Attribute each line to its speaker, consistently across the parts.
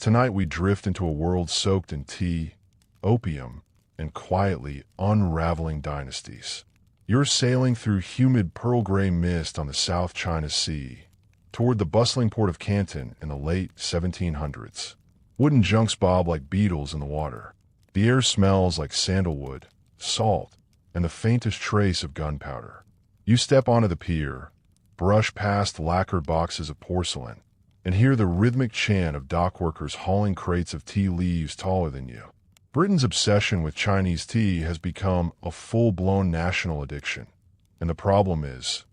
Speaker 1: Tonight we drift into a world soaked in tea, opium, and quietly unraveling dynasties. You're sailing through humid pearl gray mist on the South China Sea, toward the bustling port of Canton in the late 1700s. Wooden junks bob like beetles in the water. The air smells like sandalwood, salt, and the faintest trace of gunpowder. You step onto the pier, brush past lacquered boxes of porcelain, and hear the rhythmic chant of dock workers hauling crates of tea leaves taller than you. Britain's obsession with Chinese tea has become a full-blown national addiction. And the problem is,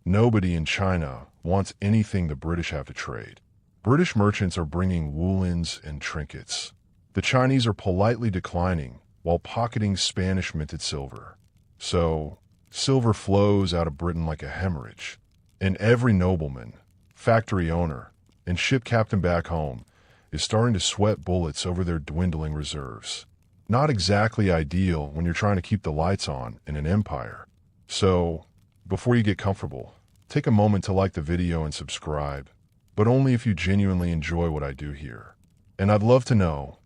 Speaker 1: nobody in China wants anything the British have to trade. British merchants are bringing woolens and trinkets. The Chinese are politely declining while pocketing Spanish minted silver. So, silver flows out of Britain like a hemorrhage. And every nobleman, factory owner, and ship captain back home is starting to sweat bullets over their dwindling reserves. Not exactly ideal when you're trying to keep the lights on in an empire. So, before you get comfortable, take a moment to like the video and subscribe, but only if you genuinely enjoy what I do here. And I'd love to know,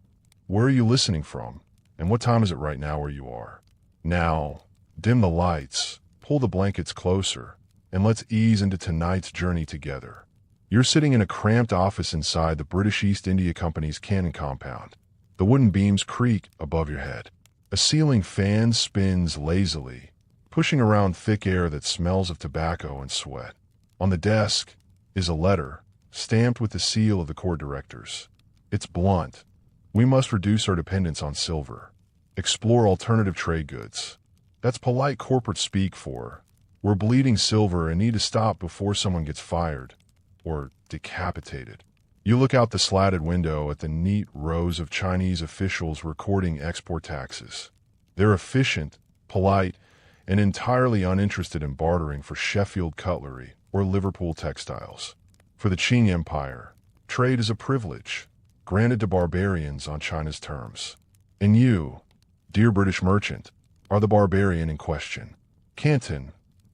Speaker 1: where are you listening from, and what time is it right now where you are? Now, dim the lights, pull the blankets closer, and let's ease into tonight's journey together. You're sitting in a cramped office inside the British East India Company's Cannon compound. The wooden beams creak above your head. A ceiling fan spins lazily, pushing around thick air that smells of tobacco and sweat. On the desk is a letter, stamped with the seal of the court directors. It's blunt. We must reduce our dependence on silver. Explore alternative trade goods. That's polite corporate speak for, we're bleeding silver and need to stop before someone gets fired or decapitated. You look out the slatted window at the neat rows of Chinese officials recording export taxes. They're efficient, polite, and entirely uninterested in bartering for Sheffield cutlery or Liverpool textiles. For the Qing Empire, trade is a privilege, granted to barbarians on China's terms. And you, dear British merchant, are the barbarian in question. Canton,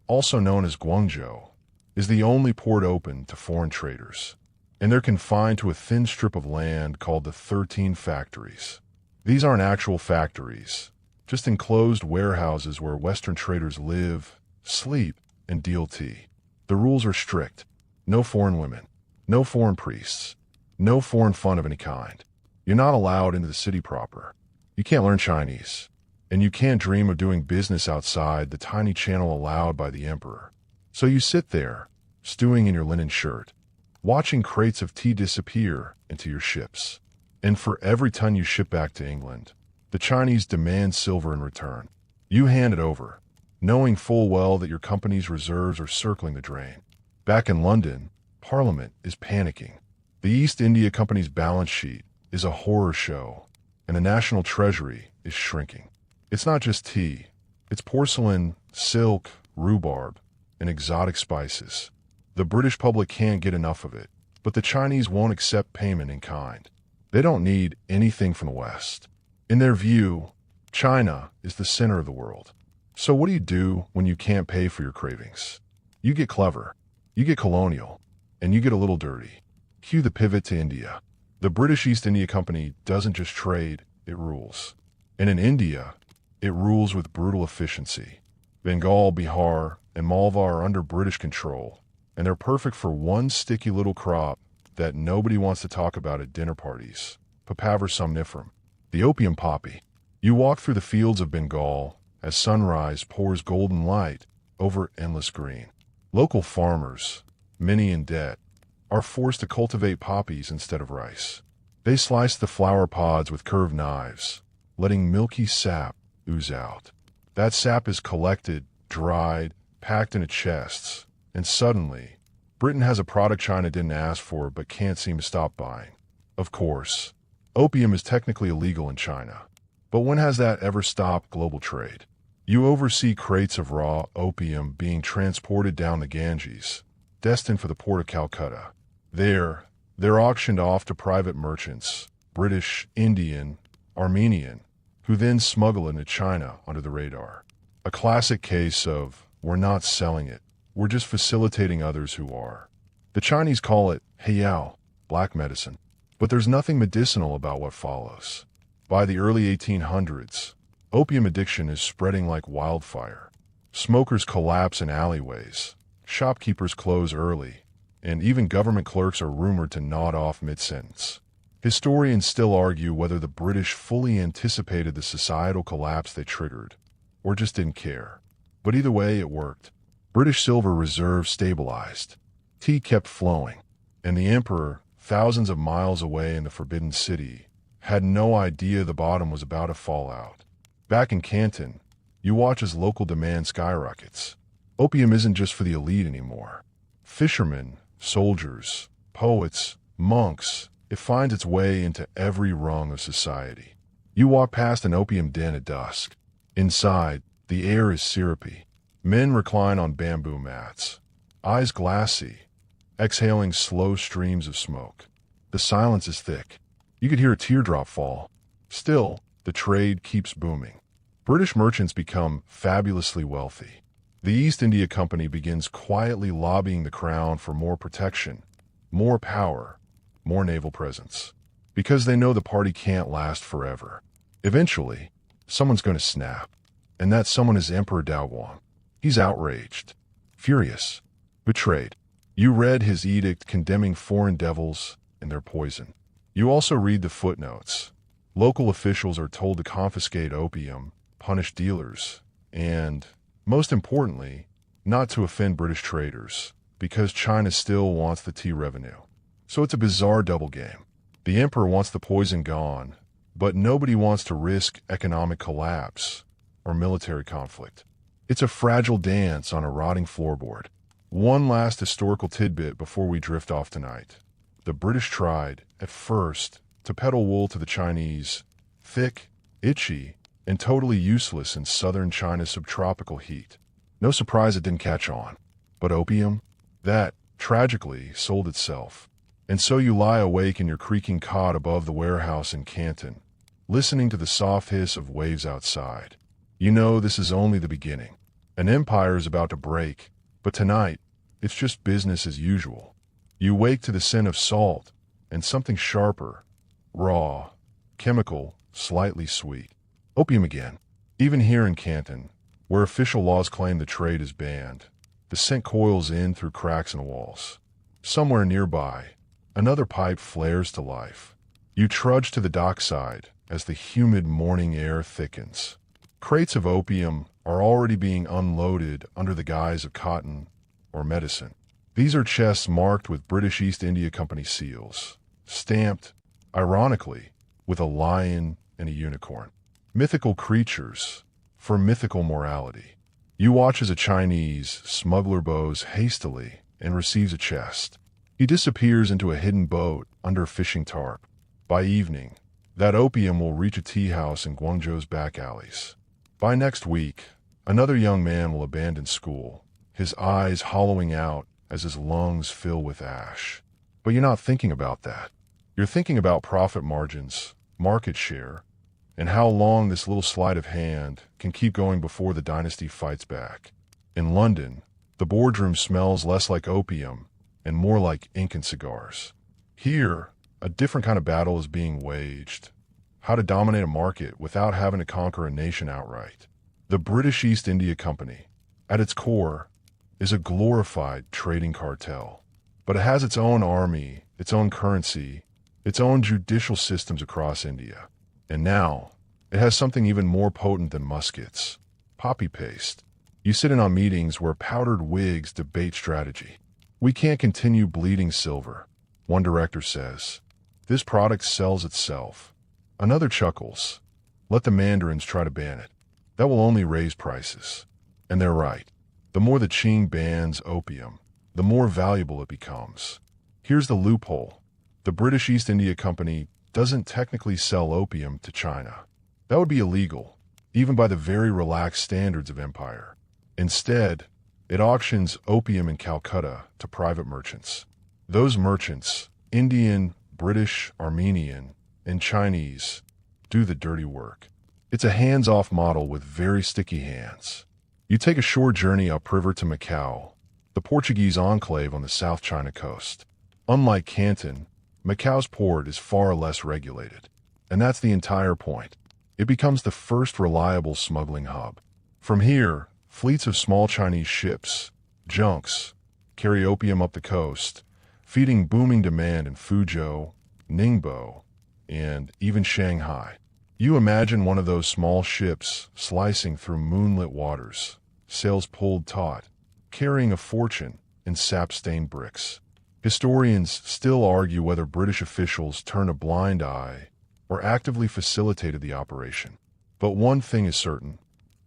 Speaker 1: also known as Guangzhou, is the only port open to foreign traders, and they're confined to a thin strip of land called the 13 Factories. These aren't actual factories, just enclosed warehouses where Western traders live, sleep, and deal tea. The rules are strict. No foreign women, no foreign priests, no foreign fun of any kind. You're not allowed into the city proper. You can't learn Chinese, and you can't dream of doing business outside the tiny channel allowed by the emperor. So you sit there, stewing in your linen shirt, watching crates of tea disappear into your ships. And for every ton you ship back to England, the Chinese demand silver in return. You hand it over, knowing full well that your company's reserves are circling the drain. Back in London, Parliament is panicking. The East India Company's balance sheet is a horror show, and the national treasury is shrinking. It's not just tea. It's porcelain, silk, rhubarb, and exotic spices. The British public can't get enough of it, but the Chinese won't accept payment in kind. They don't need anything from the West. In their view, China is the center of the world. So what do you do when you can't pay for your cravings? You get clever, you get colonial, and you get a little dirty. Cue the pivot to India. The British East India Company doesn't just trade, it rules. And in India, it rules with brutal efficiency. Bengal, Bihar, and Malwa are under British control, and they're perfect for one sticky little crop that nobody wants to talk about at dinner parties, Papaver somniferum, the opium poppy. You walk through the fields of Bengal as sunrise pours golden light over endless green. Local farmers, many in debt, are forced to cultivate poppies instead of rice. They slice the flower pods with curved knives, letting milky sap ooze out. That sap is collected, dried, packed into chests, and suddenly, Britain has a product China didn't ask for but can't seem to stop buying. Of course, opium is technically illegal in China, but when has that ever stopped global trade? You oversee crates of raw opium being transported down the Ganges, destined for the port of Calcutta. They're auctioned off to private merchants, British, Indian, Armenian, who then smuggle it into China under the radar. A classic case of, we're not selling it, we're just facilitating others who are. The Chinese call it Heiyao, black medicine. But there's nothing medicinal about what follows. By the early 1800s, opium addiction is spreading like wildfire. Smokers collapse in alleyways, shopkeepers close early, and even government clerks are rumored to nod off mid-sentence. Historians still argue whether the British fully anticipated the societal collapse they triggered, or just didn't care. But either way, it worked. British silver reserves stabilized. Tea kept flowing, and the emperor, thousands of miles away in the Forbidden City, had no idea the bottom was about to fall out. Back in Canton, you watch as local demand skyrockets. Opium isn't just for the elite anymore. Fishermen, soldiers, poets, monks, it finds its way into every rung of society. You walk past an opium den at dusk. Inside, the air is syrupy. Men recline on bamboo mats, eyes glassy, exhaling slow streams of smoke. The silence is thick. You could hear a teardrop fall. Still, the trade keeps booming. British merchants become fabulously wealthy. The East India Company begins quietly lobbying the crown for more protection, more power, more naval presence. Because they know the party can't last forever. Eventually, someone's going to snap. And that someone is Emperor Daoguang. He's outraged, furious, betrayed. You read his edict condemning foreign devils and their poison. You also read the footnotes. Local officials are told to confiscate opium, punish dealers, and, most importantly, not to offend British traders, because China still wants the tea revenue. So it's a bizarre double game. The emperor wants the poison gone, but nobody wants to risk economic collapse or military conflict. It's a fragile dance on a rotting floorboard. One last historical tidbit before we drift off tonight. The British tried, at first, to peddle wool to the Chinese, thick, itchy, and totally useless in southern China's subtropical heat. No surprise it didn't catch on. But opium? That, tragically, sold itself. And so you lie awake in your creaking cot above the warehouse in Canton, listening to the soft hiss of waves outside. You know this is only the beginning. An empire is about to break, but tonight, it's just business as usual. You wake to the scent of salt and something sharper, raw, chemical, slightly sweet. Opium again. Even here in Canton, where official laws claim the trade is banned, the scent coils in through cracks in the walls. Somewhere nearby, another pipe flares to life. You trudge to the dockside as the humid morning air thickens. Crates of opium are already being unloaded under the guise of cotton or medicine. These are chests marked with British East India Company seals, stamped, ironically, with a lion and a unicorn. Mythical creatures for mythical morality. You watch as a Chinese smuggler bows hastily and receives a chest. He disappears into a hidden boat under a fishing tarp. By evening, that opium will reach a tea house in Guangzhou's back alleys. By next week, another young man will abandon school, his eyes hollowing out as his lungs fill with ash. But you're not thinking about that. You're thinking about profit margins, market share, and how long this little sleight of hand can keep going before the dynasty fights back. In London, the boardroom smells less like opium and more like ink and cigars. Here, a different kind of battle is being waged. How to dominate a market without having to conquer a nation outright. The British East India Company, at its core, is a glorified trading cartel. But it has its own army, its own currency, its own judicial systems across India. And now, it has something even more potent than muskets. Poppy paste. You sit in on meetings where powdered wigs debate strategy. We can't continue bleeding silver, one director says. This product sells itself. Another chuckles. Let the mandarins try to ban it. That will only raise prices. And they're right. The more the Qing bans opium, the more valuable it becomes. Here's the loophole. The British East India Company doesn't technically sell opium to China. That would be illegal, even by the very relaxed standards of empire. Instead, it auctions opium in Calcutta to private merchants. Those merchants, Indian, British, Armenian, and Chinese, do the dirty work. It's a hands-off model with very sticky hands. You take a short journey upriver to Macau, the Portuguese enclave on the South China coast. Unlike Canton, Macau's port is far less regulated. And that's the entire point. It becomes the first reliable smuggling hub. From here, fleets of small Chinese ships, junks, carry opium up the coast, feeding booming demand in Fuzhou, Ningbo, and even Shanghai. You imagine one of those small ships slicing through moonlit waters, sails pulled taut, carrying a fortune in sap-stained bricks. Historians still argue whether British officials turned a blind eye or actively facilitated the operation. But one thing is certain.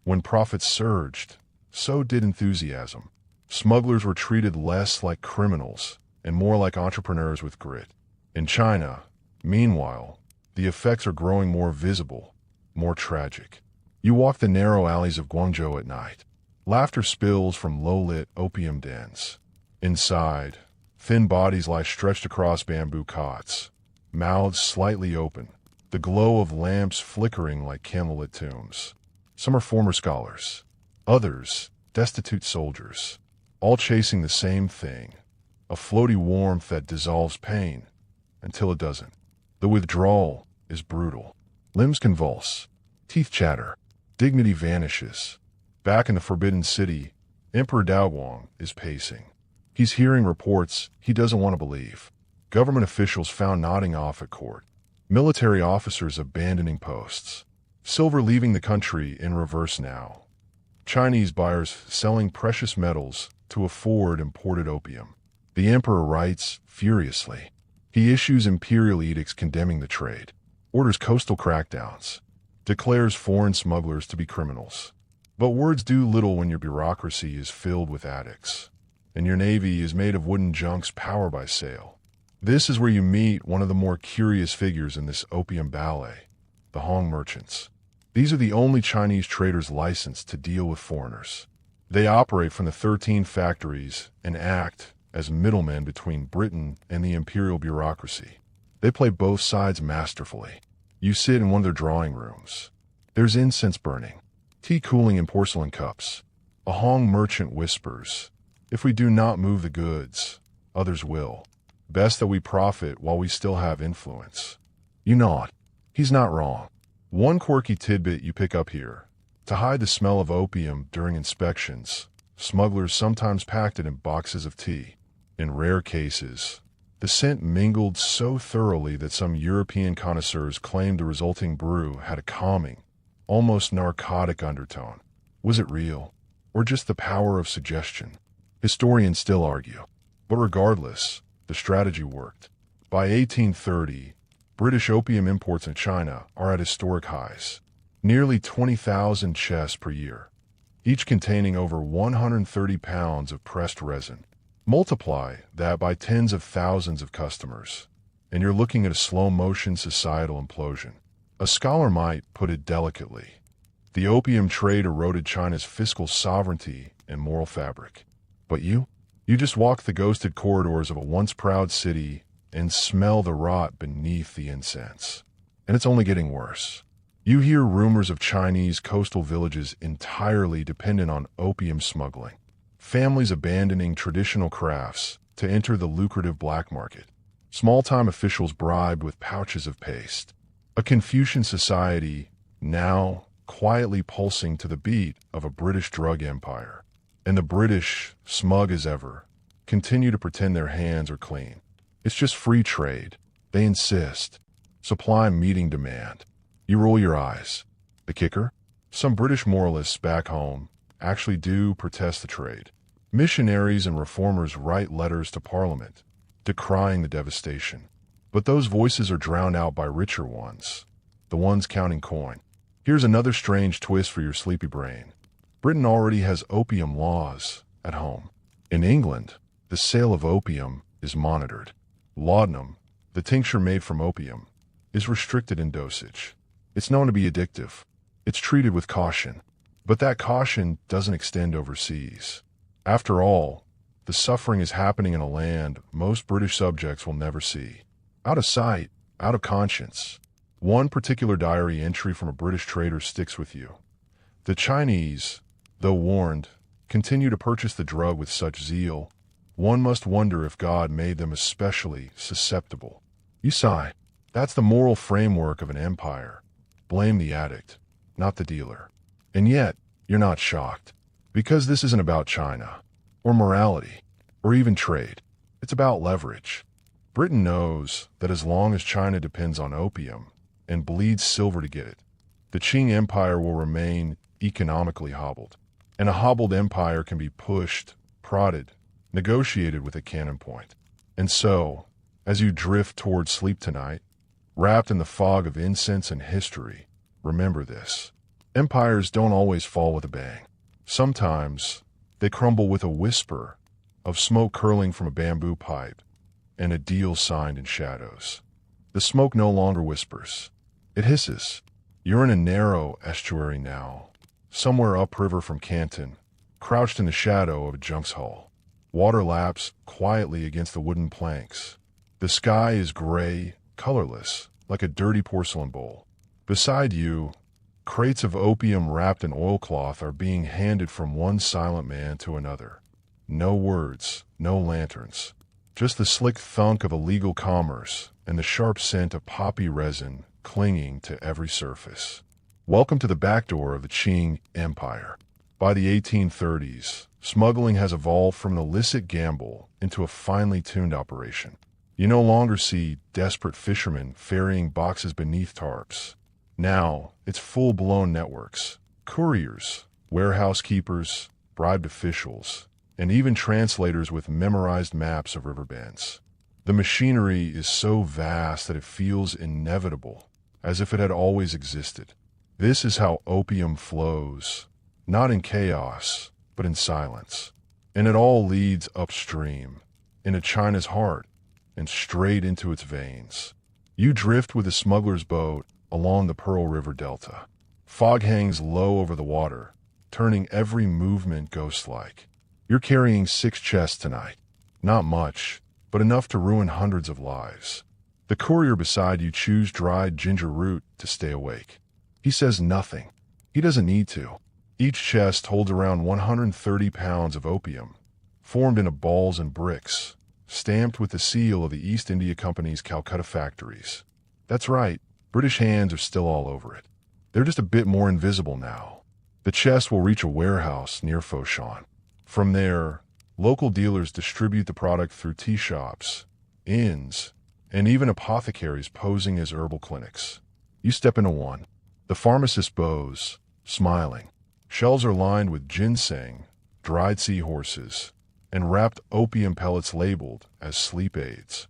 Speaker 1: When profits surged, so did enthusiasm. Smugglers were treated less like criminals and more like entrepreneurs with grit. In China, meanwhile, the effects are growing more visible, more tragic. You walk the narrow alleys of Guangzhou at night. Laughter spills from low-lit opium dens. Inside, thin bodies lie stretched across bamboo cots, mouths slightly open, the glow of lamps flickering like candlelit tombs. Some are former scholars, others destitute soldiers, all chasing the same thing, a floaty warmth that dissolves pain until it doesn't. The withdrawal is brutal. Limbs convulse, teeth chatter, dignity vanishes. Back in the Forbidden City, Emperor Daoguang is pacing. He's hearing reports he doesn't want to believe. Government officials found nodding off at court. Military officers abandoning posts. Silver leaving the country in reverse now. Chinese buyers selling precious metals to afford imported opium. The emperor writes furiously. He issues imperial edicts condemning the trade, orders coastal crackdowns, declares foreign smugglers to be criminals. But words do little when your bureaucracy is filled with addicts, and your navy is made of wooden junks powered by sail. This is where you meet one of the more curious figures in this opium ballet, the Hong merchants. These are the only Chinese traders licensed to deal with foreigners. They operate from the 13 factories and act as middlemen between Britain and the imperial bureaucracy. They play both sides masterfully. You sit in one of their drawing rooms. There's incense burning, tea cooling in porcelain cups. A Hong merchant whispers, "If we do not move the goods, others will. Best that we profit while we still have influence." You nod. He's not wrong. One quirky tidbit you pick up here. To hide the smell of opium during inspections, smugglers sometimes packed it in boxes of tea. In rare cases, the scent mingled so thoroughly that some European connoisseurs claimed the resulting brew had a calming, almost narcotic undertone. Was it real, or just the power of suggestion? Historians still argue. But regardless, the strategy worked. By 1830, British opium imports in China are at historic highs. Nearly 20,000 chests per year, each containing over 130 pounds of pressed resin. Multiply that by tens of thousands of customers, and you're looking at a slow-motion societal implosion. A scholar might put it delicately. The opium trade eroded China's fiscal sovereignty and moral fabric. But you just walk the ghosted corridors of a once proud city and smell the rot beneath the incense. And it's only getting worse. You hear rumors of Chinese coastal villages entirely dependent on opium smuggling. Families abandoning traditional crafts to enter the lucrative black market. Small-time officials bribed with pouches of paste. A Confucian society now quietly pulsing to the beat of a British drug empire. And the British, smug as ever, continue to pretend their hands are clean. It's just free trade. They insist. Supply meeting demand. You roll your eyes. The kicker? Some British moralists back home actually do protest the trade. Missionaries and reformers write letters to Parliament, decrying the devastation. But those voices are drowned out by richer ones, the ones counting coin. Here's another strange twist for your sleepy brain. Britain already has opium laws at home. In England, the sale of opium is monitored. Laudanum, the tincture made from opium, is restricted in dosage. It's known to be addictive. It's treated with caution. But that caution doesn't extend overseas. After all, the suffering is happening in a land most British subjects will never see. Out of sight, out of conscience. One particular diary entry from a British trader sticks with you. The Chinese, though warned, continue to purchase the drug with such zeal. One must wonder if God made them especially susceptible. You sigh. That's the moral framework of an empire. Blame the addict, not the dealer. And yet, you're not shocked. Because this isn't about China, or morality, or even trade. It's about leverage. Britain knows that as long as China depends on opium and bleeds silver to get it, the Qing Empire will remain economically hobbled. And a hobbled empire can be pushed, prodded, negotiated with a cannon point. And so, as you drift towards sleep tonight, wrapped in the fog of incense and history, remember this. Empires don't always fall with a bang. Sometimes, they crumble with a whisper of smoke curling from a bamboo pipe and a deal signed in shadows. The smoke no longer whispers. It hisses. You're in a narrow estuary now, somewhere upriver from Canton, crouched in the shadow of a junk's hull. Water laps quietly against the wooden planks. The sky is gray, colorless, like a dirty porcelain bowl. Beside you, crates of opium wrapped in oilcloth are being handed from one silent man to another. No words, no lanterns. Just the slick thunk of illegal commerce and the sharp scent of poppy resin clinging to every surface. Welcome to the back door of the Qing Empire. By the 1830s, smuggling has evolved from an illicit gamble into a finely tuned operation. You no longer see desperate fishermen ferrying boxes beneath tarps. Now, it's full-blown networks. Couriers, warehouse keepers, bribed officials, and even translators with memorized maps of riverbeds. The machinery is so vast that it feels inevitable, as if it had always existed. This is how opium flows, not in chaos, but in silence. And it all leads upstream, into China's heart, and straight into its veins. You drift with a smuggler's boat along the Pearl River Delta. Fog hangs low over the water, turning every movement ghost-like. You're carrying 6 chests tonight. Not much, but enough to ruin hundreds of lives. The courier beside you chews dried ginger root to stay awake. He says nothing. He doesn't need to. Each chest holds around 130 pounds of opium, formed into balls and bricks, stamped with the seal of the East India Company's Calcutta factories. That's right, British hands are still all over it. They're just a bit more invisible now. The chest will reach a warehouse near Foshan. From there, local dealers distribute the product through tea shops, inns, and even apothecaries posing as herbal clinics. You step into one. The pharmacist bows, smiling. Shelves are lined with ginseng, dried seahorses, and wrapped opium pellets labeled as sleep aids.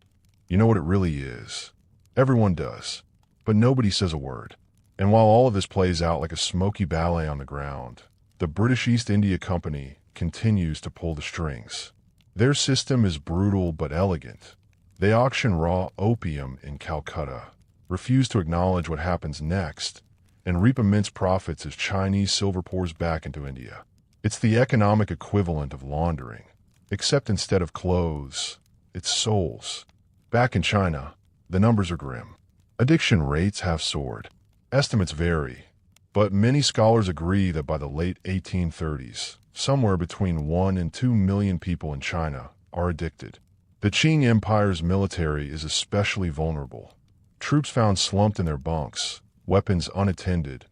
Speaker 1: You know what it really is. Everyone does, but nobody says a word. And while all of this plays out like a smoky ballet on the ground, the British East India Company continues to pull the strings. Their system is brutal but elegant. They auction raw opium in Calcutta, refuse to acknowledge what happens next, and reap immense profits as Chinese silver pours back into India. It's the economic equivalent of laundering, except instead of clothes, it's souls. Back in China, the numbers are grim. Addiction rates have soared. Estimates vary, but many scholars agree that by the late 1830s, somewhere between 1 and 2 million people in China are addicted. The Qing Empire's military is especially vulnerable. Troops found slumped in their bunks, weapons unattended,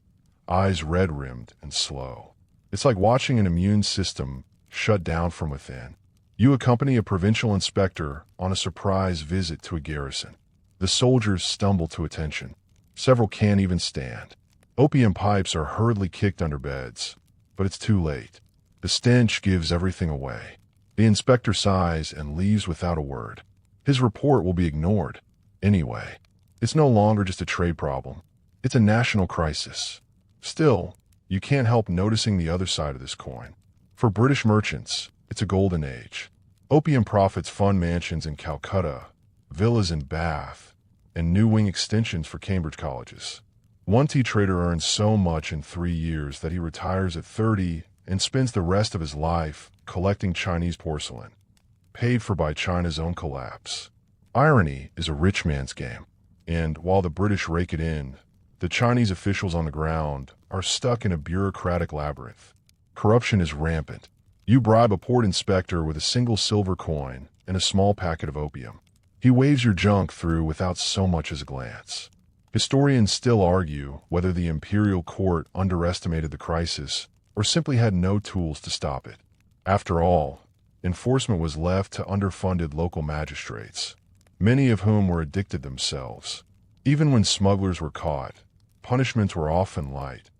Speaker 1: eyes red-rimmed and slow. It's like watching an immune system shut down from within. You accompany a provincial inspector on a surprise visit to a garrison. The soldiers stumble to attention. Several can't even stand. Opium pipes are hurriedly kicked under beds, but it's too late. The stench gives everything away. The inspector sighs and leaves without a word. His report will be ignored. Anyway, it's no longer just a trade problem. It's a national crisis. Still, you can't help noticing the other side of this coin. For British merchants, it's a golden age. Opium profits fund mansions in Calcutta, villas in Bath, and new wing extensions for Cambridge colleges. One tea trader earns so much in 3 years that he retires at 30 and spends the rest of his life collecting Chinese porcelain, paid for by China's own collapse. Irony is a rich man's game, and while the British rake it in, the Chinese officials on the ground are stuck in a bureaucratic labyrinth. Corruption is rampant. You bribe a port inspector with a single silver coin and a small packet of opium. He waves your junk through without so much as a glance. Historians still argue whether the imperial court underestimated the crisis or simply had no tools to stop it. After all, enforcement was left to underfunded local magistrates, many of whom were addicted themselves. Even when smugglers were caught, punishments were often light,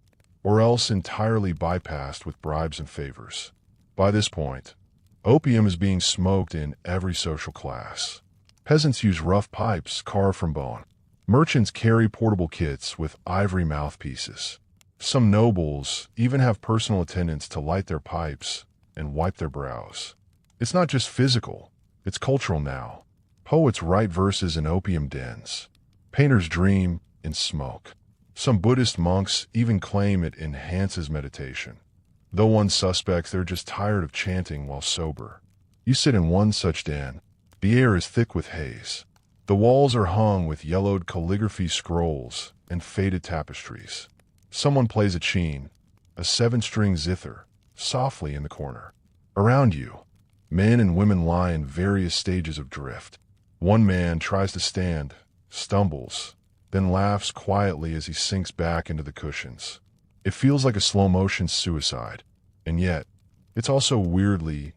Speaker 1: or else entirely bypassed with bribes and favors. By this point, opium is being smoked in every social class. Peasants use rough pipes carved from bone. Merchants carry portable kits with ivory mouthpieces. Some nobles even have personal attendants to light their pipes and wipe their brows. It's not just physical, it's cultural now. Poets write verses in opium dens. Painters dream in smoke. Some Buddhist monks even claim it enhances meditation. Though one suspects they're just tired of chanting while sober. You sit in one such den. The air is thick with haze. The walls are hung with yellowed calligraphy scrolls and faded tapestries. Someone plays a cheen, a 7-string zither, softly in the corner. Around you, men and women lie in various stages of drift. One man tries to stand, stumbles, then laughs quietly as he sinks back into the cushions. It feels like a slow-motion suicide, and yet, it's also weirdly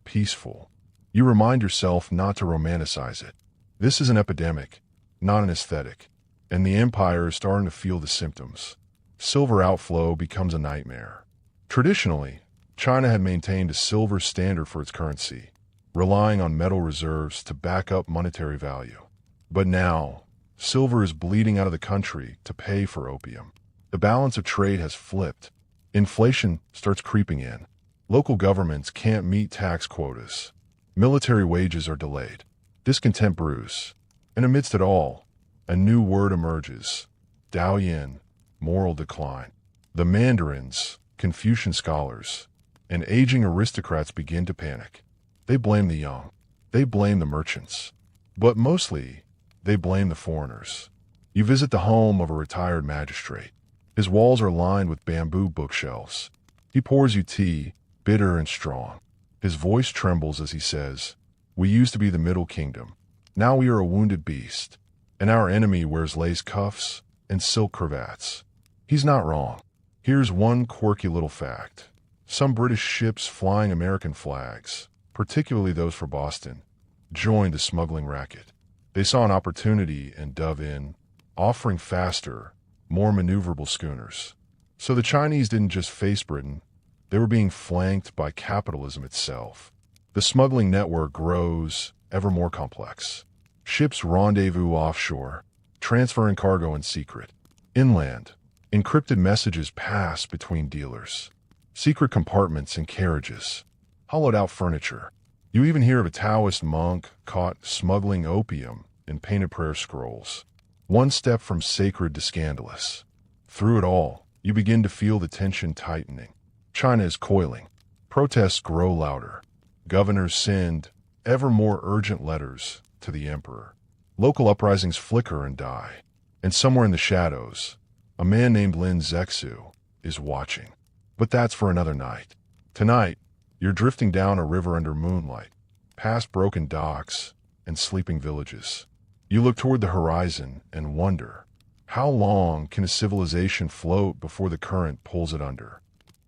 Speaker 1: peaceful. You remind yourself not to romanticize it. This is an epidemic, not an aesthetic, and the empire is starting to feel the symptoms. Silver outflow becomes a nightmare. Traditionally, China had maintained a silver standard for its currency, relying on metal reserves to back up monetary value. But now, silver is bleeding out of the country to pay for opium. The balance of trade has flipped. Inflation starts creeping in. Local governments can't meet tax quotas. Military wages are delayed. Discontent brews. And amidst it all, a new word emerges. Daoyin, moral decline. The mandarins, Confucian scholars, and aging aristocrats begin to panic. They blame the young. They blame the merchants. But mostly, they blame the foreigners. You visit the home of a retired magistrate. His walls are lined with bamboo bookshelves. He pours you tea, bitter and strong. His voice trembles as he says, "We used to be the Middle Kingdom. Now we are a wounded beast, and our enemy wears lace cuffs and silk cravats." He's not wrong. Here's one quirky little fact. Some British ships flying American flags, particularly those for Boston, joined the smuggling racket. They saw an opportunity and dove in, offering faster, more maneuverable schooners. So the Chinese didn't just face Britain, they were being flanked by capitalism itself. The smuggling network grows ever more complex. Ships rendezvous offshore, transferring cargo in secret. Inland, encrypted messages pass between dealers. Secret compartments in carriages. Hollowed-out furniture. You even hear of a Taoist monk caught smuggling opium in painted prayer scrolls. One step from sacred to scandalous. Through it all, you begin to feel the tension tightening. China is coiling. Protests grow louder. Governors send ever more urgent letters to the emperor. Local uprisings flicker and die. And somewhere in the shadows, a man named Lin Zexu is watching. But that's for another night. Tonight, you're drifting down a river under moonlight, past broken docks and sleeping villages. You look toward the horizon and wonder, how long can a civilization float before the current pulls it under?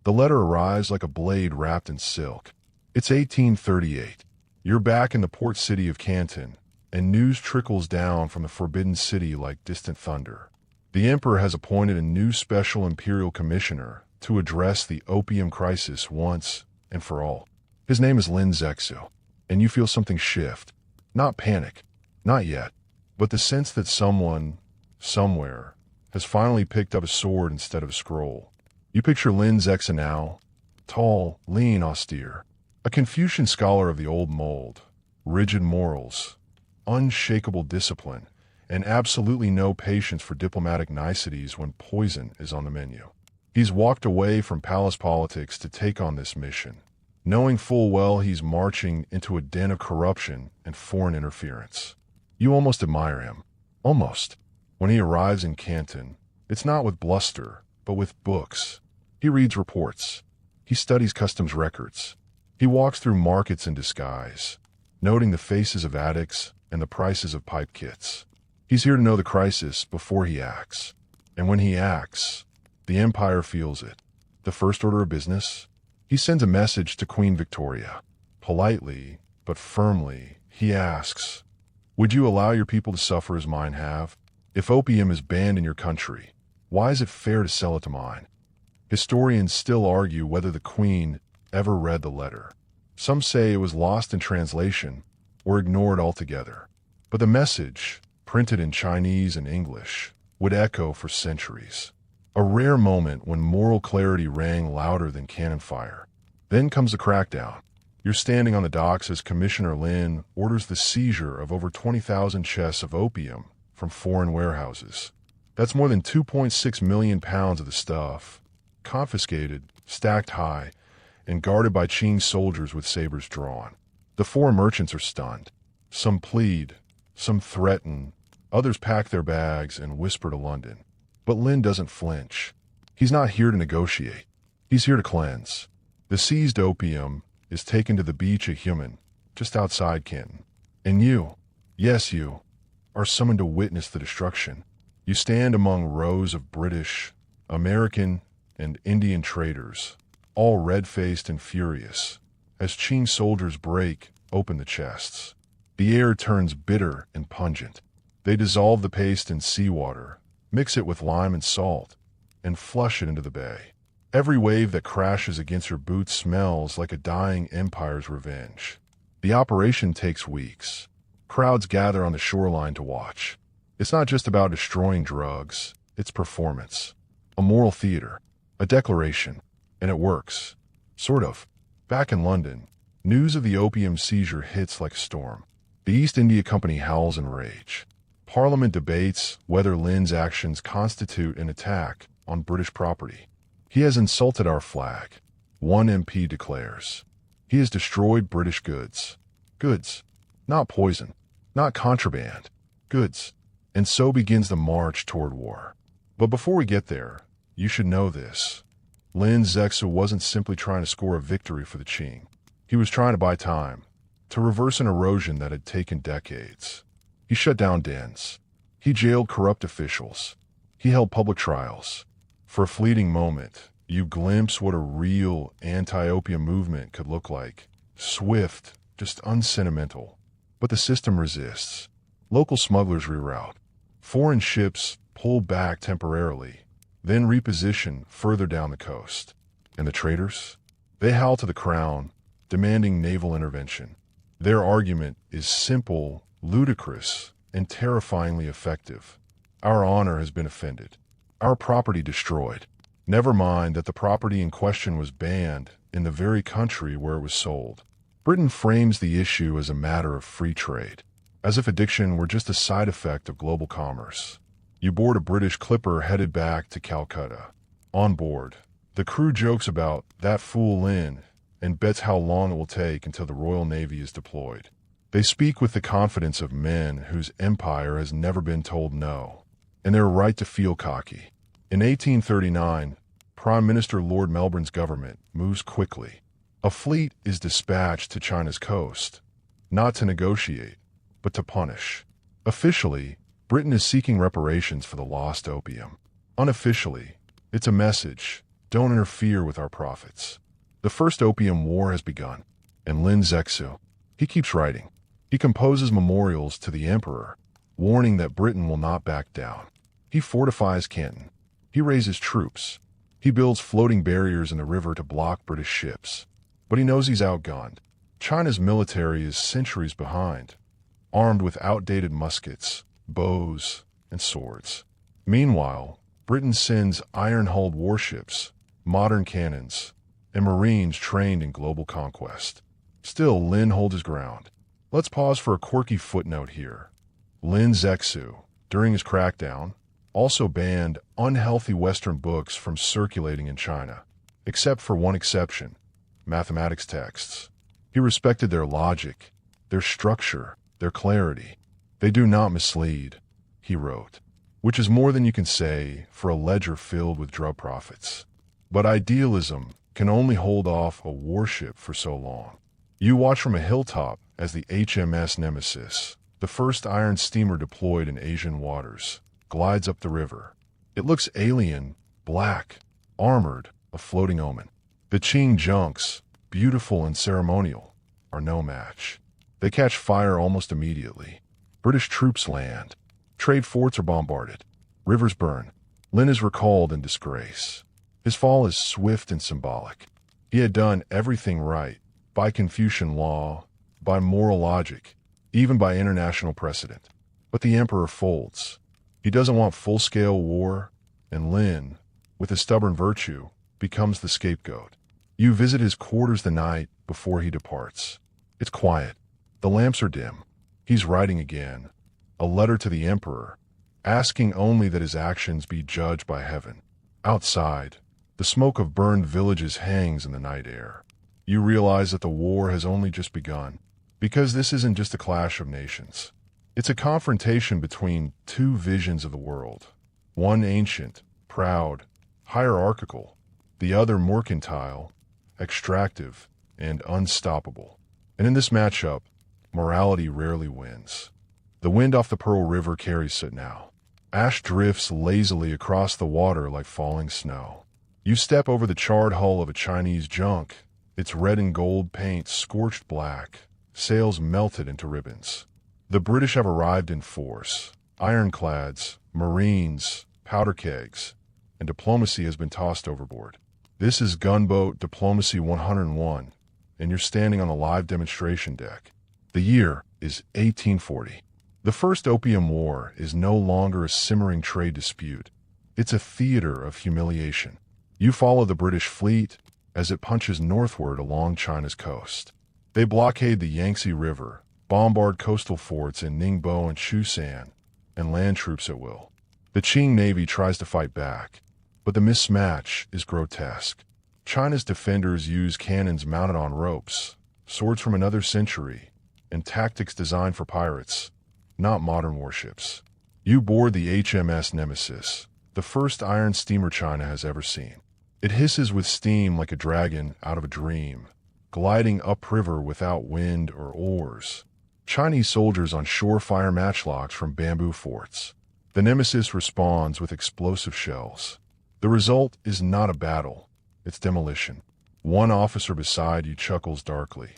Speaker 1: The letter arrives like a blade wrapped in silk. It's 1838. You're back in the port city of Canton, and news trickles down from the Forbidden City like distant thunder. The emperor has appointed a new special imperial commissioner to address the opium crisis once and for all. His name is Lin Zexu, and you feel something shift. Not panic, not yet, but the sense that someone, somewhere, has finally picked up a sword instead of a scroll. You picture Lin Zexu now, tall, lean, austere, a Confucian scholar of the old mold, rigid morals, unshakable discipline, and absolutely no patience for diplomatic niceties when poison is on the menu. He's walked away from palace politics to take on this mission, knowing full well he's marching into a den of corruption and foreign interference. You almost admire him. Almost. When he arrives in Canton, it's not with bluster, but with books. He reads reports. He studies customs records. He walks through markets in disguise, noting the faces of addicts, and the prices of pipe kits. He's here to know the crisis before he acts. And when he acts, the empire feels it. The first order of business? He sends a message to Queen Victoria. Politely, but firmly, he asks, "Would you allow your people to suffer as mine have? If opium is banned in your country, why is it fair to sell it to mine?" Historians still argue whether the Queen ever read the letter. Some say it was lost in translation or ignored altogether. But the message, printed in Chinese and English, would echo for centuries. A rare moment when moral clarity rang louder than cannon fire. Then comes the crackdown. You're standing on the docks as Commissioner Lin orders the seizure of over 20,000 chests of opium from foreign warehouses. That's more than 2.6 million pounds of the stuff, confiscated, stacked high, and guarded by Qing's soldiers with sabers drawn. The foreign merchants are stunned. Some plead, some threaten, others pack their bags and whisper to London. But Lin doesn't flinch. He's not here to negotiate. He's here to cleanse. The seized opium is taken to the beach at Human, just outside Canton. And you, yes you, are summoned to witness the destruction. You stand among rows of British, American, and Indian traders, all red-faced and furious, as Qing soldiers break open the chests. The air turns bitter and pungent. They dissolve the paste in seawater, mix it with lime and salt, and flush it into the bay. Every wave that crashes against your boots smells like a dying empire's revenge. The operation takes weeks. Crowds gather on the shoreline to watch. It's not just about destroying drugs, it's performance. A moral theater, a declaration, and it works. Sort of. Back in London, news of the opium seizure hits like a storm. The East India Company howls in rage. Parliament debates whether Lin's actions constitute an attack on British property. He has insulted our flag, one MP declares. He has destroyed British goods. Goods. Not poison. Not contraband. Goods. And so begins the march toward war. But before we get there, you should know this. Lin Zexu wasn't simply trying to score a victory for the Qing. He was trying to buy time, to reverse an erosion that had taken decades. He shut down dens. He jailed corrupt officials. He held public trials. For a fleeting moment, you glimpse what a real anti-opium movement could look like. Swift, just unsentimental. But the system resists. Local smugglers reroute. Foreign ships pull back temporarily, then reposition further down the coast. And the traders? They howl to the crown, demanding naval intervention. Their argument is simple, ludicrous, and terrifyingly effective. Our honor has been offended. Our property destroyed. Never mind that the property in question was banned in the very country where it was sold. Britain frames the issue as a matter of free trade, as if addiction were just a side effect of global commerce. You board a British clipper headed back to Calcutta. On board, the crew jokes about that fool Lin and bets how long it will take until the Royal Navy is deployed. They speak with the confidence of men whose empire has never been told no, and they're right to feel cocky. In 1839, Prime Minister Lord Melbourne's government moves quickly. A fleet is dispatched to China's coast, not to negotiate, but to punish. Officially, Britain is seeking reparations for the lost opium. Unofficially, it's a message: don't interfere with our profits. The first opium war has begun, and Lin Zexu, he keeps writing. He composes memorials to the emperor, warning that Britain will not back down. He fortifies Canton. He raises troops. He builds floating barriers in the river to block British ships. But he knows he's outgunned. China's military is centuries behind, armed with outdated muskets, bows, and swords. Meanwhile, Britain sends iron-hulled warships, modern cannons, and marines trained in global conquest. Still, Lin holds his ground. Let's pause for a quirky footnote here. Lin Zexu, during his crackdown, also banned unhealthy Western books from circulating in China, except for one exception: mathematics texts. He respected their logic, their structure, their clarity. They do not mislead, he wrote, which is more than you can say for a ledger filled with drug profits. But idealism can only hold off a warship for so long. You watch from a hilltop as the HMS Nemesis, The first iron steamer deployed in Asian waters glides up the river. It looks alien, black, armored, a floating omen. The Qing junks, beautiful and ceremonial, are no match. They catch fire almost immediately. British troops land. Trade forts are bombarded. Rivers burn. Lin is recalled in disgrace. His fall is swift and symbolic. He had done everything right, by Confucian law, by moral logic, even by international precedent. But the emperor folds. He doesn't want full-scale war, and Lin, with his stubborn virtue, becomes the scapegoat. You visit his quarters the night before he departs. It's quiet. The lamps are dim. He's writing again, a letter to the emperor, asking only that his actions be judged by heaven. Outside, the smoke of burned villages hangs in the night air. You realize that the war has only just begun, because this isn't just a clash of nations. It's a confrontation between two visions of the world. One ancient, proud, hierarchical, the other mercantile, extractive, and unstoppable. And in this matchup, morality rarely wins. The wind off the Pearl River carries it now. Ash drifts lazily across the water like falling snow. You step over the charred hull of a Chinese junk, its red and gold paint scorched black, sails melted into ribbons. The British have arrived in force. Ironclads, marines, powder kegs, and diplomacy has been tossed overboard. This is Gunboat Diplomacy 101, and you're standing on a live demonstration deck. The year is 1840. The First Opium War is no longer a simmering trade dispute. It's a theater of humiliation. You follow the British fleet as it punches northward along China's coast. They blockade the Yangtze River, bombard coastal forts in Ningbo and Chusan, and land troops at will. The Qing Navy tries to fight back, but the mismatch is grotesque. China's defenders use cannons mounted on ropes, swords from another century, and tactics designed for pirates, not modern warships. You board the HMS Nemesis, the first iron steamer China has ever seen. It hisses with steam like a dragon out of a dream, gliding upriver without wind or oars. Chinese soldiers on shore fire matchlocks from bamboo forts. The Nemesis responds with explosive shells. The result is not a battle, it's demolition. One officer beside you chuckles darkly.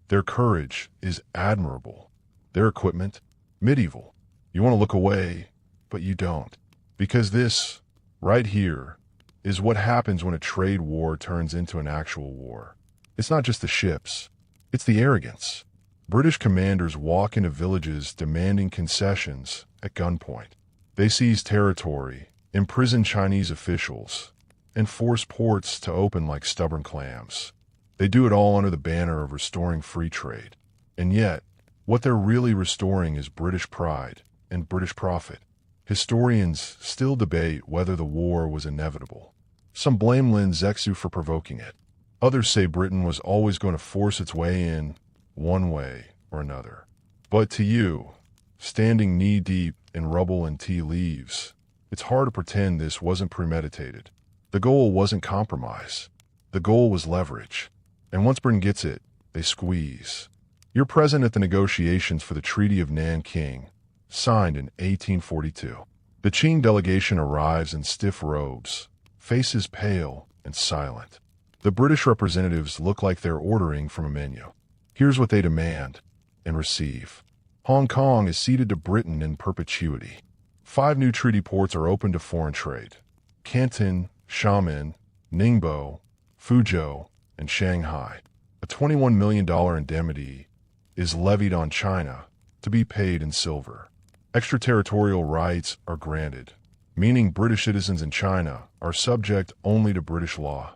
Speaker 1: Their courage is admirable. Their equipment, medieval. You want to look away, but you don't. Because this, right here, is what happens when a trade war turns into an actual war. It's not just the ships, it's the arrogance. British commanders walk into villages demanding concessions at gunpoint. They seize territory, imprison Chinese officials, and force ports to open like stubborn clams. They do it all under the banner of restoring free trade. And yet, what they're really restoring is British pride and British profit. Historians still debate whether the war was inevitable. Some blame Lin Zexu for provoking it. Others say Britain was always going to force its way in, one way or another. But to you, standing knee-deep in rubble and tea leaves, it's hard to pretend this wasn't premeditated. The goal wasn't compromise. The goal was leverage. And once Britain gets it, they squeeze. You're present at the negotiations for the Treaty of Nanking, signed in 1842. The Qing delegation arrives in stiff robes, faces pale and silent. The British representatives look like they're ordering from a menu. Here's what they demand and receive. Hong Kong is ceded to Britain in perpetuity. 5 new treaty ports are open to foreign trade. Canton, Xiamen, Ningbo, Fuzhou, and Shanghai. A $21 million indemnity is levied on China to be paid in silver. Extraterritorial rights are granted, meaning British citizens in China are subject only to British law,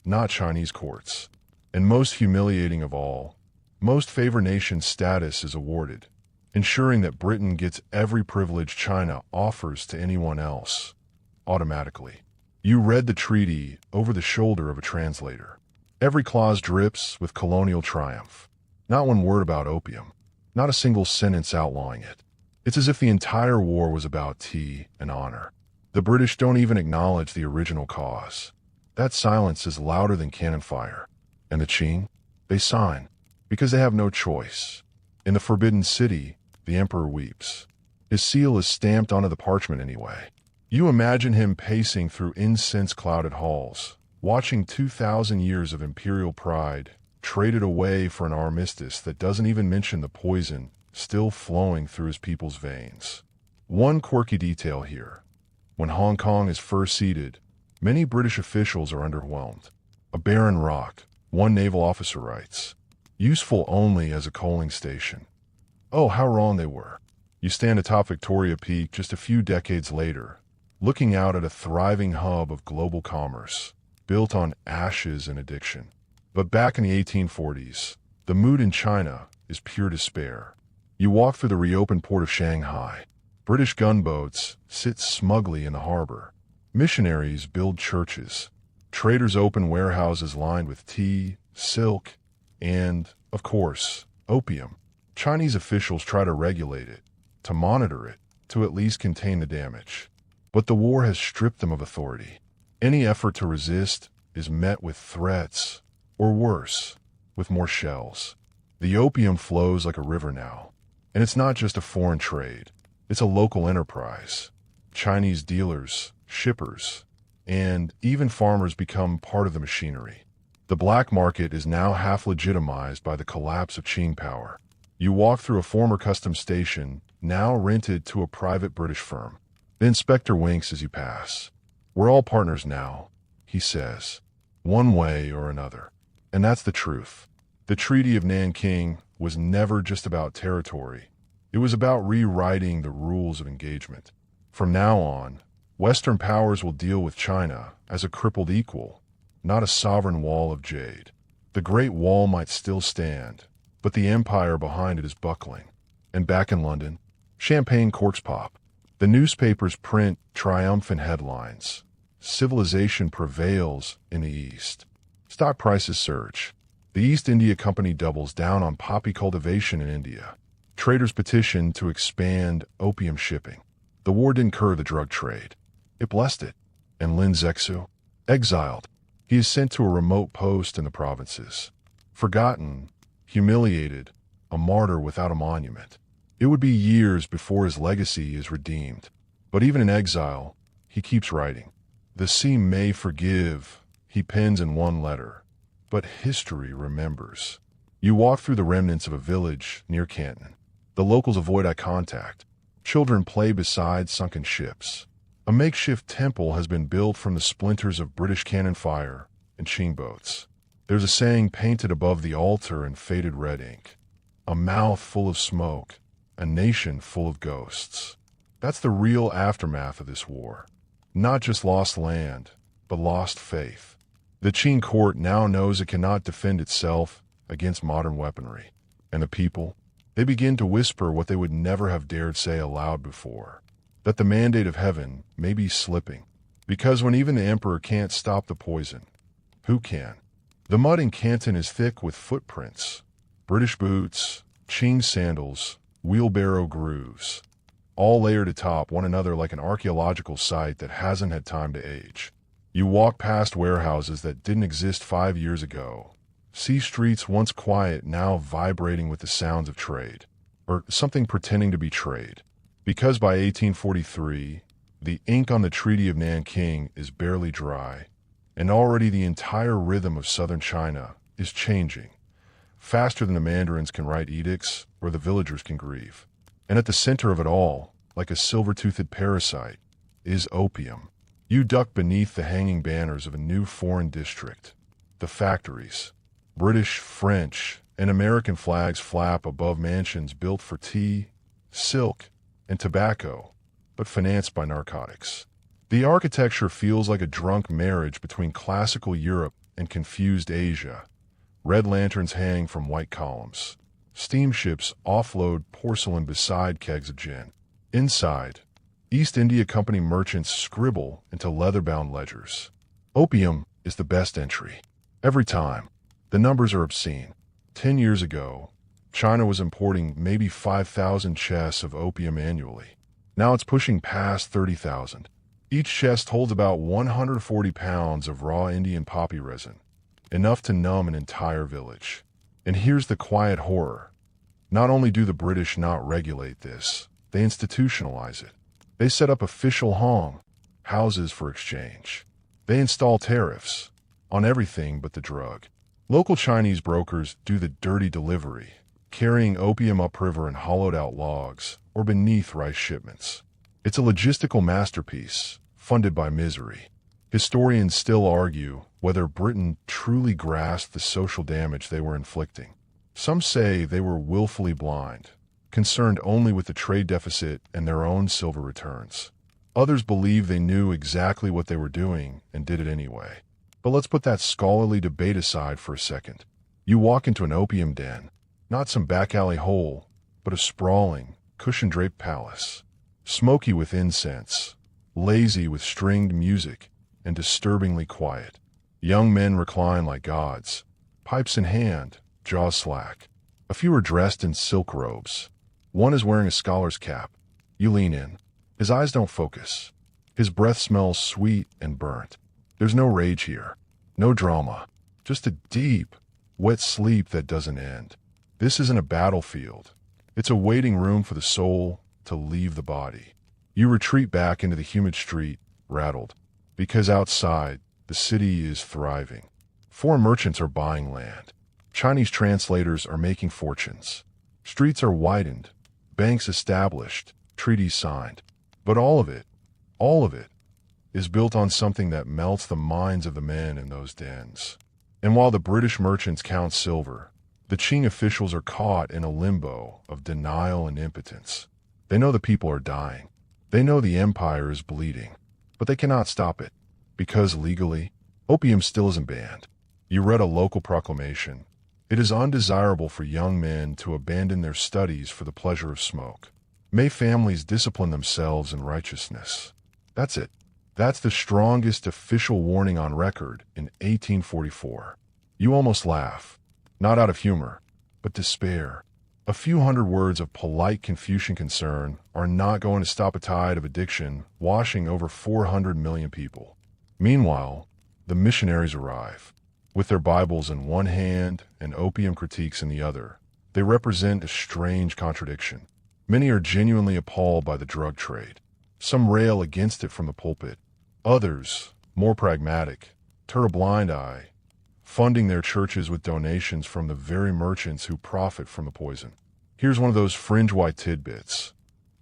Speaker 1: not Chinese courts. And most humiliating of all, most favored nation status is awarded, ensuring that Britain gets every privilege China offers to anyone else, automatically. You read the treaty over the shoulder of a translator. Every clause drips with colonial triumph. Not one word about opium, not a single sentence outlawing it. It's as if the entire war was about tea and honor. The British don't even acknowledge the original cause. That silence is louder than cannon fire. And the Qing? They sign, because they have no choice. In the Forbidden City, The emperor weeps. His seal is stamped onto the parchment anyway. You imagine him pacing through incense-clouded halls, watching 2,000 years of imperial pride traded away for an armistice that doesn't even mention the poison still flowing through his people's veins. One quirky detail here. When Hong Kong is first ceded, many British officials are underwhelmed. A barren rock, one naval officer writes. Useful only as a coaling station. Oh, how wrong they were. You stand atop Victoria Peak just a few decades later, looking out at a thriving hub of global commerce, built on ashes and addiction. But back in the 1840s, the mood in China is pure despair. You walk through the reopened port of Shanghai. British gunboats sit smugly in the harbor. Missionaries build churches. Traders open warehouses lined with tea, silk, and, of course, opium. Chinese officials try to regulate it, to monitor it, to at least contain the damage. But the war has stripped them of authority. Any effort to resist is met with threats, or worse, with more shells. The opium flows like a river now. And it's not just a foreign trade. It's a local enterprise. Chinese dealers, shippers, and even farmers become part of the machinery. The black market is now half legitimized by the collapse of Qing power. You walk through a former customs station, now rented to a private British firm. The inspector winks as you pass. We're all partners now, he says, one way or another. And that's the truth. The Treaty of Nanking was never just about territory. It was about rewriting the rules of engagement. From now on, Western powers will deal with China as a crippled equal, not a sovereign wall of jade. The Great Wall might still stand, but the empire behind it is buckling. And back in London, champagne corks pop. The newspapers print triumphant headlines. Civilization prevails in the East. Stock prices surge. The East India Company doubles down on poppy cultivation in India. Traders petition to expand opium shipping. The war didn't curb the drug trade. It blessed it. And Lin Zexu? Exiled. He is sent to a remote post in the provinces. Forgotten, humiliated, a martyr without a monument. It would be years before his legacy is redeemed. But even in exile, he keeps writing. The sea may forgive, he pens in one letter. But history remembers. You walk through the remnants of a village near Canton. The locals avoid eye contact. Children play beside sunken ships. A makeshift temple has been built from the splinters of British cannon fire and Qing boats. There's a saying painted above the altar in faded red ink. A mouth full of smoke, a nation full of ghosts. That's the real aftermath of this war. Not just lost land, but lost faith. The Qing court now knows it cannot defend itself against modern weaponry. And the people, they begin to whisper what they would never have dared say aloud before. That the mandate of heaven may be slipping. Because when even the emperor can't stop the poison, who can? The mud in Canton is thick with footprints. British boots, Qing sandals, wheelbarrow grooves. All layered atop one another like an archaeological site that hasn't had time to age. You walk past warehouses that didn't exist 5 years ago. See streets once quiet now vibrating with the sounds of trade. Or something pretending to be trade. Because by 1843, the ink on the Treaty of Nanking is barely dry, and already the entire rhythm of southern China is changing, faster than the mandarins can write edicts or the villagers can grieve. And at the center of it all, like a silver-toothed parasite, is opium. You duck beneath the hanging banners of a new foreign district. The factories, British, French, and American flags flap above mansions built for tea, silk, and tobacco, but financed by narcotics. The architecture feels like a drunk marriage between classical Europe and confused Asia. Red lanterns hang from white columns. Steamships offload porcelain beside kegs of gin. Inside, East India Company merchants scribble into leather-bound ledgers. Opium is the best entry. Every time. The numbers are obscene. 10 years ago, China was importing maybe 5,000 chests of opium annually. Now it's pushing past 30,000. Each chest holds about 140 pounds of raw Indian poppy resin, enough to numb an entire village. And here's the quiet horror. Not only do the British not regulate this, they institutionalize it. They set up official houses for exchange. They install tariffs on everything but the drug. Local Chinese brokers do the dirty delivery, carrying opium upriver in hollowed-out logs or beneath rice shipments. It's a logistical masterpiece, funded by misery. Historians still argue whether Britain truly grasped the social damage they were inflicting. Some say they were willfully blind, concerned only with the trade deficit and their own silver returns. Others believe they knew exactly what they were doing and did it anyway. But let's put that scholarly debate aside for a second. You walk into an opium den, not some back alley hole, but a sprawling, cushion-draped palace, smoky with incense, lazy with stringed music, and disturbingly quiet. Young men recline like gods, pipes in hand, jaws slack. A few are dressed in silk robes. One is wearing a scholar's cap. You lean in. His eyes don't focus. His breath smells sweet and burnt. There's no rage here, no drama, just a deep, wet sleep that doesn't end. This isn't a battlefield. It's a waiting room for the soul to leave the body. You retreat back into the humid street, rattled, because outside, the city is thriving. Foreign merchants are buying land. Chinese translators are making fortunes. Streets are widened, banks established, treaties signed. But all of it, is built on something that melts the minds of the men in those dens. And while the British merchants count silver, the Qing officials are caught in a limbo of denial and impotence. They know the people are dying. They know the empire is bleeding. But they cannot stop it, because legally, opium still isn't banned. You read a local proclamation. It is undesirable for young men to abandon their studies for the pleasure of smoke. May families discipline themselves in righteousness. That's it. That's the strongest official warning on record in 1844. You almost laugh, not out of humor, but despair. A few hundred words of polite Confucian concern are not going to stop a tide of addiction washing over 400 million people. Meanwhile, the missionaries arrive. With their Bibles in one hand and opium critiques in the other, they represent a strange contradiction. Many are genuinely appalled by the drug trade. Some rail against it from the pulpit. Others, more pragmatic, turn a blind eye, funding their churches with donations from the very merchants who profit from the poison. Here's one of those fringe white tidbits.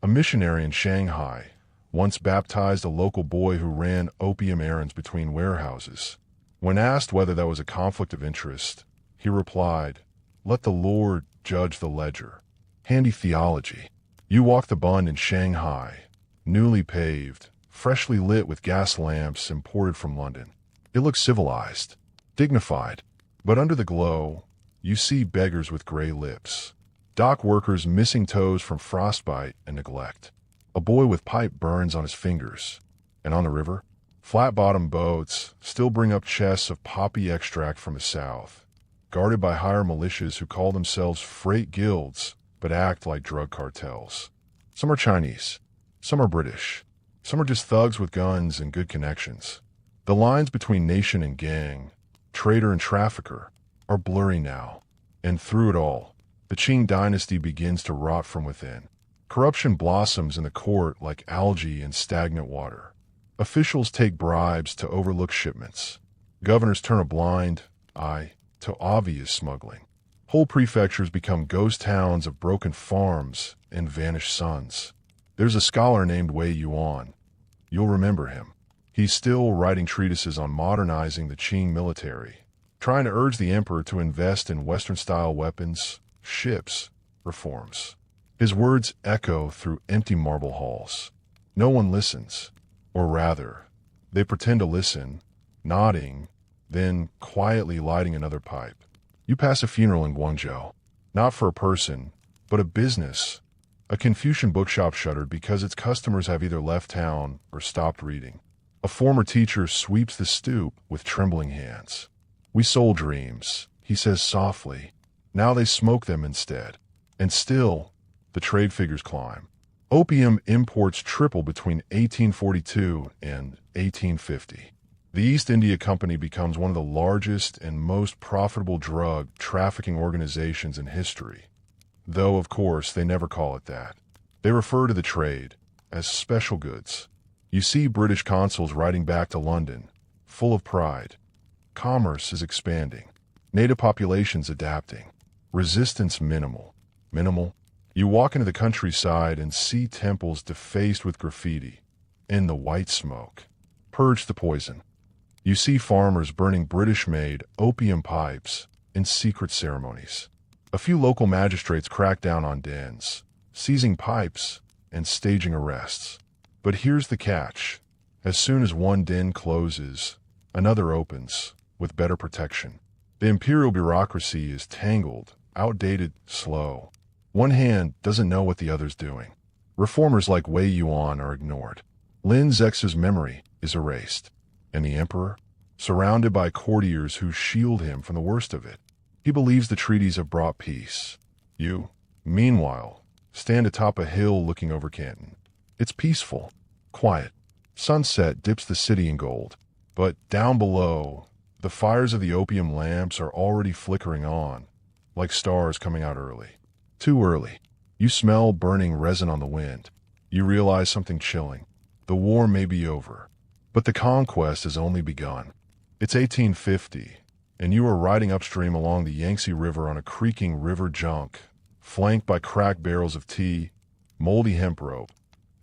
Speaker 1: A missionary in Shanghai once baptized a local boy who ran opium errands between warehouses. When asked whether that was a conflict of interest, he replied, "Let the Lord judge the ledger." Handy theology. You walk the bund in Shanghai, newly paved, freshly lit with gas lamps imported from London. It looks civilized, dignified, but under the glow, you see beggars with gray lips, dock workers missing toes from frostbite and neglect. A boy with pipe burns on his fingers, and on the river, flat-bottomed boats still bring up chests of poppy extract from the south, guarded by higher militias who call themselves freight guilds but act like drug cartels. Some are Chinese, some are British, some are just thugs with guns and good connections. The lines between nation and gang, trader and trafficker, are blurry now. And through it all, the Qing dynasty begins to rot from within. Corruption blossoms in the court like algae in stagnant water. Officials take bribes to overlook shipments. Governors turn a blind eye to obvious smuggling. Whole prefectures become ghost towns of broken farms and vanished sons. There's a scholar named Wei Yuan. You'll remember him. He's still writing treatises on modernizing the Qing military, trying to urge the emperor to invest in Western-style weapons, ships, reforms. His words echo through empty marble halls. No one listens, or rather, they pretend to listen, nodding, then quietly lighting another pipe. You pass a funeral in Guangzhou, not for a person, but a business. A Confucian bookshop shuttered because its customers have either left town or stopped reading. A former teacher sweeps the stoop with trembling hands. "We sold dreams," he says softly. "Now they smoke them instead." And still, the trade figures climb. Opium imports triple between 1842 and 1850. The East India Company becomes one of the largest and most profitable drug trafficking organizations in history. though of course they never call it that. They refer to the trade as special goods. You see British consuls writing back to London, full of pride. Commerce is expanding. Native populations adapting. Resistance minimal. Minimal? You walk into the countryside and see temples defaced with graffiti. In the white smoke. Purge the poison. You see farmers burning British-made opium pipes in secret ceremonies. A few local magistrates crack down on dens, seizing pipes and staging arrests. But here's the catch. As soon as one den closes, another opens, with better protection. The imperial bureaucracy is tangled, outdated, slow. One hand doesn't know what the other's doing. Reformers like Wei Yuan are ignored. Lin Zex's memory is erased. And the emperor? Surrounded by courtiers who shield him from the worst of it. He believes the treaties have brought peace. You, meanwhile, stand atop a hill looking over Canton. It's peaceful, quiet. Sunset dips the city in gold. But down below, the fires of the opium lamps are already flickering on, like stars coming out early. Too early. You smell burning resin on the wind. You realize something chilling. The war may be over, but the conquest has only begun. It's 1850, and you are riding upstream along the Yangtze River on a creaking river junk, flanked by cracked barrels of tea, moldy hemp rope,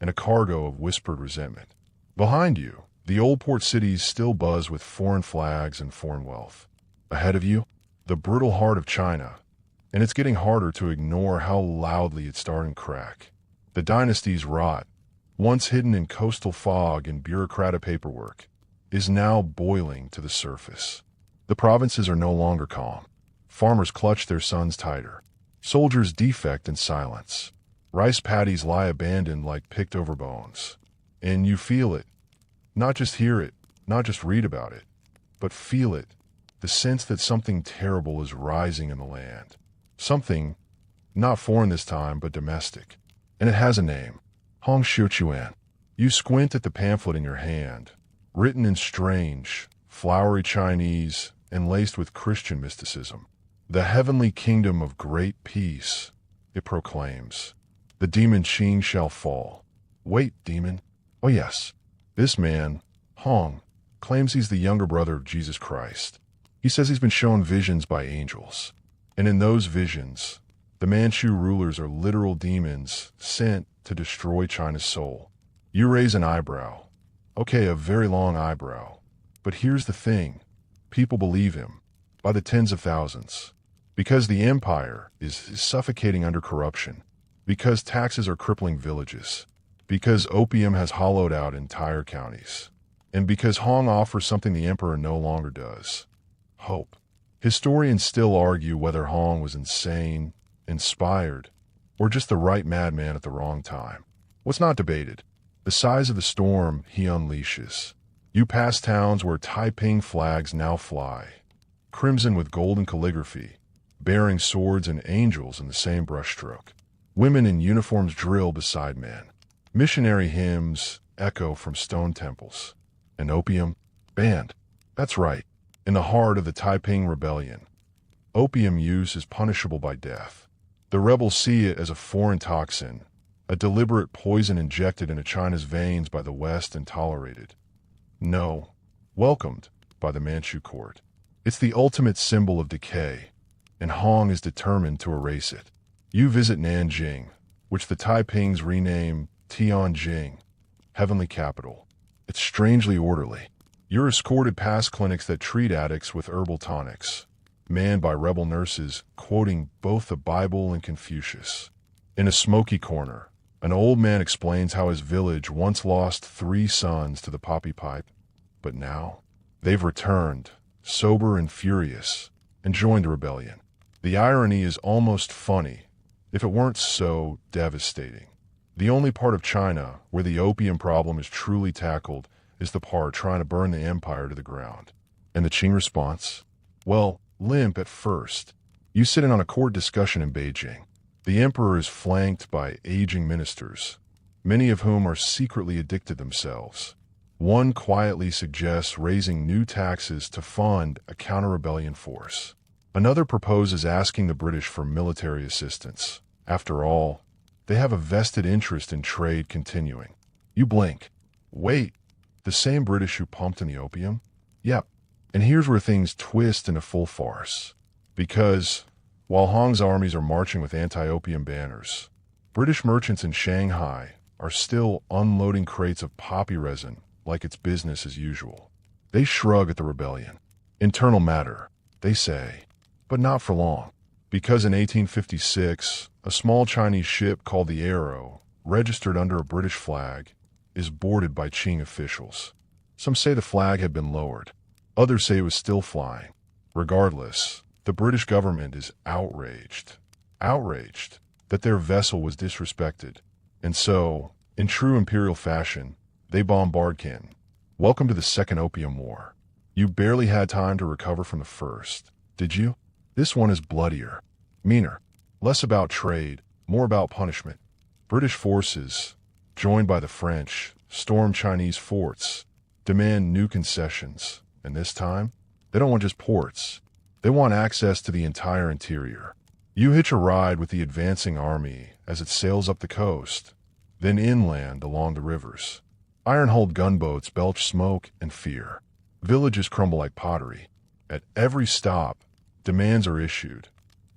Speaker 1: and a cargo of whispered resentment. Behind you, the old port cities still buzz with foreign flags and foreign wealth. Ahead of you, the brutal heart of China, and it's getting harder to ignore how loudly it's starting to crack. The dynasty's rot, once hidden in coastal fog and bureaucratic paperwork, is now boiling to the surface. The provinces are no longer calm. Farmers clutch their sons tighter. Soldiers defect in silence. Rice paddies lie abandoned like picked over bones. And you feel it. Not just hear it, not just read about it, but feel it. The sense that something terrible is rising in the land. Something, not foreign this time, but domestic. And it has a name. Hong Xiuquan. You squint at the pamphlet in your hand, written in strange, flowery Chinese and laced with Christian mysticism. The heavenly kingdom of great peace, it proclaims. The demon Qing shall fall. Wait, demon. Oh yes, this man, Hong, claims he's the younger brother of Jesus Christ. He says he's been shown visions by angels. And in those visions, the Manchu rulers are literal demons sent to destroy China's soul. You raise an eyebrow. Okay, a very long eyebrow. But here's the thing. People believe him. By the tens of thousands. Because the empire is suffocating under corruption. Because taxes are crippling villages. Because opium has hollowed out entire counties. And because Hong offers something the emperor no longer does. Hope. Historians still argue whether Hong was insane, inspired, or just the right madman at the wrong time. What's not debated? The size of the storm he unleashes. You pass towns where Taiping flags now fly, crimson with golden calligraphy, bearing swords and angels in the same brushstroke. Women in uniforms drill beside men. Missionary hymns echo from stone temples. And opium, banned. That's right, in the heart of the Taiping Rebellion. Opium use is punishable by death. The rebels see it as a foreign toxin, a deliberate poison injected into China's veins by the West and tolerated. No, welcomed by the Manchu court. It's the ultimate symbol of decay, and Hong is determined to erase it. You visit Nanjing, which the Taipings rename Tianjing, heavenly capital. It's strangely orderly. You're escorted past clinics that treat addicts with herbal tonics, manned by rebel nurses quoting both the Bible and Confucius. In a smoky corner, an old man explains how his village once lost 3 sons to the poppy pipe, but now they've returned, sober and furious, and joined the rebellion. The irony is almost funny, if it weren't so devastating. The only part of China where the opium problem is truly tackled is the part trying to burn the empire to the ground. And the Qing response? Well, limp at first. You sit in on a court discussion in Beijing. The emperor is flanked by aging ministers, many of whom are secretly addicted themselves. One quietly suggests raising new taxes to fund a counter-rebellion force. Another proposes asking the British for military assistance. After all, they have a vested interest in trade continuing. You blink. Wait, the same British who pumped in the opium? Yep. And here's where things twist into full farce. Because, while Hong's armies are marching with anti-opium banners, British merchants in Shanghai are still unloading crates of poppy resin like it's business as usual. They shrug at the rebellion. Internal matter, they say, but not for long. Because in 1856, a small Chinese ship called the Arrow, registered under a British flag, is boarded by Qing officials. Some say the flag had been lowered. Others say it was still flying. Regardless, the British government is outraged. Outraged that their vessel was disrespected. And so, in true imperial fashion, they bombard Canton. Welcome to the Second Opium War. You barely had time to recover from the first, did you? This one is bloodier, meaner, less about trade, more about punishment. British forces, joined by the French, storm Chinese forts, demand new concessions, and this time, they don't want just ports. They want access to the entire interior. You hitch a ride with the advancing army as it sails up the coast, then inland along the rivers. Iron-hulled gunboats belch smoke and fear. Villages crumble like pottery. At every stop, demands are issued.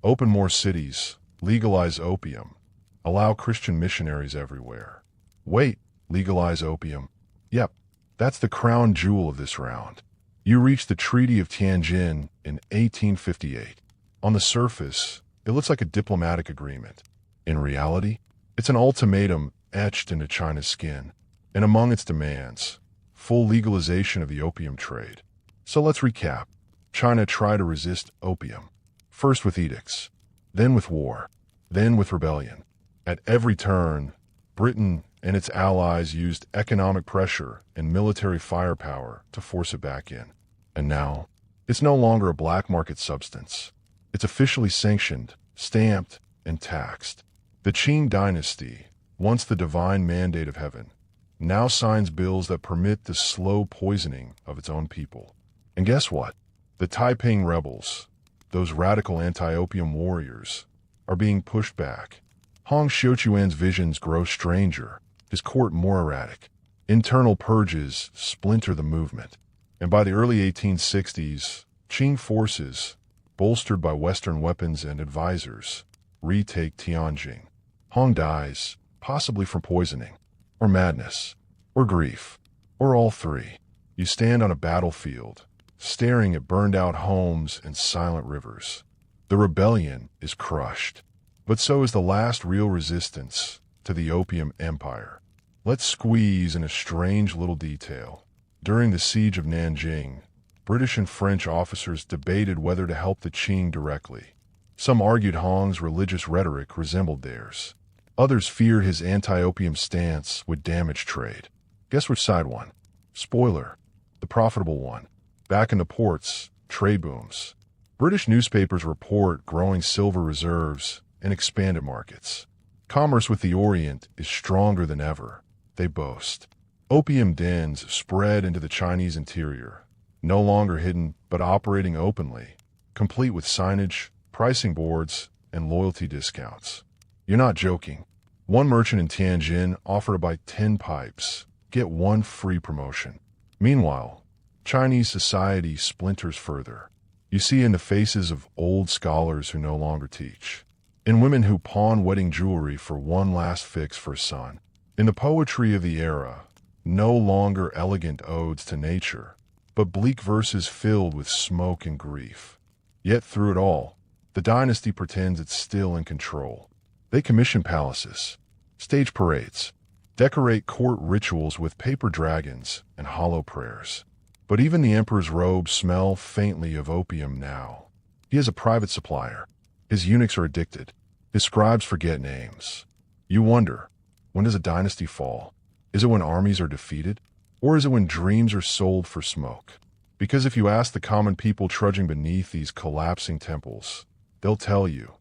Speaker 1: Open more cities, legalize opium, allow Christian missionaries everywhere. Wait, legalize opium? Yep, that's the crown jewel of this round. You reach the Treaty of Tianjin in 1858. On the surface, it looks like a diplomatic agreement. In reality, it's an ultimatum etched into China's skin. And among its demands, full legalization of the opium trade. So let's recap. China tried to resist opium. First with edicts, then with war, then with rebellion. At every turn, Britain and its allies used economic pressure and military firepower to force it back in. And now, it's no longer a black market substance. It's officially sanctioned, stamped, and taxed. The Qing Dynasty, once the divine mandate of heaven, now signs bills that permit the slow poisoning of its own people. And guess what? The Taiping rebels, those radical anti-opium warriors, are being pushed back. Hong Xiuquan's visions grow stranger, his court more erratic. Internal purges splinter the movement. And by the early 1860s, Qing forces, bolstered by Western weapons and advisors, retake Tianjin. Hong dies, possibly from poisoning, or madness, or grief, or all three. You stand on a battlefield, staring at burned-out homes and silent rivers. The rebellion is crushed, but so is the last real resistance to the opium empire. Let's squeeze in a strange little detail. During the siege of Nanjing, British and French officers debated whether to help the Qing directly. Some argued Hong's religious rhetoric resembled theirs. Others feared his anti-opium stance would damage trade. Guess which side won? Spoiler, the profitable one. Back in the ports, trade booms. British newspapers report growing silver reserves and expanded markets. Commerce with the Orient is stronger than ever, they boast. Opium dens spread into the Chinese interior, no longer hidden but operating openly, complete with signage, pricing boards, and loyalty discounts. You're not joking. One merchant in Tianjin offered to buy 10 pipes, get one free promotion. Meanwhile, Chinese society splinters further. You see in the faces of old scholars who no longer teach, in women who pawn wedding jewelry for one last fix for a son, in the poetry of the era, no longer elegant odes to nature, but bleak verses filled with smoke and grief. Yet through it all, the dynasty pretends it's still in control. They commission palaces, stage parades, decorate court rituals with paper dragons and hollow prayers. But even the emperor's robes smell faintly of opium now. He has a private supplier. His eunuchs are addicted. His scribes forget names. You wonder, when does a dynasty fall? Is it when armies are defeated? Or is it when dreams are sold for smoke? Because if you ask the common people trudging beneath these collapsing temples, they'll tell you,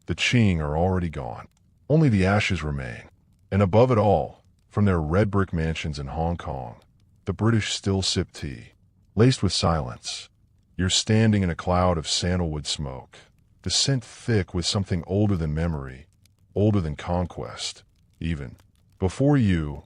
Speaker 1: the Qing are already gone. Only the ashes remain. And above it all, from their red brick mansions in Hong Kong, the British still sip tea, laced with silence. You're standing in a cloud of sandalwood smoke, the scent thick with something older than memory, older than conquest, even. Before you,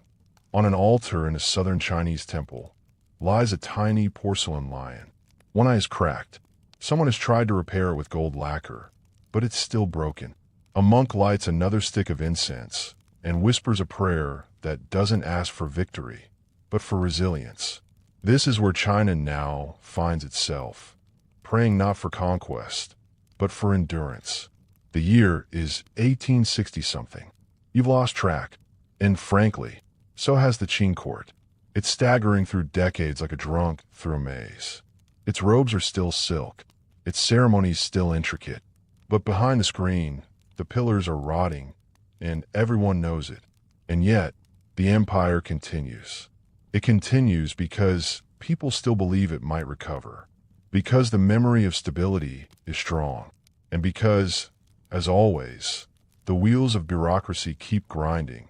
Speaker 1: on an altar in a southern Chinese temple, lies a tiny porcelain lion. One eye is cracked. Someone has tried to repair it with gold lacquer, but it's still broken. A monk lights another stick of incense and whispers a prayer that doesn't ask for victory, but for resilience. This is where China now finds itself, praying not for conquest, but for endurance. The year is 1860-something. You've lost track, and frankly, so has the Qing court. It's staggering through decades like a drunk through a maze. Its robes are still silk, its ceremonies still intricate, but behind the screen, the pillars are rotting, and everyone knows it. And yet, the empire continues. It continues because people still believe it might recover, because the memory of stability is strong, and because, as always, the wheels of bureaucracy keep grinding,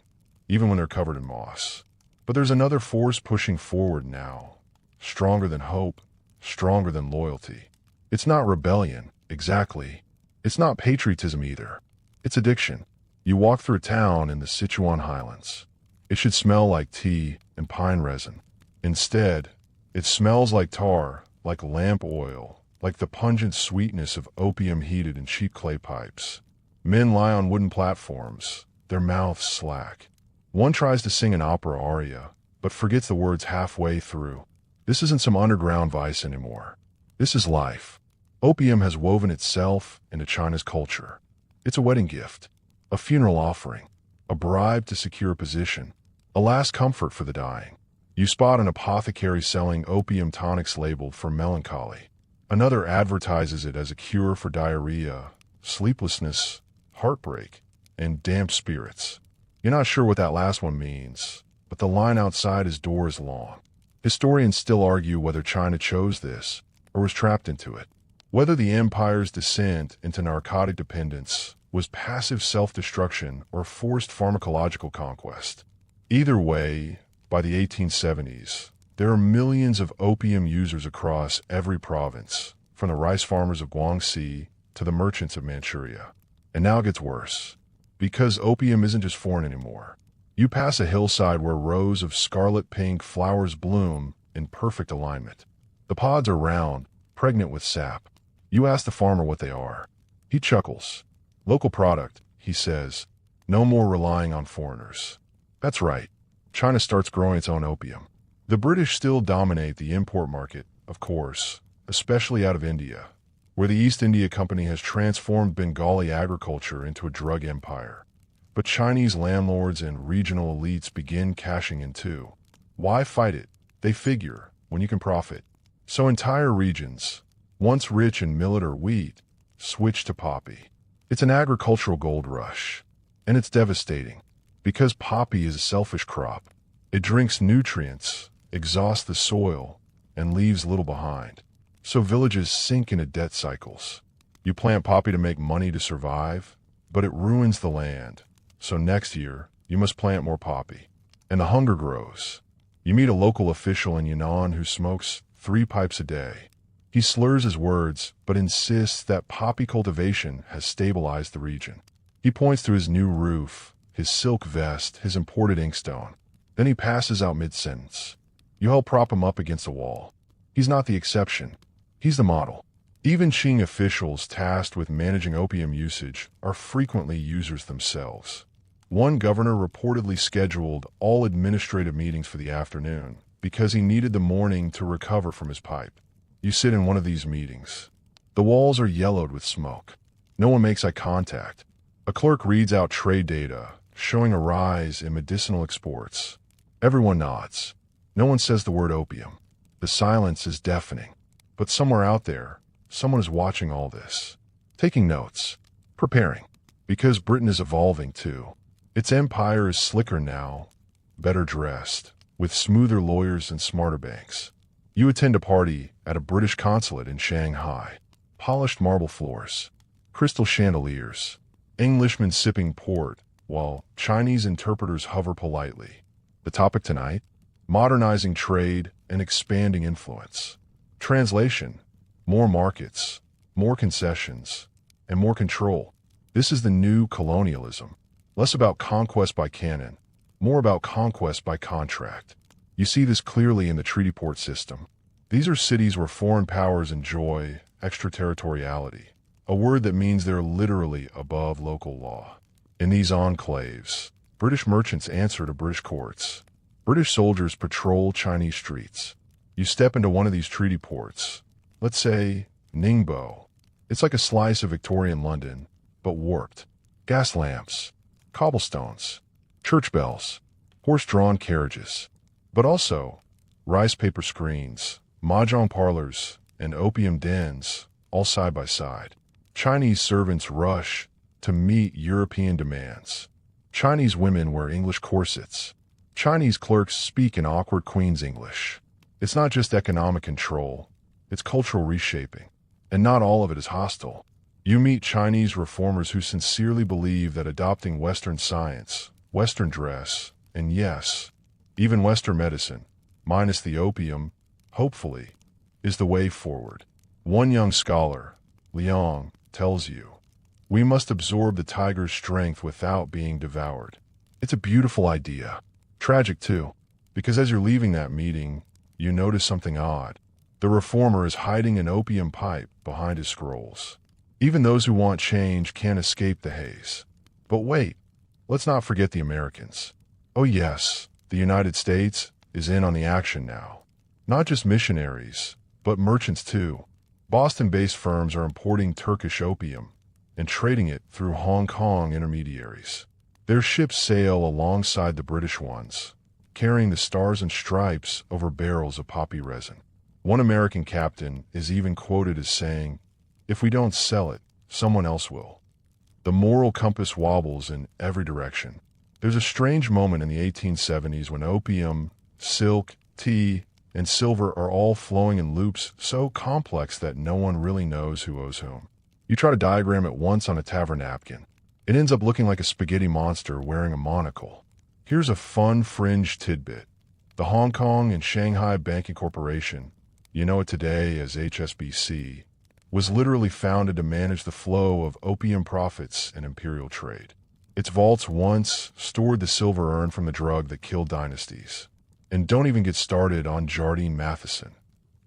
Speaker 1: even when they're covered in moss. But there's another force pushing forward now, stronger than hope, stronger than loyalty. It's not rebellion, exactly. It's not patriotism either. It's addiction. You walk through a town in the Sichuan highlands. It should smell like tea and pine resin. Instead, it smells like tar, like lamp oil, like the pungent sweetness of opium heated in cheap clay pipes. Men lie on wooden platforms, their mouths slack. One tries to sing an opera aria, but forgets the words halfway through. This isn't some underground vice anymore. This is life. Opium has woven itself into China's culture. It's a wedding gift, a funeral offering, a bribe to secure a position, a last comfort for the dying. You spot an apothecary selling opium tonics labeled for melancholy. Another advertises it as a cure for diarrhea, sleeplessness, heartbreak, and damp spirits. You're not sure what that last one means, but the line outside his door is long. Historians still argue whether China chose this or was trapped into it, whether the empire's descent into narcotic dependence was passive self-destruction or forced pharmacological conquest. Either way, by the 1870s, there are millions of opium users across every province, from the rice farmers of Guangxi to the merchants of Manchuria. And now it gets worse, because opium isn't just foreign anymore. You pass a hillside where rows of scarlet-pink flowers bloom in perfect alignment. The pods are round, pregnant with sap. You ask the farmer what they are. He chuckles. Local product, he says. No more relying on foreigners. That's right. China starts growing its own opium. The British still dominate the import market, of course, especially out of India, where the East India Company has transformed Bengali agriculture into a drug empire. But Chinese landlords and regional elites begin cashing in too. Why fight it? They figure, when you can profit. So entire regions, once rich in millet or wheat, switch to poppy. It's an agricultural gold rush, and it's devastating, because poppy is a selfish crop. It drinks nutrients, exhausts the soil, and leaves little behind. So villages sink into debt cycles. You plant poppy to make money to survive, but it ruins the land. So next year, you must plant more poppy. And the hunger grows. You meet a local official in Yunnan who smokes 3 pipes a day. He slurs his words, but insists that poppy cultivation has stabilized the region. He points to his new roof, his silk vest, his imported inkstone. Then he passes out mid-sentence. You help prop him up against a wall. He's not the exception. He's the model. Even Qing officials tasked with managing opium usage are frequently users themselves. One governor reportedly scheduled all administrative meetings for the afternoon because he needed the morning to recover from his pipe. You sit in one of these meetings. The walls are yellowed with smoke. No one makes eye contact. A clerk reads out trade data, showing a rise in medicinal exports. Everyone nods. No one says the word opium. The silence is deafening. But somewhere out there, someone is watching all this, taking notes, preparing, because Britain is evolving too. Its empire is slicker now, better dressed, with smoother lawyers and smarter banks. You attend a party at a British consulate in Shanghai. Polished marble floors, crystal chandeliers, Englishmen sipping port, while Chinese interpreters hover politely. The topic tonight? Modernizing trade and expanding influence. Translation: more markets, more concessions, and more control. This is the new colonialism. Less about conquest by cannon, more about conquest by contract. You see this clearly in the treaty port system. These are cities where foreign powers enjoy extraterritoriality, a word that means they're literally above local law. In these enclaves, British merchants answer to British courts. British soldiers patrol Chinese streets. You step into one of these treaty ports, let's say Ningbo. It's like a slice of Victorian London, but warped. Gas lamps, cobblestones, church bells, horse-drawn carriages, but also rice paper screens, mahjong parlors, and opium dens, all side by side. Chinese servants rush to meet European demands. Chinese women wear English corsets. Chinese clerks speak in awkward Queen's English. It's not just economic control, it's cultural reshaping. And not all of it is hostile. You meet Chinese reformers who sincerely believe that adopting Western science, Western dress, and yes, even Western medicine, minus the opium, hopefully, is the way forward. One young scholar, Liang, tells you, we must absorb the tiger's strength without being devoured. It's a beautiful idea. Tragic too, because as you're leaving that meeting, you notice something odd. The reformer is hiding an opium pipe behind his scrolls. Even those who want change can't escape the haze. But wait, let's not forget the Americans. Oh yes, the United States is in on the action now. Not just missionaries, but merchants too. Boston-based firms are importing Turkish opium and trading it through Hong Kong intermediaries. Their ships sail alongside the British ones, carrying the stars and stripes over barrels of poppy resin. One American captain is even quoted as saying, if we don't sell it, someone else will. The moral compass wobbles in every direction. There's a strange moment in the 1870s when opium, silk, tea, and silver are all flowing in loops so complex that no one really knows who owes whom. You try to diagram it once on a tavern napkin. It ends up looking like a spaghetti monster wearing a monocle. Here's a fun fringe tidbit. The Hong Kong and Shanghai Banking Corporation, you know it today as HSBC, was literally founded to manage the flow of opium profits and imperial trade. Its vaults once stored the silver earned from the drug that killed dynasties. And don't even get started on Jardine Matheson,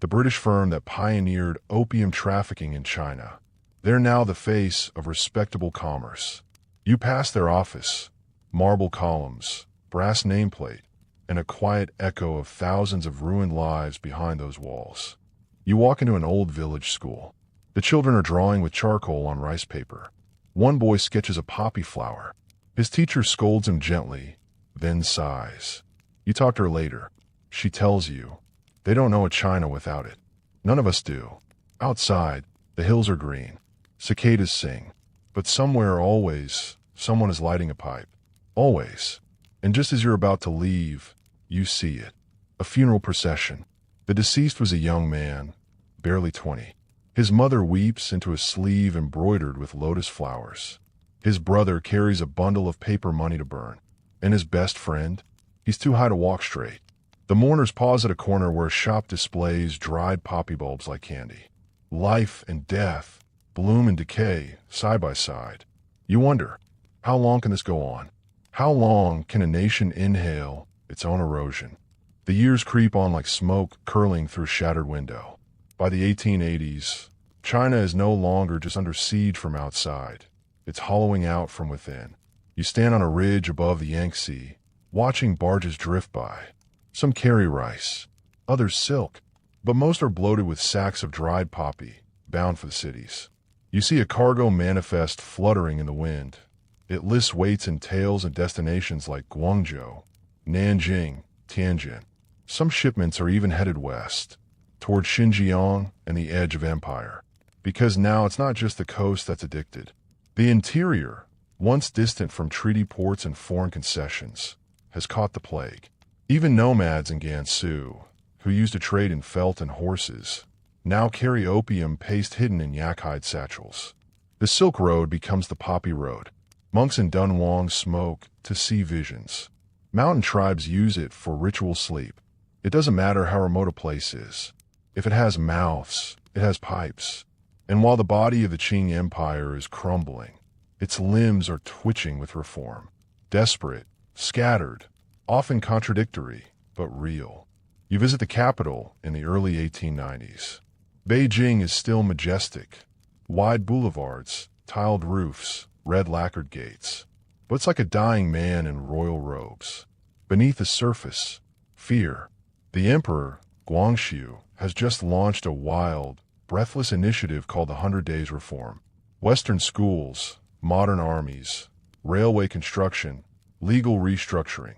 Speaker 1: the British firm that pioneered opium trafficking in China. They're now the face of respectable commerce. You pass their office, marble columns, brass nameplate, and a quiet echo of thousands of ruined lives behind those walls. You walk into an old village school. The children are drawing with charcoal on rice paper. One boy sketches a poppy flower. His teacher scolds him gently, then sighs. You talk to her later. She tells you, they don't know a China without it. None of us do. Outside, the hills are green. Cicadas sing. But somewhere always, someone is lighting a pipe. Always. And just as you're about to leave, you see it. A funeral procession. The deceased was a young man, barely 20. His mother weeps into a sleeve embroidered with lotus flowers. His brother carries a bundle of paper money to burn. And his best friend? He's too high to walk straight. The mourners pause at a corner where a shop displays dried poppy bulbs like candy. Life and death, bloom and decay, side by side. You wonder, how long can this go on? How long can a nation inhale its own erosion? The years creep on like smoke curling through a shattered window. By the 1880s, China is no longer just under siege from outside. It's hollowing out from within. You stand on a ridge above the Yangtze, watching barges drift by. Some carry rice, others silk, but most are bloated with sacks of dried poppy, bound for the cities. You see a cargo manifest fluttering in the wind. It lists weights and tails and destinations like Guangzhou, Nanjing, Tianjin. Some shipments are even headed west, toward Xinjiang and the edge of empire. Because now it's not just the coast that's addicted. The interior, once distant from treaty ports and foreign concessions, has caught the plague. Even nomads in Gansu, who used to trade in felt and horses, now carry opium paste hidden in yak-hide satchels. The Silk Road becomes the Poppy Road. Monks in Dunhuang smoke to see visions. Mountain tribes use it for ritual sleep. It doesn't matter how remote a place is. If it has mouths, it has pipes. And while the body of the Qing Empire is crumbling, its limbs are twitching with reform. Desperate, scattered, often contradictory, but real. You visit the capital in the early 1890s. Beijing is still majestic. Wide boulevards, tiled roofs, red lacquered gates. But it's like a dying man in royal robes. Beneath the surface, fear. The emperor, Guangxu, has just launched a wild, breathless initiative called the 100 Days Reform. Western schools, modern armies, railway construction, legal restructuring.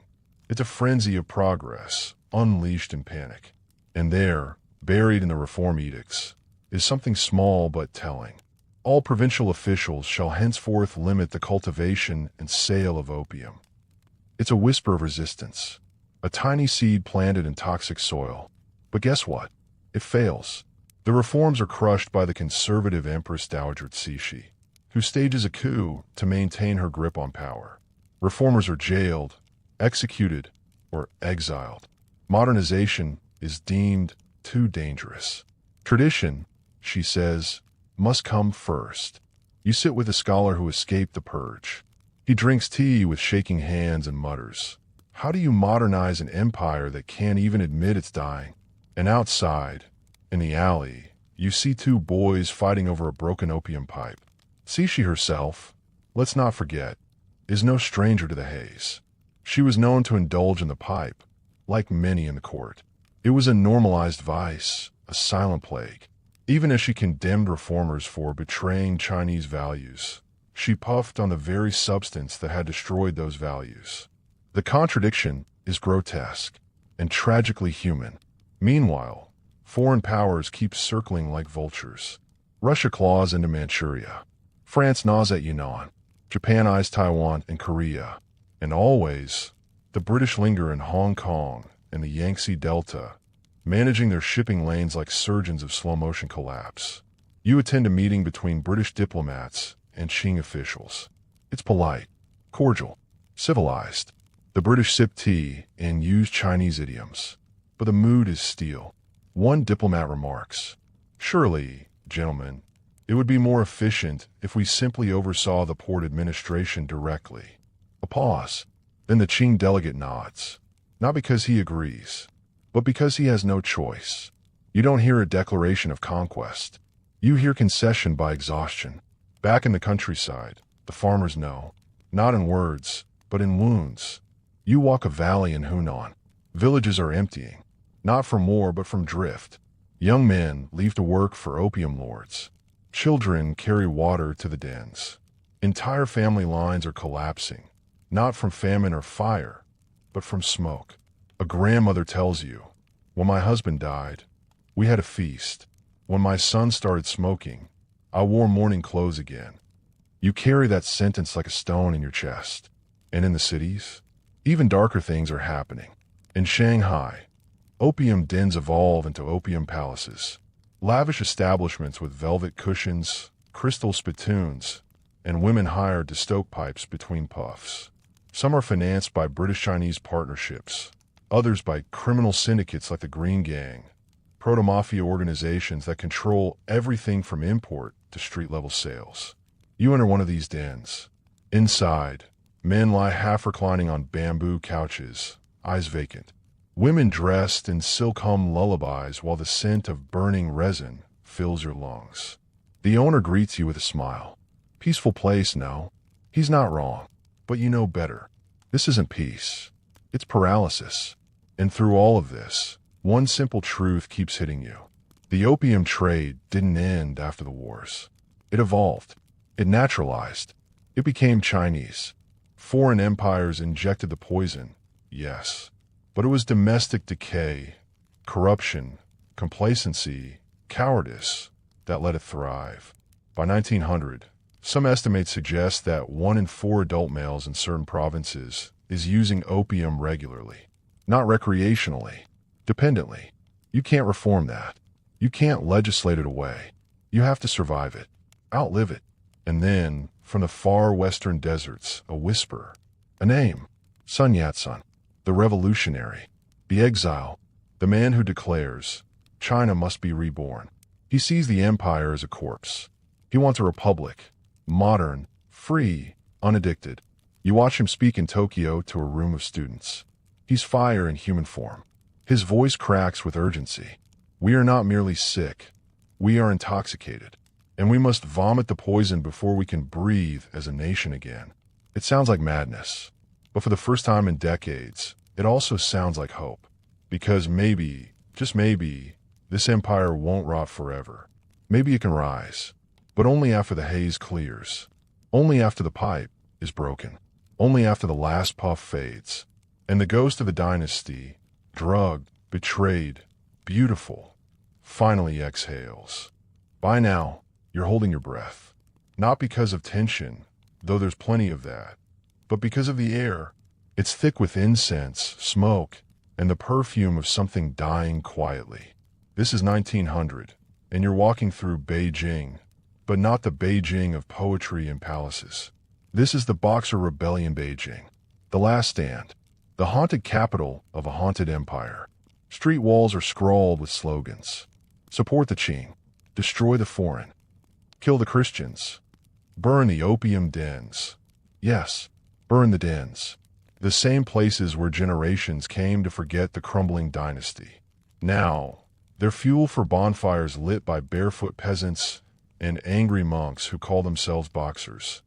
Speaker 1: It's a frenzy of progress, unleashed in panic. And there, buried in the reform edicts, is something small but telling. All provincial officials shall henceforth limit the cultivation and sale of opium. It's a whisper of resistance, a tiny seed planted in toxic soil. But guess what? It fails. The reforms are crushed by the conservative Empress Dowager Cixi, who stages a coup to maintain her grip on power. Reformers are jailed, executed, or exiled. Modernization is deemed too dangerous. Tradition, she says, must come first. You sit with a scholar who escaped the purge. He drinks tea with shaking hands and mutters, "How do you modernize an empire that can't even admit it's dying?" And outside, in the alley, you see two boys fighting over a broken opium pipe. Cixi herself, let's not forget, is no stranger to the haze. She was known to indulge in the pipe, like many in the court. It was a normalized vice, a silent plague. Even as she condemned reformers for betraying Chinese values, she puffed on the very substance that had destroyed those values. The contradiction is grotesque and tragically human. Meanwhile, foreign powers keep circling like vultures. Russia claws into Manchuria. France gnaws at Yunnan. Japan eyes Taiwan and Korea. And always, the British linger in Hong Kong and the Yangtze Delta, managing their shipping lanes like surgeons of slow-motion collapse. You attend a meeting between British diplomats and Qing officials. It's polite, cordial, civilized. The British sip tea and use Chinese idioms, but the mood is steel. One diplomat remarks, "Surely, gentlemen, it would be more efficient if we simply oversaw the port administration directly." A pause. Then the Qing delegate nods, not because he agrees, but because he has no choice. You don't hear a declaration of conquest. You hear concession by exhaustion. Back in the countryside, the farmers know, not in words, but in wounds. You walk a valley in Hunan. Villages are emptying, not from war but from drift. Young men leave to work for opium lords. Children carry water to the dens. Entire family lines are collapsing, not from famine or fire, but from smoke. A grandmother tells you, "When my husband died, we had a feast. When my son started smoking, I wore mourning clothes again." You carry that sentence like a stone in your chest. And in the cities, even darker things are happening. In Shanghai, opium dens evolve into opium palaces. Lavish establishments with velvet cushions, crystal spittoons, and women hired to stoke pipes between puffs. Some are financed by British-Chinese partnerships, others by criminal syndicates like the Green Gang, proto-mafia organizations that control everything from import to street-level sales. You enter one of these dens. Inside, men lie half-reclining on bamboo couches, eyes vacant. Women dressed in silk-hum lullabies while the scent of burning resin fills your lungs. The owner greets you with a smile. Peaceful place, no? He's not wrong, but you know better. This isn't peace. It's paralysis. And through all of this, one simple truth keeps hitting you. The opium trade didn't end after the wars. It evolved. It naturalized. It became Chinese. Foreign empires injected the poison, yes. But it was domestic decay, corruption, complacency, cowardice that let it thrive. By 1900, some estimates suggest that 1 in 4 adult males in certain provinces is using opium regularly. Not recreationally, dependently. You can't reform that. You can't legislate it away. You have to survive it, outlive it. And then, from the far western deserts, a whisper, a name, Sun Yat-sen. The revolutionary, the exile, the man who declares, China must be reborn. He sees the empire as a corpse. He wants a republic, modern, free, unaddicted. You watch him speak in Tokyo to a room of students. He's fire in human form. His voice cracks with urgency. We are not merely sick. We are intoxicated. And we must vomit the poison before we can breathe as a nation again. It sounds like madness. But for the first time in decades, it also sounds like hope. Because maybe, just maybe, this empire won't rot forever. Maybe it can rise. But only after the haze clears. Only after the pipe is broken. Only after the last puff fades. And the ghost of the dynasty, drugged, betrayed, beautiful, finally exhales. By now, you're holding your breath. Not because of tension, though there's plenty of that, but because of the air. It's thick with incense, smoke, and the perfume of something dying quietly. This is 1900, and you're walking through Beijing, but not the Beijing of poetry and palaces. This is the Boxer Rebellion Beijing, the last stand, the haunted capital of a haunted empire. Street walls are scrawled with slogans. Support the Qing, destroy the foreign, kill the Christians, burn the opium dens. Yes, burn the dens. The same places where generations came to forget the crumbling dynasty. Now, they're fuel for bonfires lit by barefoot peasants and angry monks who call themselves boxers.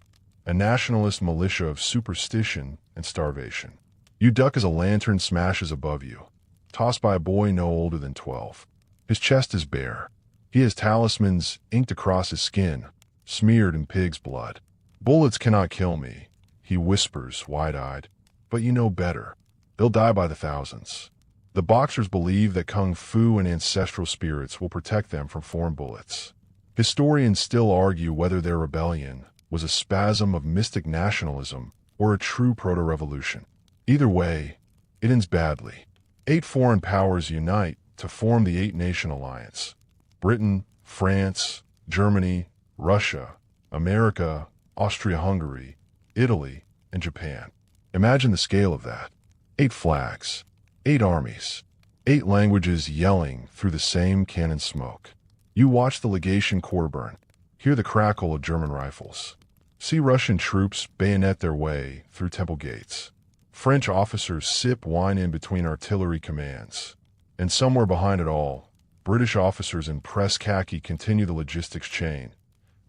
Speaker 1: A nationalist militia of superstition and starvation. You duck as a lantern smashes above you, tossed by a boy no older than 12. His chest is bare. He has talismans inked across his skin, smeared in pig's blood. Bullets cannot kill me, he whispers, wide-eyed. But you know better. They'll die by the thousands. The boxers believe that kung fu and ancestral spirits will protect them from foreign bullets. Historians still argue whether their rebellion was a spasm of mystic nationalism or a true proto-revolution. Either way, it ends badly. 8 foreign powers unite to form the 8-nation alliance. Britain, France, Germany, Russia, America, Austria-Hungary, Italy, and Japan. Imagine the scale of that. 8 flags, 8 armies, 8 languages yelling through the same cannon smoke. You watch the legation quarter burn, hear the crackle of German rifles, see Russian troops bayonet their way through temple gates. French officers sip wine in between artillery commands. And somewhere behind it all, British officers in press khaki continue the logistics chain,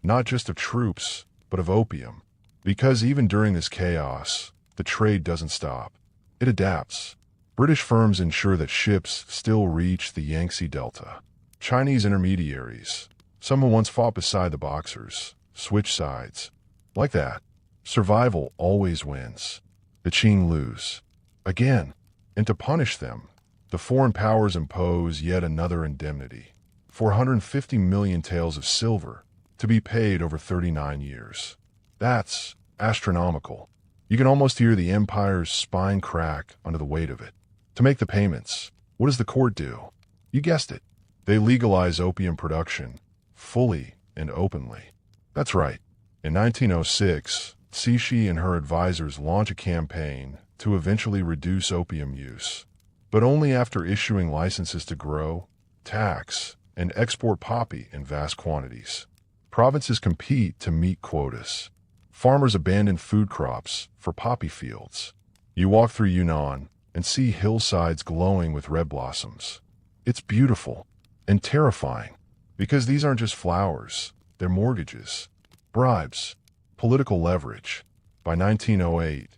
Speaker 1: not just of troops, but of opium. Because even during this chaos, the trade doesn't stop. It adapts. British firms ensure that ships still reach the Yangtze Delta. Chinese intermediaries, some who once fought beside the boxers, switch sides. Like that, survival always wins. The Qing lose. Again. And to punish them, the foreign powers impose yet another indemnity. 450 million taels of silver, to be paid over 39 years. That's astronomical. You can almost hear the empire's spine crack under the weight of it. To make the payments, what does the court do? You guessed it. They legalize opium production, fully and openly. That's right. In 1906, Cixi and her advisors launch a campaign to eventually reduce opium use, but only after issuing licenses to grow, tax, and export poppy in vast quantities. Provinces compete to meet quotas. Farmers abandon food crops for poppy fields. You walk through Yunnan and see hillsides glowing with red blossoms. It's beautiful and terrifying, because these aren't just flowers, they're mortgages, bribes, political leverage. By 1908,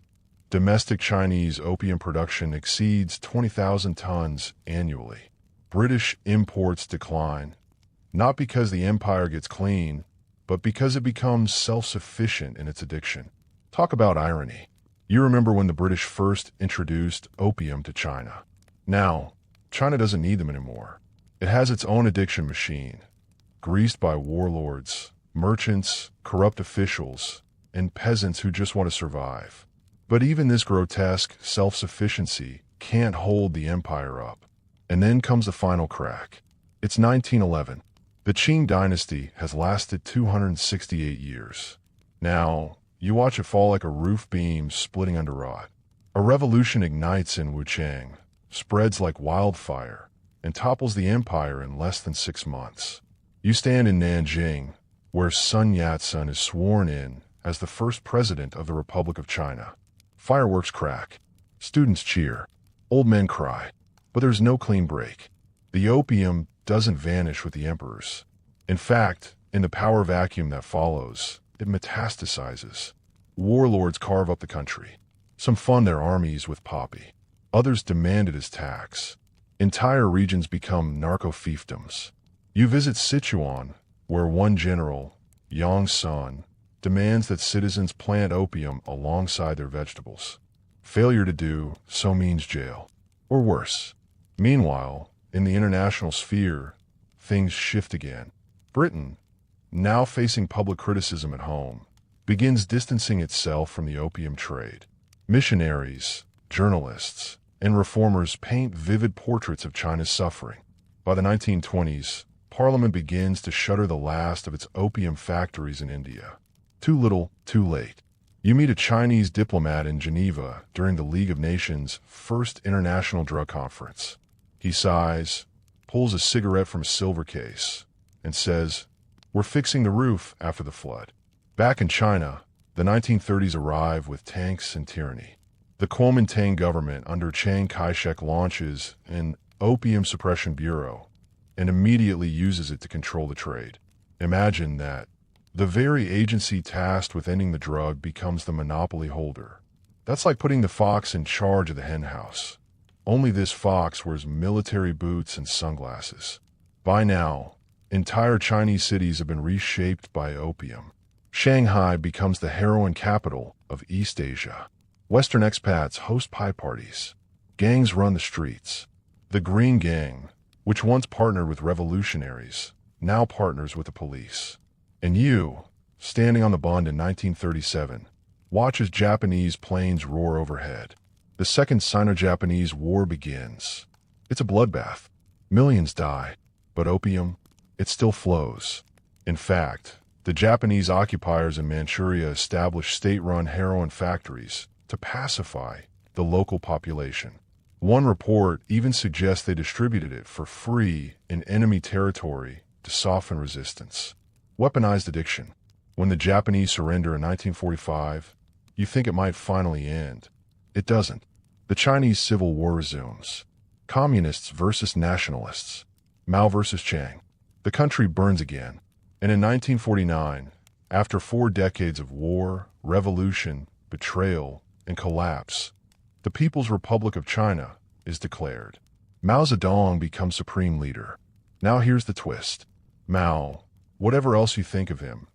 Speaker 1: domestic Chinese opium production exceeds 20,000 tons annually. British imports decline, not because the empire gets clean, but because it becomes self-sufficient in its addiction. Talk about irony. You remember when the British first introduced opium to China. Now, China doesn't need them anymore. It has its own addiction machine, greased by warlords, merchants, corrupt officials, and peasants who just want to survive. But even this grotesque self-sufficiency can't hold the empire up. And then comes the final crack. It's 1911. The Qing dynasty has lasted 268 years. Now, you watch it fall like a roof beam splitting under rot. A revolution ignites in Wuchang, spreads like wildfire, and topples the empire in less than 6 months. You stand in Nanjing, where Sun Yat-sen is sworn in as the first president of the Republic of China. Fireworks crack. Students cheer. Old men cry. But there's no clean break. The opium doesn't vanish with the emperors. In fact, in the power vacuum that follows, it metastasizes. Warlords carve up the country. Some fund their armies with poppy. Others demand it as tax. Entire regions become narco-fiefdoms. You visit Sichuan, where one general, Yang's son, demands that citizens plant opium alongside their vegetables. Failure to do so means jail, or worse. Meanwhile, in the international sphere, things shift again. Britain, now facing public criticism at home, begins distancing itself from the opium trade. Missionaries, journalists, and reformers paint vivid portraits of China's suffering. By the 1920s, Parliament begins to shutter the last of its opium factories in India. Too little, too late. You meet a Chinese diplomat in Geneva during the League of Nations' first international drug conference. He sighs, pulls a cigarette from a silver case, and says, "We're fixing the roof after the flood." Back in China, the 1930s arrive with tanks and tyranny. The Kuomintang government under Chiang Kai-shek launches an Opium Suppression Bureau and immediately uses it to control the trade. Imagine that. The very agency tasked with ending the drug becomes the monopoly holder. That's like putting the fox in charge of the henhouse. Only this fox wears military boots and sunglasses. By now, entire Chinese cities have been reshaped by opium. Shanghai becomes the heroin capital of East Asia. Western expats host pie parties. Gangs run the streets. The Green Gang, which once partnered with revolutionaries, now partners with the police. And you, standing on the Bund in 1937, watch as Japanese planes roar overhead. The Second Sino-Japanese War begins. It's a bloodbath. Millions die. But opium, it still flows. In fact, the Japanese occupiers in Manchuria established state-run heroin factories to pacify the local population. One report even suggests they distributed it for free in enemy territory to soften resistance. Weaponized addiction. When the Japanese surrender in 1945, you think it might finally end. It doesn't. The Chinese Civil War resumes. Communists versus nationalists. Mao versus Chiang. The country burns again. And in 1949, after 4 decades of war, revolution, betrayal, and collapse, the People's Republic of China is declared. Mao Zedong becomes supreme leader. Now here's the twist. Mao, whatever else you think of him,